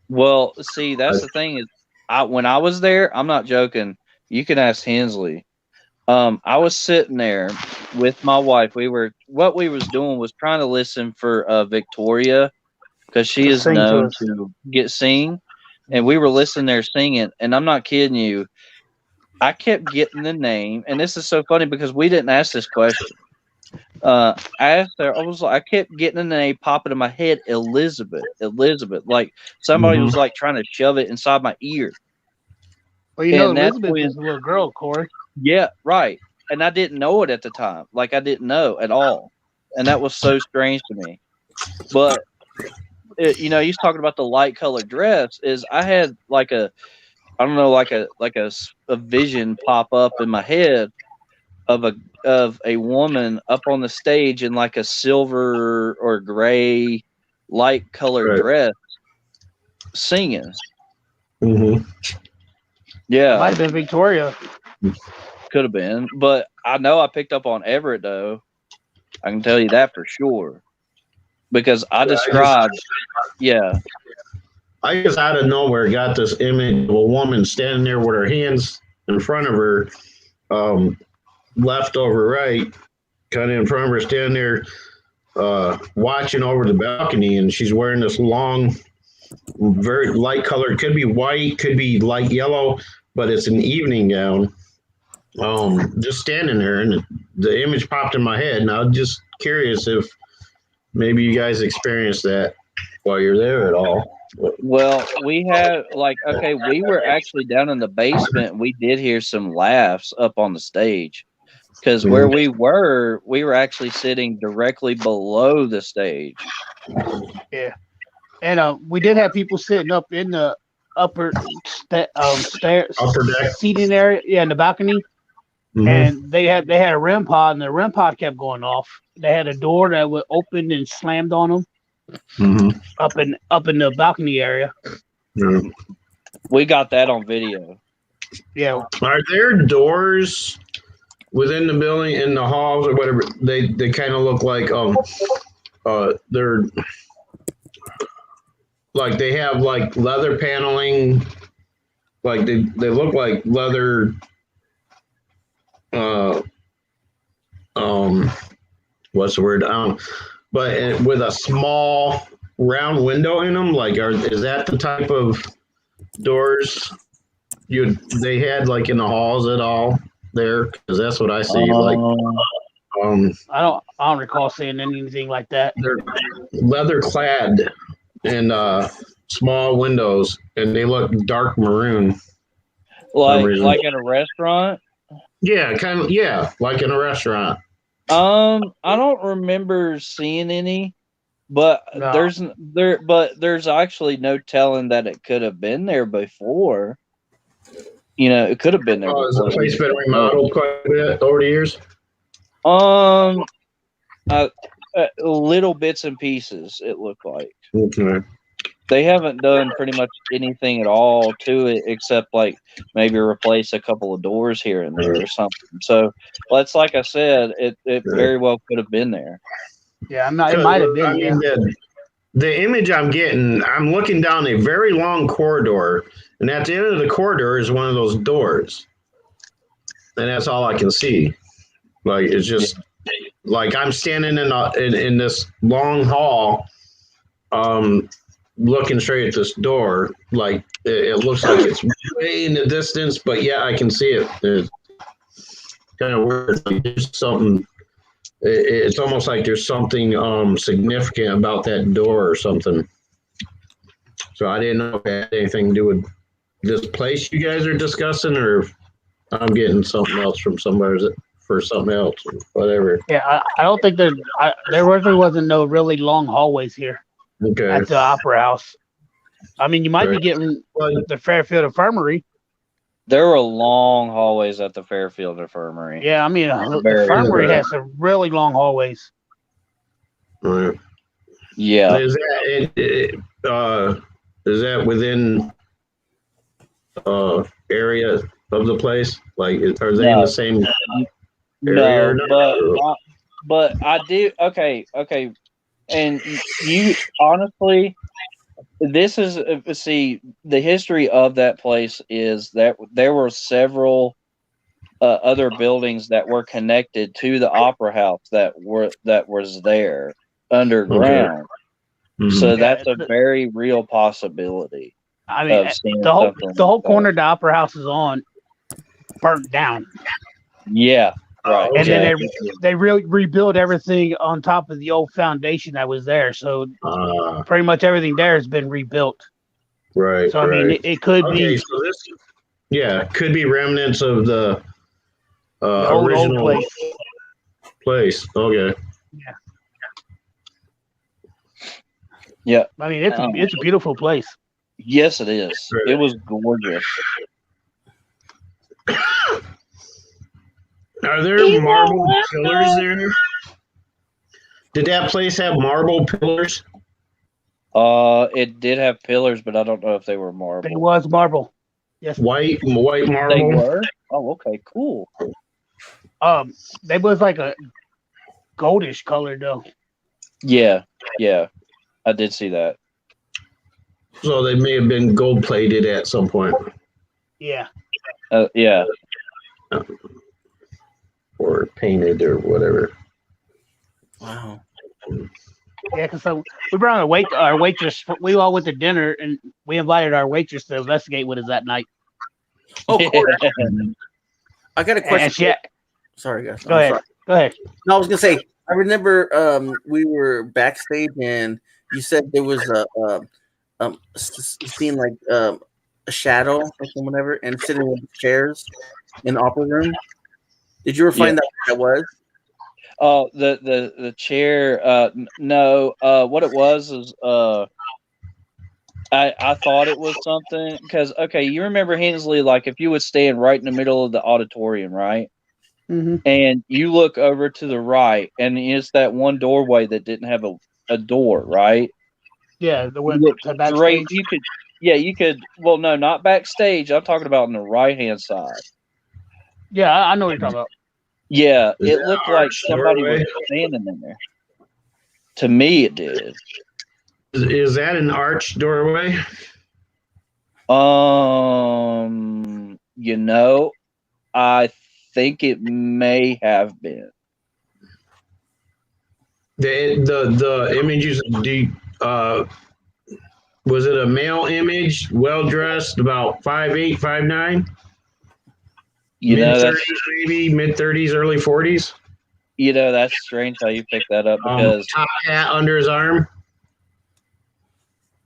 Well, see, that's the thing is, when I was there, I'm not joking. You can ask Hensley. I was sitting there with my wife. What we was doing was trying to listen for Victoria, because she To is sing to known us. to sing, and we were listening there singing. And I'm not kidding you. I kept getting the name, and this is so funny because we didn't ask this question. I asked her. I was like, I kept getting the name popping in my head, Elizabeth. Like somebody was like trying to shove it inside my ear. Well, you know, And that's Elizabeth when- is a little girl, Corey. Yeah, right. And I didn't know it at the time. Like I didn't know at all, and that was so strange to me. But you know, he's talking about the light colored dress. Is I had like a, I don't know, like a vision pop up in my head of a woman up on the stage in like a silver or gray light colored Right. dress singing. Mm-hmm. Yeah, Might have been Victoria. could have been, but I know I picked up on Everett though. I can tell you that for sure because I described. Yeah, I just out of nowhere got this image of a woman standing there with her hands in front of her, left over right, kind of in front of her, standing there, watching over the balcony, and she's wearing this long, very light colored, could be white, could be light yellow, but it's an evening gown. Just standing there, and the image popped in my head, and I was just curious if maybe you guys experienced that while you're there at all. well, we had we were actually down in the basement. And we did hear some laughs up on the stage because where we were actually sitting directly below the stage. Yeah, and we did have people sitting up in the upper stairs, Upper deck. seating area. Yeah, in the balcony, Mhm. and they had a REM pod, and the REM pod kept going off. They had a door that would open and slammed on them Mhm. up in the balcony area. Yeah. We got that on video. Yeah, Are there doors within the building, in the halls or whatever? They kind of look like they're like they have like leather paneling, like they look like leather. What's the word? But with a small round window in them. Like, is that the type of doors they had like in the halls at all there? Because that's what I see. Like, I don't recall seeing anything like that. they're leather clad and small windows, and they look dark maroon. like at a restaurant. Yeah, kind of. Yeah, like in a restaurant. I don't remember seeing any, but No. there's actually no telling that it could have been there before. You know, it could have been there. Has the before. place been remodeled quite a bit over the years? Little bits and pieces. It looked like Okay. they haven't done pretty much anything at all to it except like maybe replace a couple of doors here and there or something. So that's like I said, it very well could have been there. Yeah, it might have been. I mean, the image I'm getting, I'm looking down a very long corridor, and at the end of the corridor is one of those doors, and that's all I can see. Like it's just like I'm standing in this long hall, looking straight at this door. Like it looks like it's way in the distance, but yeah, I can see it. It's kind of weird. Like, there's something. It's almost like there's something significant about that door or something. So I didn't know if it had anything to do with this place you guys are discussing, or if I'm getting something else from somewhere for something else, or whatever. Yeah, I don't think there really wasn't no really long hallways here Okay. at the Opera House. I mean, you might be Right. getting the Fairfield Infirmary. There were long hallways at the Fairfield Infirmary. Yeah, I mean, the Very Infirmary good. has some really long hallways. Right. Yeah. Is that within area of the place? Like, are they in the same area? No, but I do. Okay. And you honestly, this is see, the history of that place is that there were several other buildings that were connected to the Opera House that was there underground. Okay. So Mhm. that's a very real possibility. I mean, of seeing the whole something the whole like that. corner the Opera House is on burnt down, Yeah, right. and then Okay. they really rebuilt everything on top of the old foundation that was there. So pretty much everything there has been rebuilt. Right. So I right. mean, it could Okay, be so this, yeah, could be remnants of the the old original place. Okay. Yeah. I mean, it's a beautiful place. Yes, it is. It was gorgeous. Are there marble pillars there? Did that place have marble pillars? It did have pillars, but I don't know if they were marble. It was marble. Yes. White marble. They were? Oh, okay, cool. They was like a goldish color though. Yeah. I did see that. So they may have been gold plated at some point. Yeah. Yeah. Or painted or whatever. Wow. Yeah, because we brought our waitress. We all went to dinner, and we invited our waitress to investigate with us that night. Oh, of course. I got a question. And Sorry, guys. Go ahead. Go ahead. No, I was gonna say. I remember we were backstage, and you said there was seen like a shadow or whatever, and sitting in the chairs in the opera room. Did you ever find out what that was? Oh, the chair. No. What it was is I thought it was something because you remember Hensley, like if you would stand right in the middle of the auditorium, right? Mm-hmm. And you look over to the right, and it's that one doorway that didn't have a door, right? Yeah, the one backstage. Right, you could. Well, no, not backstage. I'm talking about on the right hand side. Yeah, I know what you're talking about. Yeah, it looked like somebody was standing in there. To me, it did. Is that an arched doorway? I think it may have been. The images. Was it a male image, well dressed, about 5'8", 5'9"? Mid-30s, maybe mid-30s, early 40s. That's strange how you picked that up because top hat under his arm.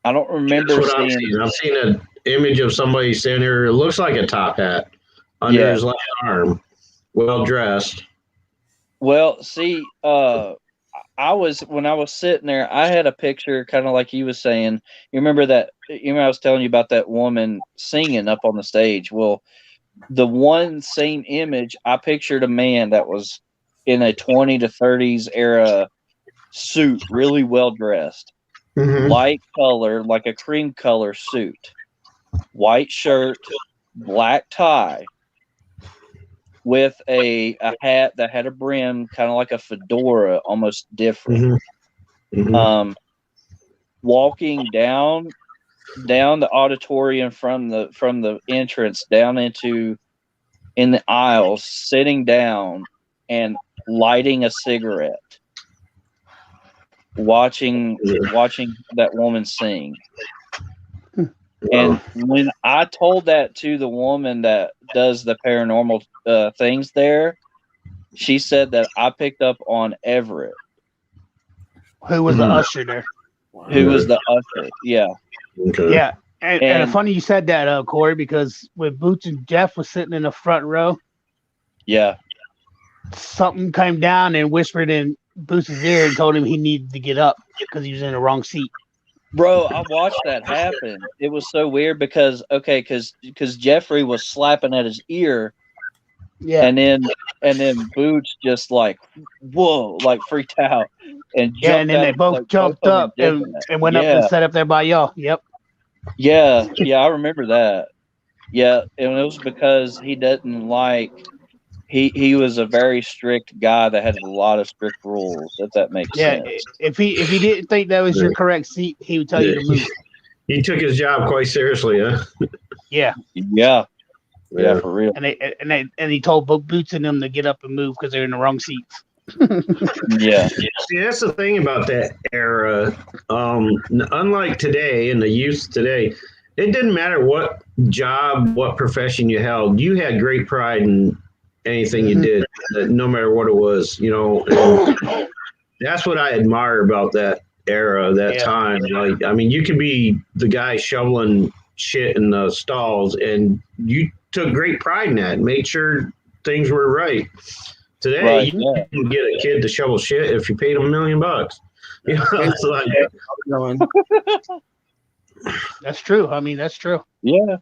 I don't remember seeing. I've seen an image of somebody standing there. It looks like a top hat under his left arm, well dressed. Well, see, when I was sitting there, I had a picture, kind of like he was saying. You remember that? I was telling you about that woman singing up on the stage. Well, the one same image, I pictured a man that was in a 20 to 30s era suit, really well dressed. Mm-hmm. Light color, like a cream color suit, white shirt, black tie, with a hat that had a brim, kind of like a fedora, almost different. Mm-hmm. Mm-hmm. Walking down the auditorium from the entrance down in the aisles, sitting down, and lighting a cigarette, watching that woman sing. And when I told that to the woman that does the paranormal things there, she said that I picked up on Everett. Who was the usher there? Who was the usher? Yeah. Okay. Yeah. And funny you said that, Corey, because when Boots and Jeff was sitting in the front row, yeah, something came down and whispered in Boots' ear and told him he needed to get up because he was in the wrong seat. Bro, I watched that happen. It was so weird because Jeffrey was slapping at his ear, yeah, and then Boots just like whoa, like freaked out and jumped and then they both jumped up and went up and sat up there by y'all. Yep. Yeah, I remember that. Yeah, and it was because he didn't like he was a very strict guy that had a lot of strict rules, if that makes sense. If he didn't think that was your correct seat, he would tell you to move. He took his job quite seriously, huh? Yeah, for real. And he told both Boots and them to get up and move because they're in the wrong seats. Yeah. See, that's the thing about that era. Unlike today and the youth today, it didn't matter what job, what profession you held. You had great pride in anything you did, no matter what it was. You know, and that's what I admire about that era, that time. Like, I mean, you could be the guy shoveling shit in the stalls, and you took great pride in that. Made sure things were right. Today, you can get a kid to shovel shit if you paid him $1 million. You know, it's like, that's true. I mean, that's true. Yeah.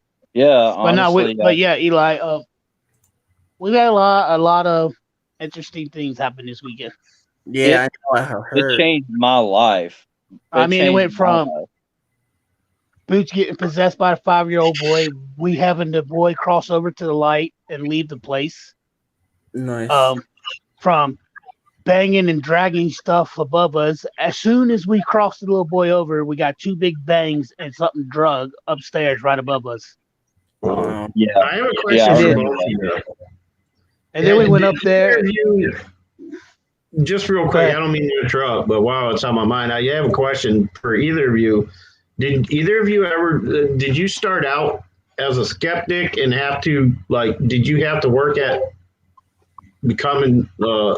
Honestly, but Eli, we got a lot of interesting things happen this weekend. Yeah, I know. I heard. It changed my life. It went from Boots getting possessed by a 5-year-old boy, we having the boy cross over to the light and leave the place. Nice. From banging and dragging stuff above us. As soon as we crossed the little boy over, we got 2 big bangs and something drug upstairs right above us. I have a question for both of you. And then we went up there. Just real quick, I don't mean to interrupt, but while it's on my mind, I have a question for either of you. Did either of you ever, did you start out as a skeptic and have to, did you have to work at becoming, a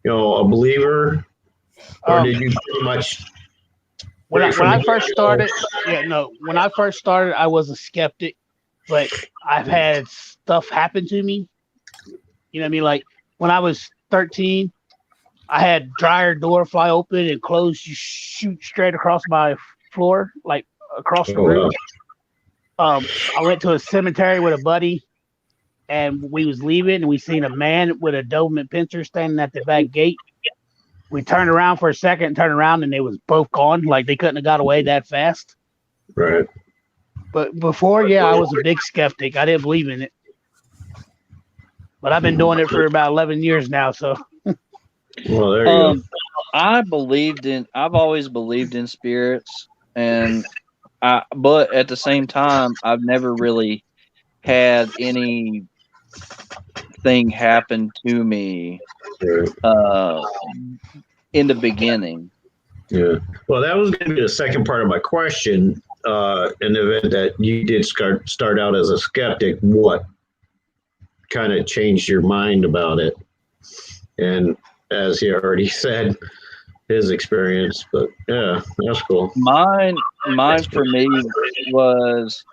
believer? Or did you pretty much... When I first started, I was a skeptic, but I've had stuff happen to me. You know what I mean? Like when I was 13, I had dryer door fly open and close, shoot straight across my floor, like across the room. I went to a cemetery with a buddy, and we was leaving, and we seen a man with a Doberman pincher standing at the back gate. We turned around for a second, and they was both gone. Like they couldn't have got away that fast. Right. But before, I was a big skeptic. I didn't believe in it. But I've been doing it for about 11 years now, so. Well, there you go. I've always believed in spirits, but at the same time, I've never really had anything happen to me in the beginning. Yeah. Well, that was going to be the second part of my question. In the event that you did start out as a skeptic, what kind of changed your mind about it? And as he already said, his experience, but yeah, that's cool. Mine for me was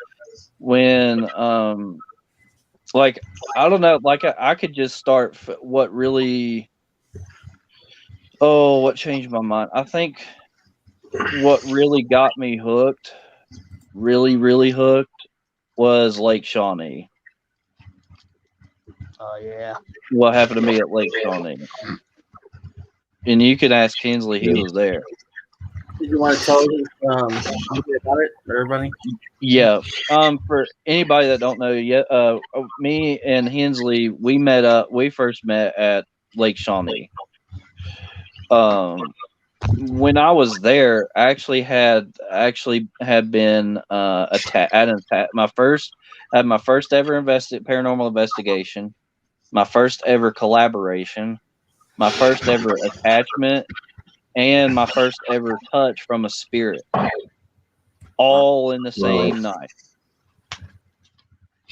when, I don't know, I could just start what changed my mind. I think what really got me hooked, really hooked, was Lake Shawnee. Oh, yeah. What happened to me at Lake Shawnee? And you could ask Kinsley, he was there. Did you want to tell us about it for everybody? Yeah. For anybody that don't know yet, me and Hensley, we first met at Lake Shawnee. When I was there, I actually had been attacked. My first ever paranormal investigation, my first ever collaboration, my first ever attachment, and my first ever touch from a spirit, all in the same night.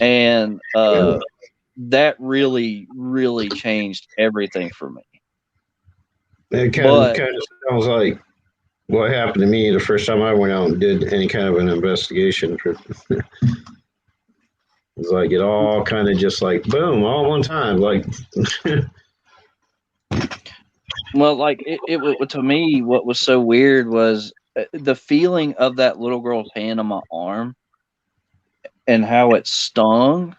And that really, really changed everything for me. It kind of sounds like what happened to me the first time I went out and did any kind of an investigation. It's like it all kind of just like boom, all one time. Like, well, like it to me, what was so weird was the feeling of that little girl's hand on my arm and how it stung.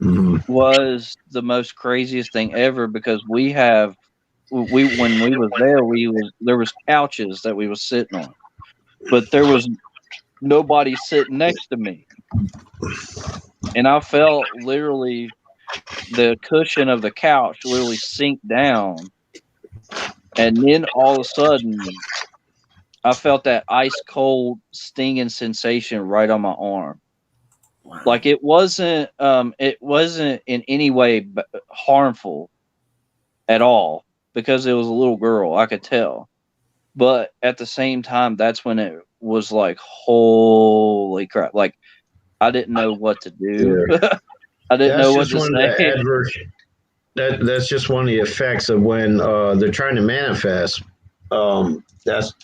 Was the most craziest thing ever, because when we was there was couches that we was sitting on, but there was nobody sitting next to me, and I felt literally the cushion of the couch literally sink down, and then all of a sudden I felt that ice cold stinging sensation right on my arm. Wow. Like it wasn't in any way harmful at all, because it was a little girl, I could tell. But at the same time, that's when it was like, holy crap! Like I didn't know what to do. Yeah. I didn't know what to say. That's just one of the effects of when they're trying to manifest. That's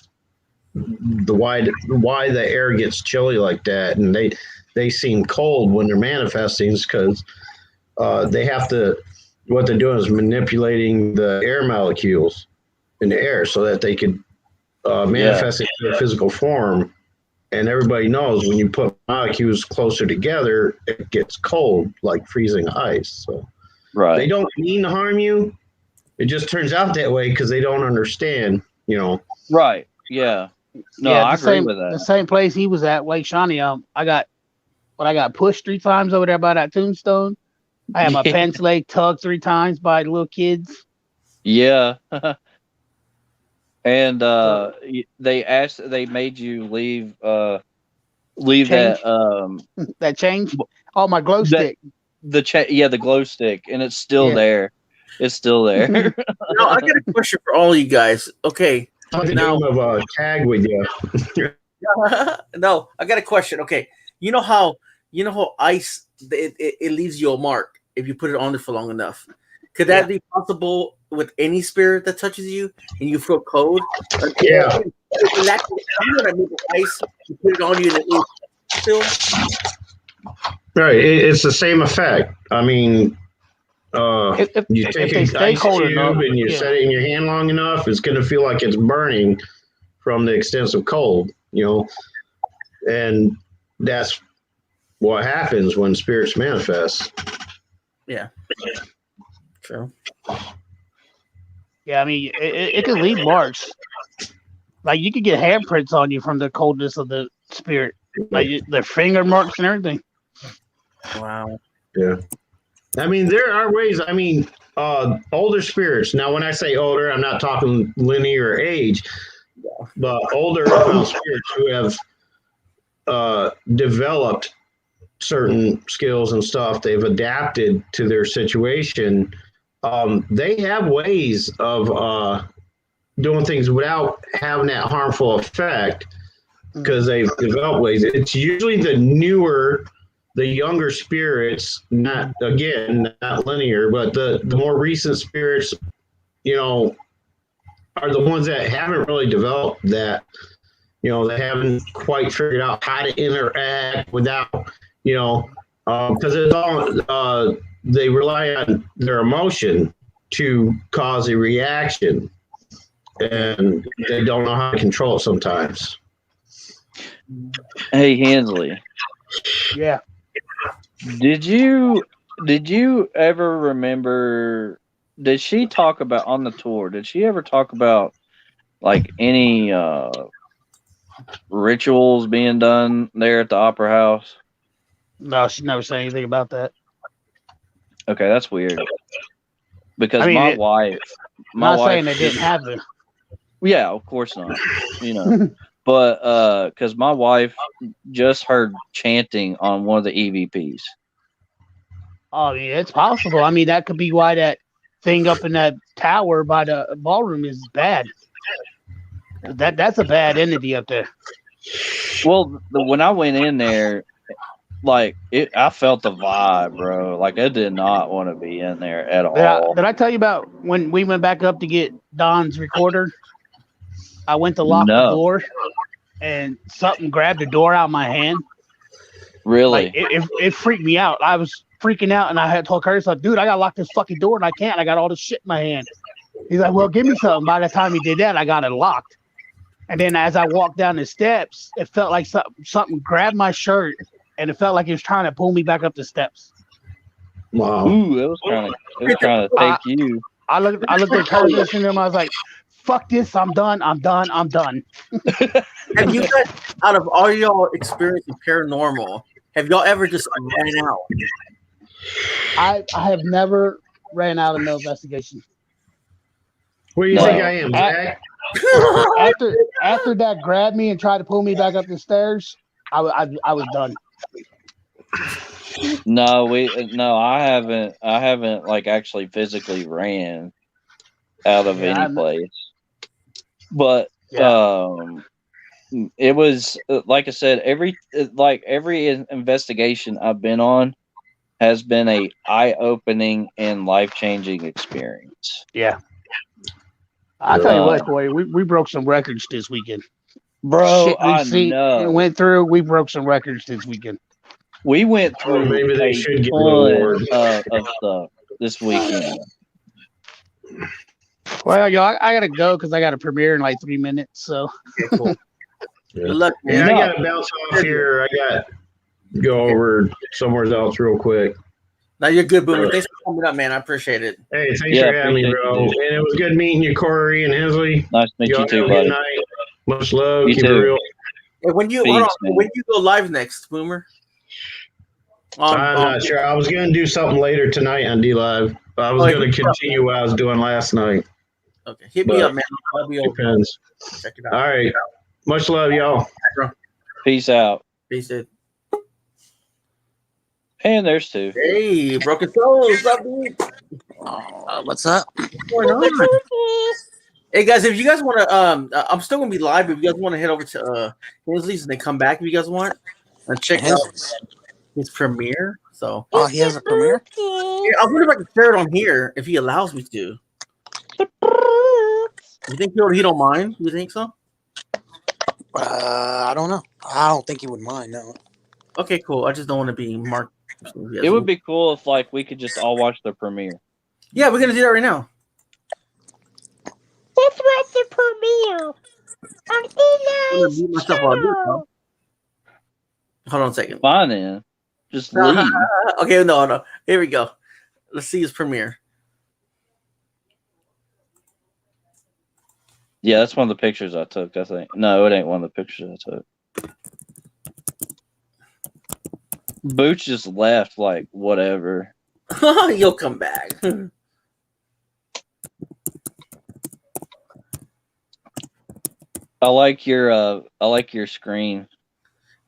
why the air gets chilly like that, and they seem cold when they're manifesting, is because they have to. What they're doing is manipulating the air molecules in the air so that they could manifest it in their physical form. And everybody knows when you put molecules closer together, it gets cold, like freezing ice. So they don't mean to harm you. It just turns out that way because they don't understand, Right. Yeah. No, I agree with that. The same place he was at, Lake Shawnee. I got pushed 3 times over there by that tombstone. I had my pants leg tugged 3 times by the little kids. Yeah. And they made you leave that that change. Oh, my glow stick. The glow stick, and it's still there. It's still there. Now I got a question for all you guys. Okay. Now of a tag with you. No, I got a question. Okay. You know how ice it leaves you a mark if you put it on there for long enough. Could that be possible with any spirit that touches you and you feel cold? Yeah. Ice, you put it on you and it still. Right. It's the same effect. I mean, you take an ice cube and you set it in your hand long enough, it's going to feel like it's burning from the extensive cold, and that's what happens when spirits manifest. Yeah. True. Yeah, I mean, it can leave marks. Like you could get handprints on you from the coldness of the spirit, like their finger marks and everything. Wow. Yeah. I mean, there are ways. I mean, older spirits. Now, when I say older, I'm not talking linear age, but older spirits who have developed certain skills and stuff, they've adapted to their situation. They have ways of doing things without having that harmful effect because they've developed ways. It's usually the younger spirits, not linear, but the more recent spirits, are the ones that haven't really developed that. They haven't quite figured out how to interact without, because it's all they rely on their emotion to cause a reaction, and they don't know how to control it sometimes. Hey, Hensley. Yeah. Did you ever remember? Did she talk about on the tour? Did she ever talk about like any rituals being done there at the Opera House? No, she never said anything about that. Okay, that's weird. Because my wife, saying they didn't have them. Yeah, of course not. But because my wife just heard chanting on one of the EVPs. Oh, yeah, it's possible. I mean, that could be why that thing up in that tower by the ballroom is bad. That's a bad entity up there. Well, when I went in there, like I felt the vibe, bro. Like I did not want to be in there at all. Did I tell you about when we went back up to get Don's recorder? I went to lock the door, and something grabbed the door out of my hand. Really? Like, it freaked me out. I was freaking out, and I had told Curtis, like, dude, I gotta lock this fucking door, and I can't. I got all this shit in my hand. He's like, well, give me something. By the time he did that, I got it locked. And then as I walked down the steps, it felt like something grabbed my shirt, and it felt like it was trying to pull me back up the steps. Wow. Ooh, it was trying to take you. I looked at Curtis and him. I was like, fuck this. I'm done. Have you guys, out of all y'all experience with paranormal, have y'all ever just ran out? I have never ran out of no investigation. Where do you think I am, Zach? After that grabbed me and tried to pull me back up the stairs, I was done. No, I haven't like actually physically ran out of any place. But it was like I said, every investigation I've been on has been a eye-opening and life-changing experience. Yeah. I'll tell you what, boy, we broke some records this weekend. Bro, Shit we went through, we broke some records this weekend. We went through maybe they a should get ton of stuff this weekend. Well, y'all, I gotta go because I got a premiere in like 3 minutes. So, okay, cool. Good luck, man. Yeah, I gotta bounce off here. I got to go over somewhere else real quick. No, you're good, Boomer. Thanks for coming up, man. I appreciate it. Hey, thanks for having me, bro. And it was good meeting you, Corey and Hensley. Nice to meet you too, buddy. Much love. You Keep too. it real. Hey, when you go live next, Boomer? I'm not sure. I was going to do something later tonight on D Live. I was going to continue what I was doing last night. Okay, hit me up, man. I'll be open. Depends. Check it out. All right. Much love, y'all. Peace out. Peace, dude. And there's two. Hey, Broken Souls. What's up, dude? What's up? What's going on? Hey, guys, if you guys want to, I'm still going to be live. If you guys want to head over to Hensley's and then come back if you guys want and check out his premiere. So, oh, he has a premiere? Yeah, I wonder if I can share it on here if he allows me to. You think he don't mind? You think so? I don't know. I don't think he would mind, no. Okay, cool. I just don't want to be marked. It would be cool if like we could just all watch the premiere. Yeah, we're gonna do that right now. Let's watch the premiere on Hold on a second. Fine then. Just leave. Okay, no. Here we go. Let's see his premiere. Yeah, that's one of the pictures I took, I think. No, it ain't one of the pictures I took. Boots just left, like, whatever. You'll come back. I like your screen.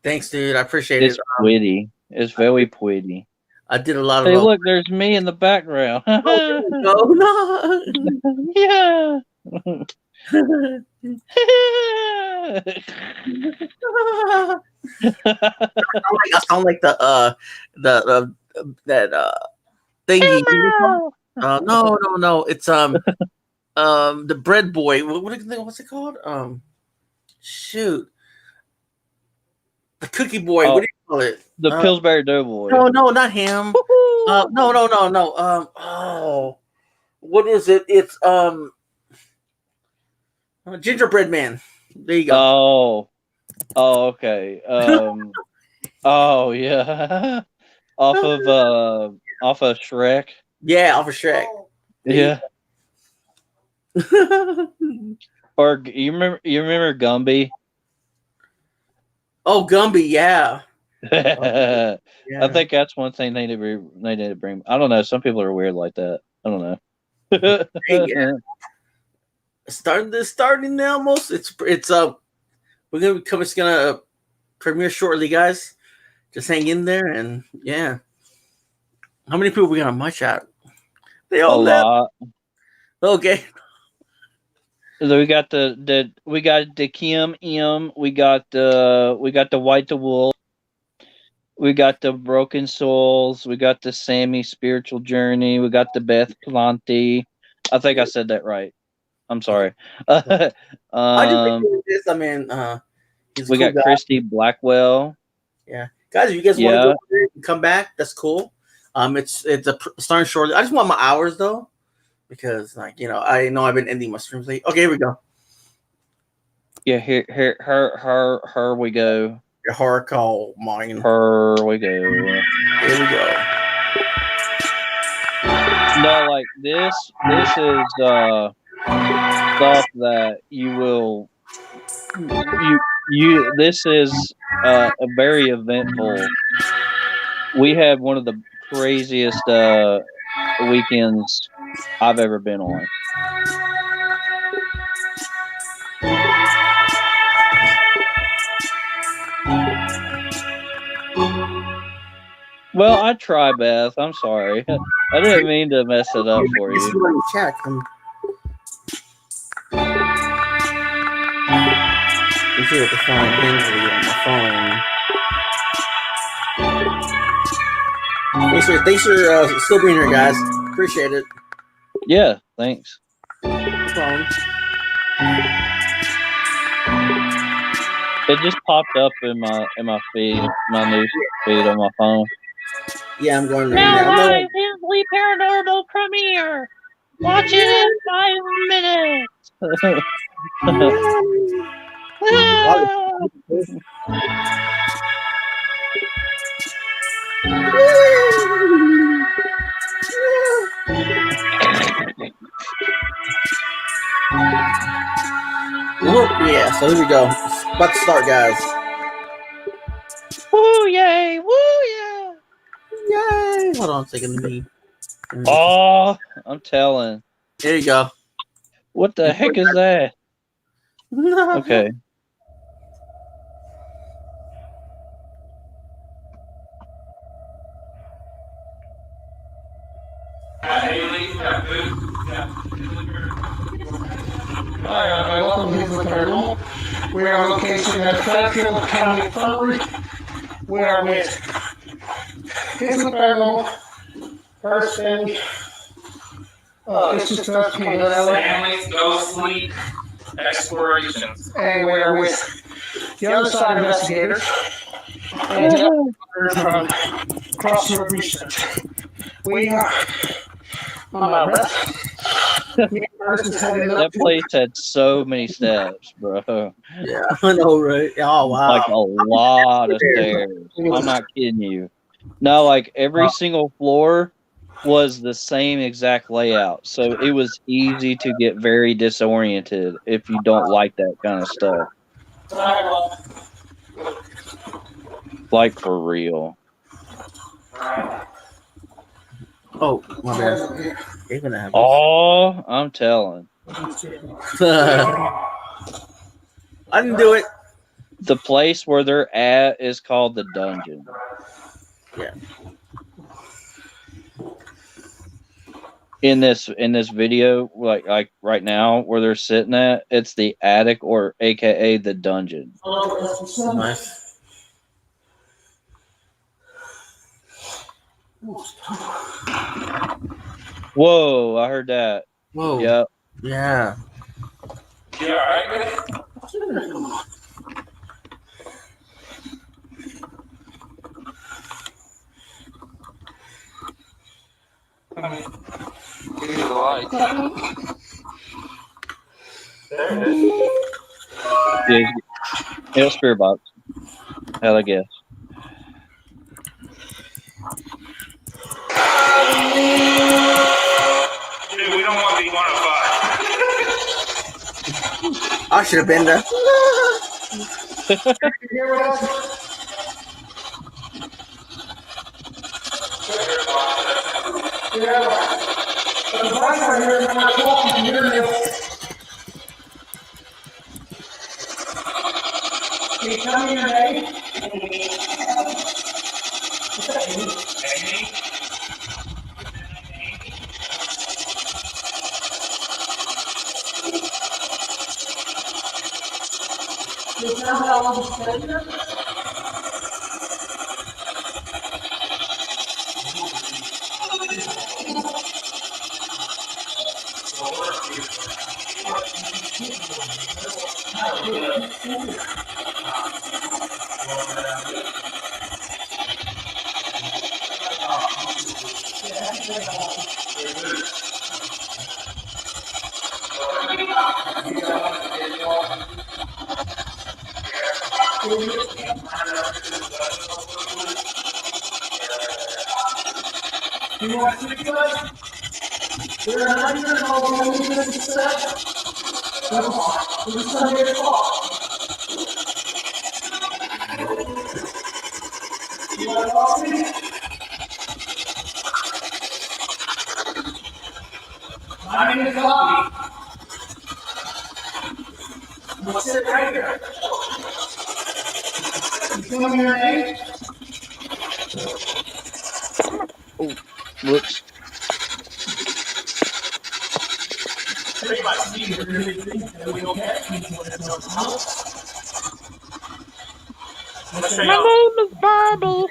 Thanks, dude. I appreciate It's it. pretty. It's very pretty. I did a lot of. Hey, look, there's me in the background. Oh, no. Yeah. I sound like the thingy. No. It's the bread boy. What's it called? Shoot. The cookie boy. Oh, what do you call it? The Pillsbury Doughboy. No, not him. No. Oh, what is it? It's Gingerbread Man. There you go. Oh, okay. Oh yeah. off of Shrek. Yeah, off of Shrek. Yeah. Or you remember Gumby? Oh, Gumby, yeah. Yeah. I think that's one thing they need to bring. I don't know. Some people are weird like that. I don't know. Yeah. Starting now. Almost. It's it's gonna premiere shortly, guys. Just hang in there, and yeah. How many people we gonna much at? They A all left. lot. Okay. So we got the Kim M. We got the White the Wolf. We got the Broken Souls. We got the Sammy Spiritual Journey. We got the Beth Planty. I think I said that right. I'm sorry. I just think this. I mean, he's a we cool got guy. Christy Blackwell. Yeah, guys, if you guys want to go over there and come back, that's cool. It's starting shortly. I just want my hours though, because I know I've been ending my streams late. Okay, here we go. Yeah, her we go. Your horror call mine. Her we go. Here we go. No, like this is stuff that you will this is a very eventful. We had one of the craziest weekends I've ever been on. Well, I try, Beth. I'm sorry. I didn't mean to mess it up for you. Check. Let's see what the phone things on my phone. Thanks for still being here, guys. Appreciate it. Yeah, thanks. It just popped up in my feed, my news feed on my phone. Yeah, I'm going Now right now. live Hensley Paranormal premiere. Watch it in 5 minutes. Yeah, so here we go. It's about to start, guys. Woo yay! Woo yeah! Yay! Hold on a second. Let me. Oh, I'm telling. Here you go. What the heck is that? Okay. Hi, welcome to Hensley Paranormal. We are located at Fairfield County Infirmary. We are with Hensley Paranormal, First Family. It's just us, Families Go Sleep Explorations. and we are with the other side investigators and the other from Crossroad Research. We are on my breath. That place had so many steps, bro. Yeah, I know, right? Oh, wow. Like a lot of stairs. I'm not kidding you. No, like every single floor was the same exact layout. So it was easy to get very disoriented if you don't like that kind of stuff. Like for real. Oh, my bad. Even that. Oh, I'm telling. I didn't do it. The place where they're at is called the dungeon. Yeah. In this video, like right now where they're sitting at, it's the attic or AKA the dungeon. Nice. Whoa, I heard that. Whoa. Yep. Yeah. You alright with it? Give me the light. There it is. Yeah, spirit box. Hell, I guess. Dude, we don't want to be 105. I should have been there. Tell me your name. Whoops. My name is Barbie.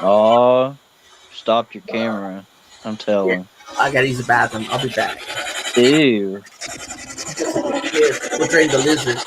Oh, stop your camera. I'm telling. I gotta use the bathroom. I'll be back. Ew. Yes, we'll drain the lizard.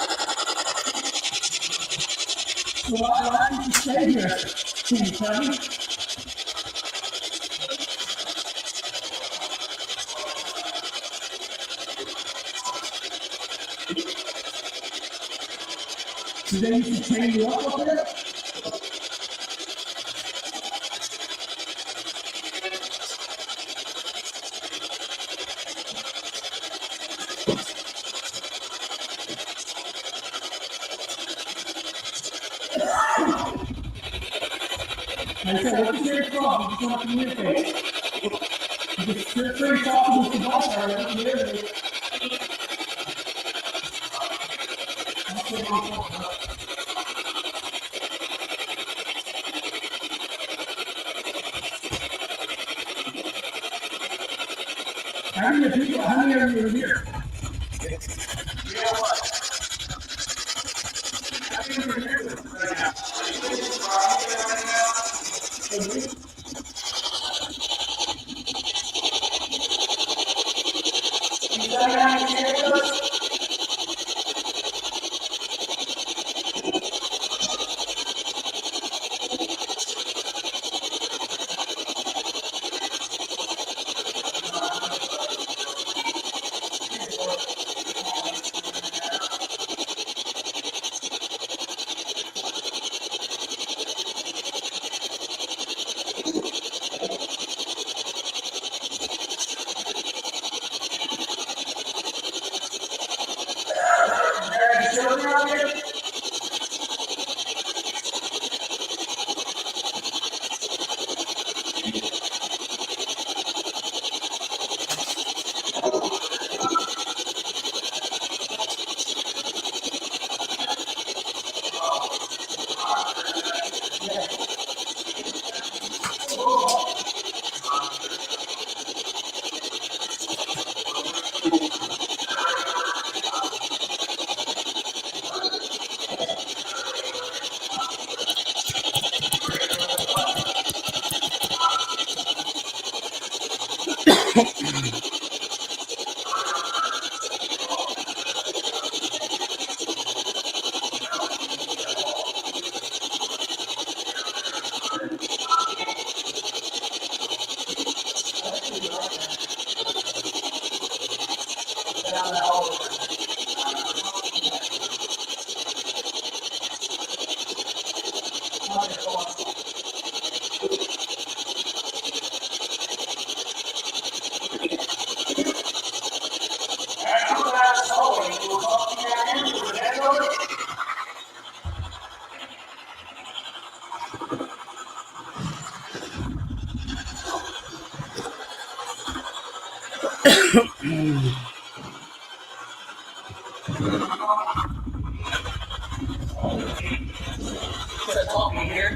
Talking here.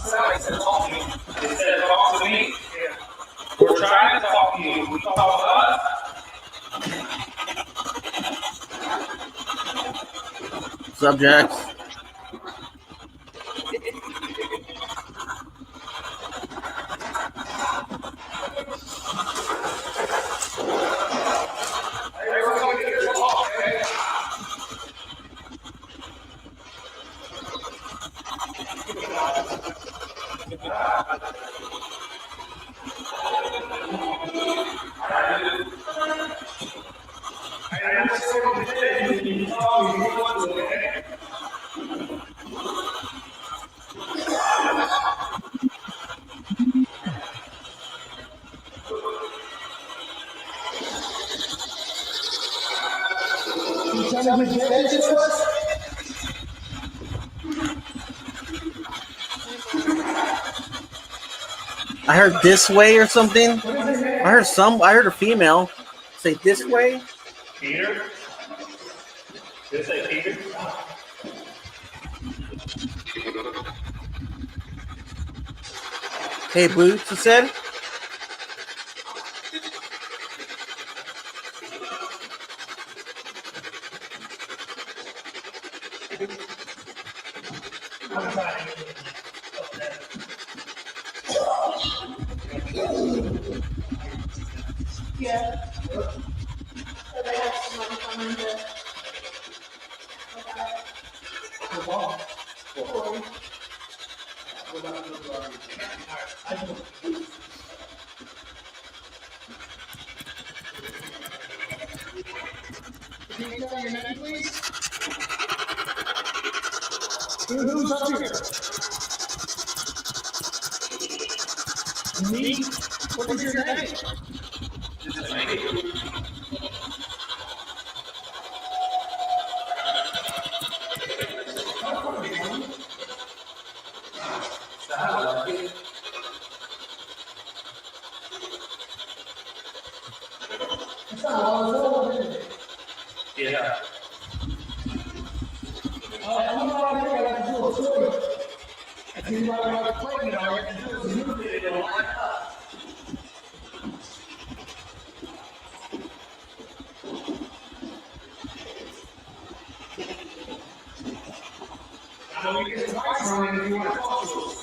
Somebody said talking. They said talk to me. Yeah. We're trying to talk to you. We talk to us. What's up, Jax? I heard this way or something. I heard a female say this way. Peter? Did it say Peter? Hey, Boots, you said? Who's up here? Me? What is your name? Yeah. I'm not here. I like to do a story. I think what I like to play, you know, I like to do is move it and line up. I know you get the mics on if you want to talk to us.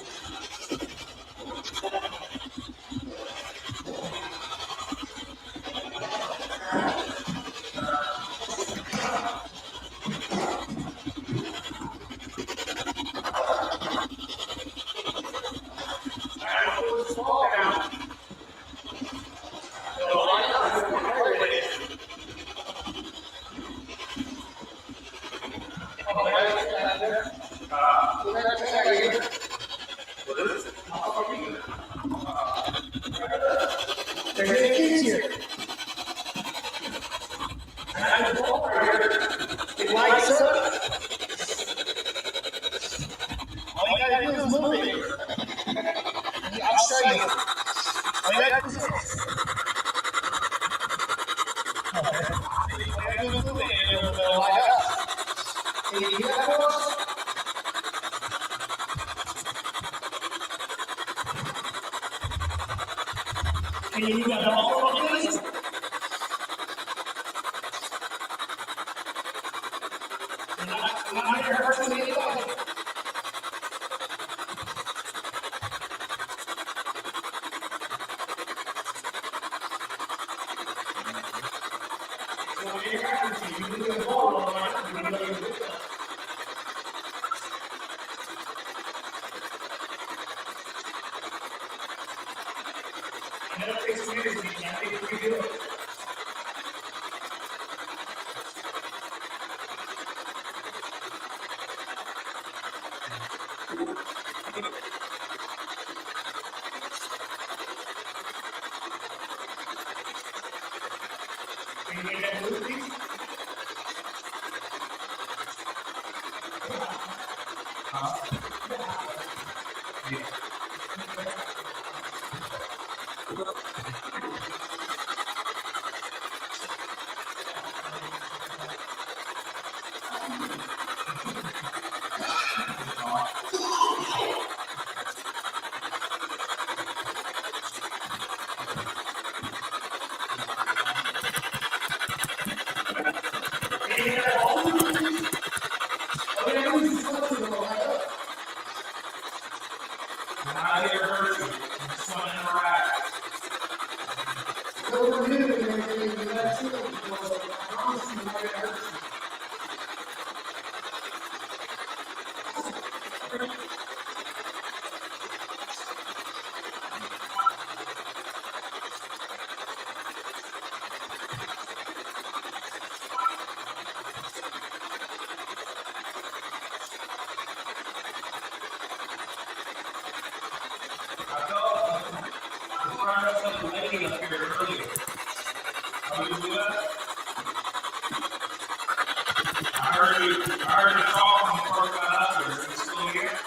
heard you talk when you first got up here. Are you still here?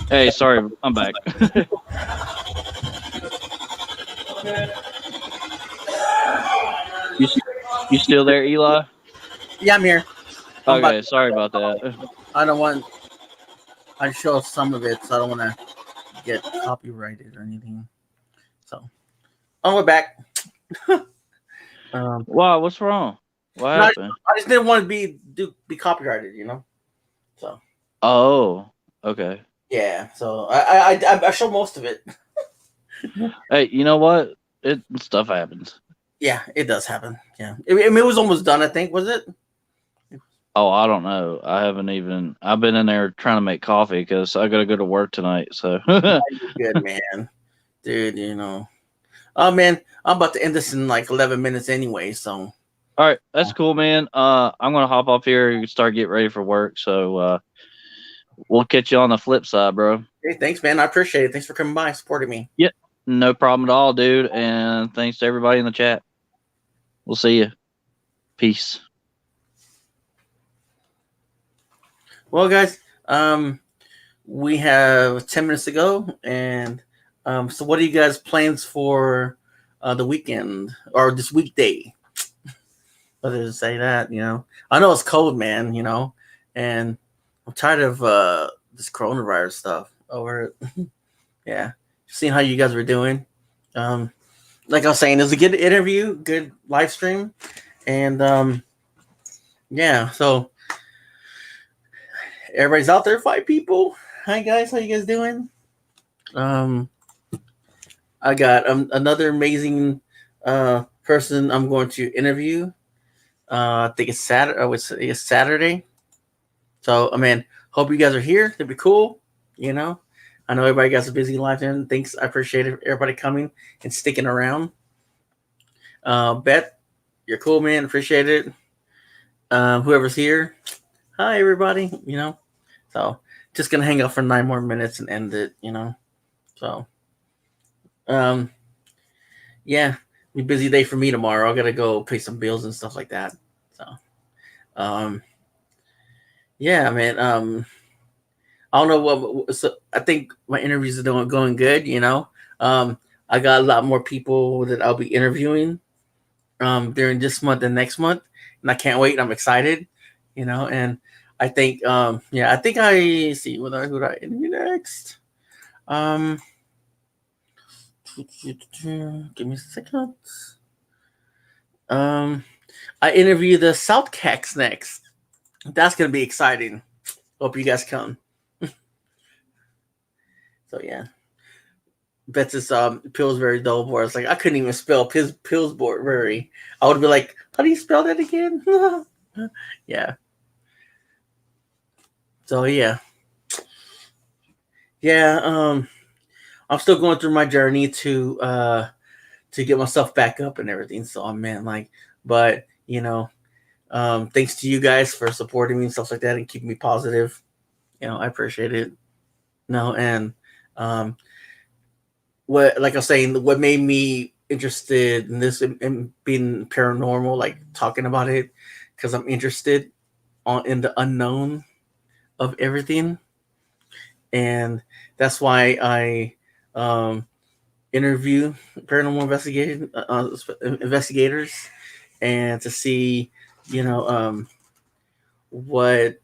Hey, sorry, I'm back. you you still there, Eli? Yeah, I'm here. Okay, sorry about that. I don't want. I show some of it, so I don't want to get copyrighted or anything. So, we're back. Wow, what's wrong? What happened? I just didn't want to be copyrighted, you know. So. Oh, okay. Yeah, so I show most of it. Hey, you know what? Stuff happens. Yeah, it does happen. Yeah, I mean, it was almost done. I think, was it? Oh, I don't know. I haven't even. I've been in there trying to make coffee because I got to go to work tonight. So Good man, dude. You know, oh man, I'm about to end this in like 11 minutes anyway. So, all right, that's cool, man. I'm gonna hop off here and start getting ready for work. So we'll catch you on the flip side, bro. Hey, thanks, man. I appreciate it. Thanks for coming by, supporting me. Yep, no problem at all, dude. And thanks to everybody in the chat. We'll see you. Peace. Well, guys, we have 10 minutes to go, and so what are you guys' plans for the weekend or this weekday? Whether to say that, you know, I know it's cold, man, you know, and I'm tired of this coronavirus stuff. Yeah, seeing how you guys were doing. Like I was saying, it was a good interview, good live stream, and yeah, so everybody's out there, 5 people. Hi guys, how you guys doing? I got another amazing person I'm going to interview. I think it's Saturday. It's Saturday. So I mean, hope you guys are here. It'd be cool. You know, I know everybody got a busy life, and thanks. I appreciate everybody coming and sticking around. Beth, you're cool, man. Appreciate it. Whoever's here, hi everybody. You know, so just gonna hang out for 9 more minutes and end it. You know, so um, yeah, be a busy day for me tomorrow. I gotta go pay some bills and stuff like that. So um, yeah, man. I don't know what. So I think my interviews are going good. You know, I got a lot more people that I'll be interviewing during this month and next month, and I can't wait. I'm excited. You know, and I think yeah, I think I see who do I interview next. Give me a second. I interview the South Cax next. That's gonna be exciting. Hope you guys come. So yeah. Bet's Pillsbury Doughboy. I was like, I couldn't even spell Pillsbury. I would be like, how do you spell that again? Yeah. So yeah. Yeah, I'm still going through my journey to get myself back up and everything. So man, like, but you know, thanks to you guys for supporting me and stuff like that and keeping me positive. You know, I appreciate it. No, and what, like I was saying, what made me interested in this in being paranormal, like talking about it, because I'm interested in the unknown of everything, and that's why I interview paranormal investigators, and to see, you know, what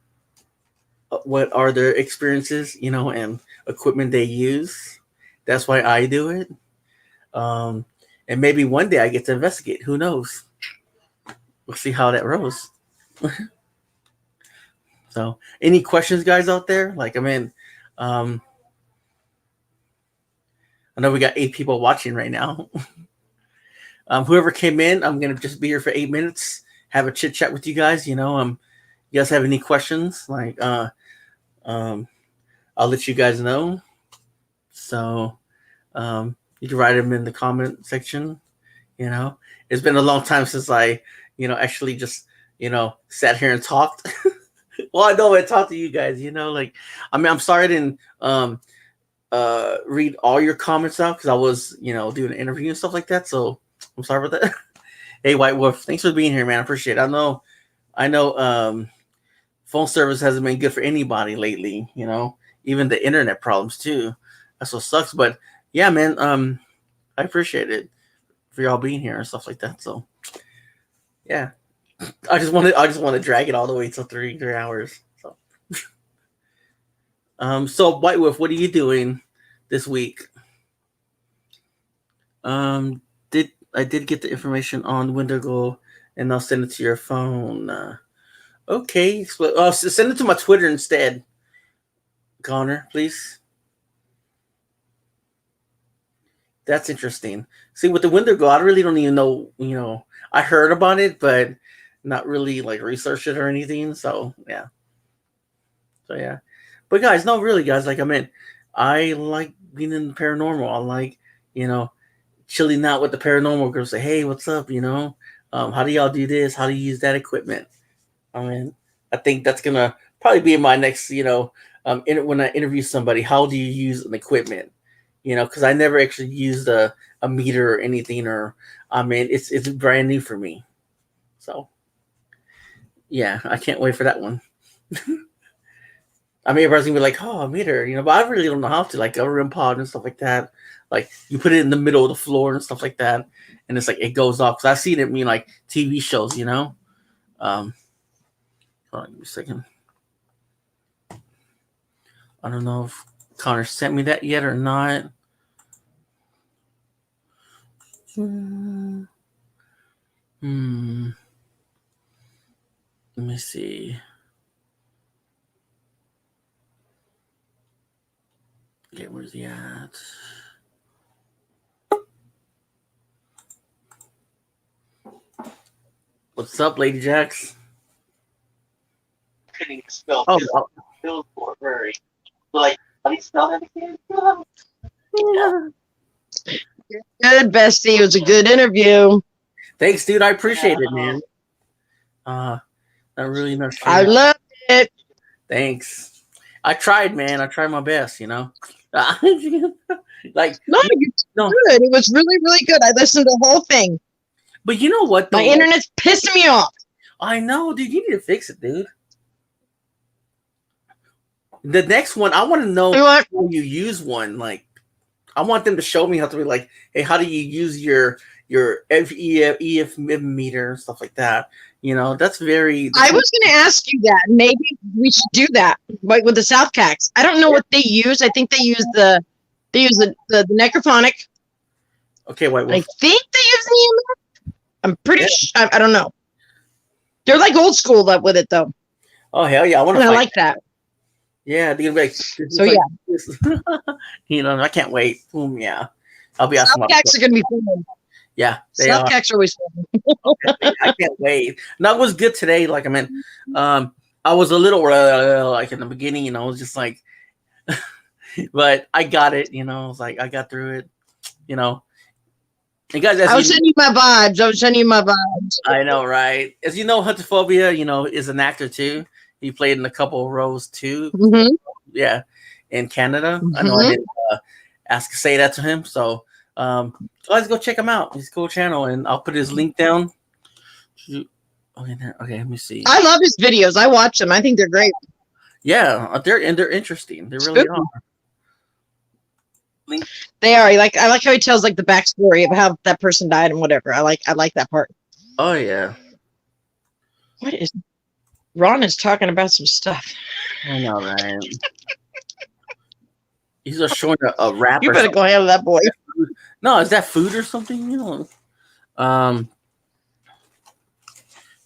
are their experiences, you know, and equipment they use. That's why I do it. Um, and maybe one day I get to investigate. Who knows? We'll see how that rolls. So, any questions, guys, out there? Like, I mean, I know we got 8 people watching right now. Whoever came in, I'm gonna just be here for 8 minutes, have a chit chat with you guys. You know, you guys have any questions? Like, I'll let you guys know. So, you can write them in the comment section. You know, it's been a long time since I, you know, actually just, you know, sat here and talked. Well, I know I talked to you guys, you know, like, I mean, I'm sorry I didn't read all your comments out because I was, you know, doing an interview and stuff like that. So I'm sorry about that. Hey, White Wolf, thanks for being here, man. I appreciate it. I know phone service hasn't been good for anybody lately, you know, even the internet problems too. That's what sucks. But yeah, man, I appreciate it for y'all being here and stuff like that. So yeah. I just want to drag it all the way till 3 hours. So so White Wolf, what are you doing this week? Did I did get the information on Wendigo, and I'll send it to your phone. Okay, so send it to my Twitter instead, Connor, please. That's interesting. See, with the Wendigo, I really don't even know. You know, I heard about it, but not really like research it or anything. So yeah. So yeah. But guys, no, really, guys. Like, I mean, I like being in the paranormal. I like, you know, chilling out with the paranormal girls. Say, hey, what's up? You know, how do y'all do this? How do you use that equipment? I mean, I think that's gonna probably be my next, you know, when I interview somebody. How do you use an equipment? You know, because I never actually used a meter or anything, or I mean, it's brand new for me. So yeah, I can't wait for that one. I mean, everybody's gonna be like, "Oh, a meter," you know, but I really don't know how to, like a REM pod and stuff like that. Like, you put it in the middle of the floor and stuff like that, and it's like it goes off. Because I've seen it in like TV shows, you know. Hold on, give me a second. I don't know if Connor sent me that yet or not. Let me me see. Okay, where's he at? What's up, Lady Jax? Oh, Like, how do you spell that again? Good, bestie. It was a good interview. Thanks, dude. I appreciate it, man. Not really not sure. I loved it. Thanks. I tried, man. I tried my best, you know. Like, No, you good. It was really, really good. I listened to the whole thing. But you know what? Though? My internet's pissing me off. I know, dude. You need to fix it, dude. The next one, I want to know how you use one. Like, I want them to show me how to be like, hey, how do you use your EF meter and stuff like that? You know, that's very. I was going to ask you that. Maybe we should do that, like with the South Cacs. I don't know what they use. I think they use the necrophonic. Okay, wait. I think they use the EMF. I'm pretty sure. I don't know. They're like old school with it though. Oh hell yeah! I like that. Yeah, they're like, so yeah. You know, I can't wait. Boom, yeah. I'll be asking. South Cacs are going to be fun. Yeah, South Cacs are always fun. I can't wait. No, it was good today. Like, I mean, I was a little like in the beginning, you know, I was just like, but I got it, you know. I was like, I got through it, you know. And guys, I was sending you my vibes. I know, right? As you know, Huntaphobia, you know, is an actor too. He played in a couple of roles too. Mm-hmm. Yeah, in Canada. Mm-hmm. I know I didn't say that to him. So let's go check him out. His cool channel, and I'll put his link down. Okay, let me see. I love his videos. I watch them. I think they're great. Yeah, they're interesting. They really are. They are. I like how he tells like the backstory of how that person died and whatever. I like that part. Oh yeah. What is Ron is talking about some stuff. I know, right? He's just showing a wrap. You better go handle that boy. No, is that food or something? You know.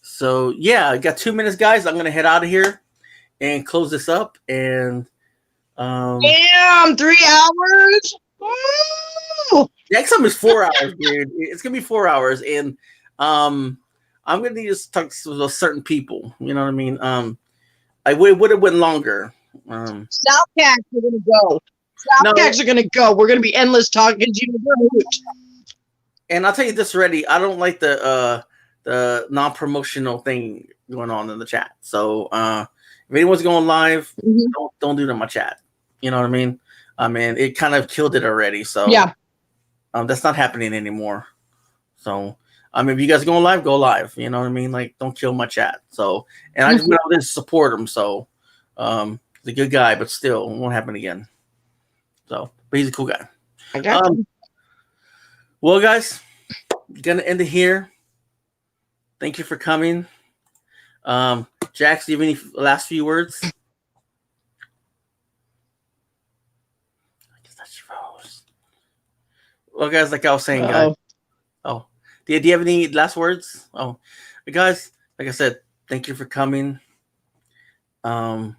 So yeah, I got 2 minutes, guys. I'm gonna head out of here and close this up. And damn, 3 hours. Woo! Next time is 4 hours, dude. It's gonna be 4 hours, and I'm gonna need to talk to certain people. You know what I mean? I would have went longer. South Cacs are gonna go. Cacs are gonna go. We're gonna be endless talking to you. And I'll tell you this already. I don't like the non-promotional thing going on in the chat. So if anyone's going live, don't do it in my chat. You know what I mean? I mean, it kind of killed it already. So yeah, that's not happening anymore. So. I mean, if you guys are going live, go live. You know what I mean? Like, don't kill my chat. So, and I just went out there to support him. So, he's a good guy, but still, it won't happen again. So, but he's a cool guy. I got you. Well, guys, gonna end it here. Thank you for coming. Jax, do you have any last few words? I guess that's Rose. Well, guys, like I was saying, guys. Oh. Do you have any last words? Oh, guys, like I said, thank you for coming. Thank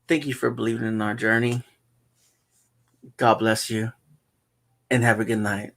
you for believing in our journey. God bless you, and have a good night.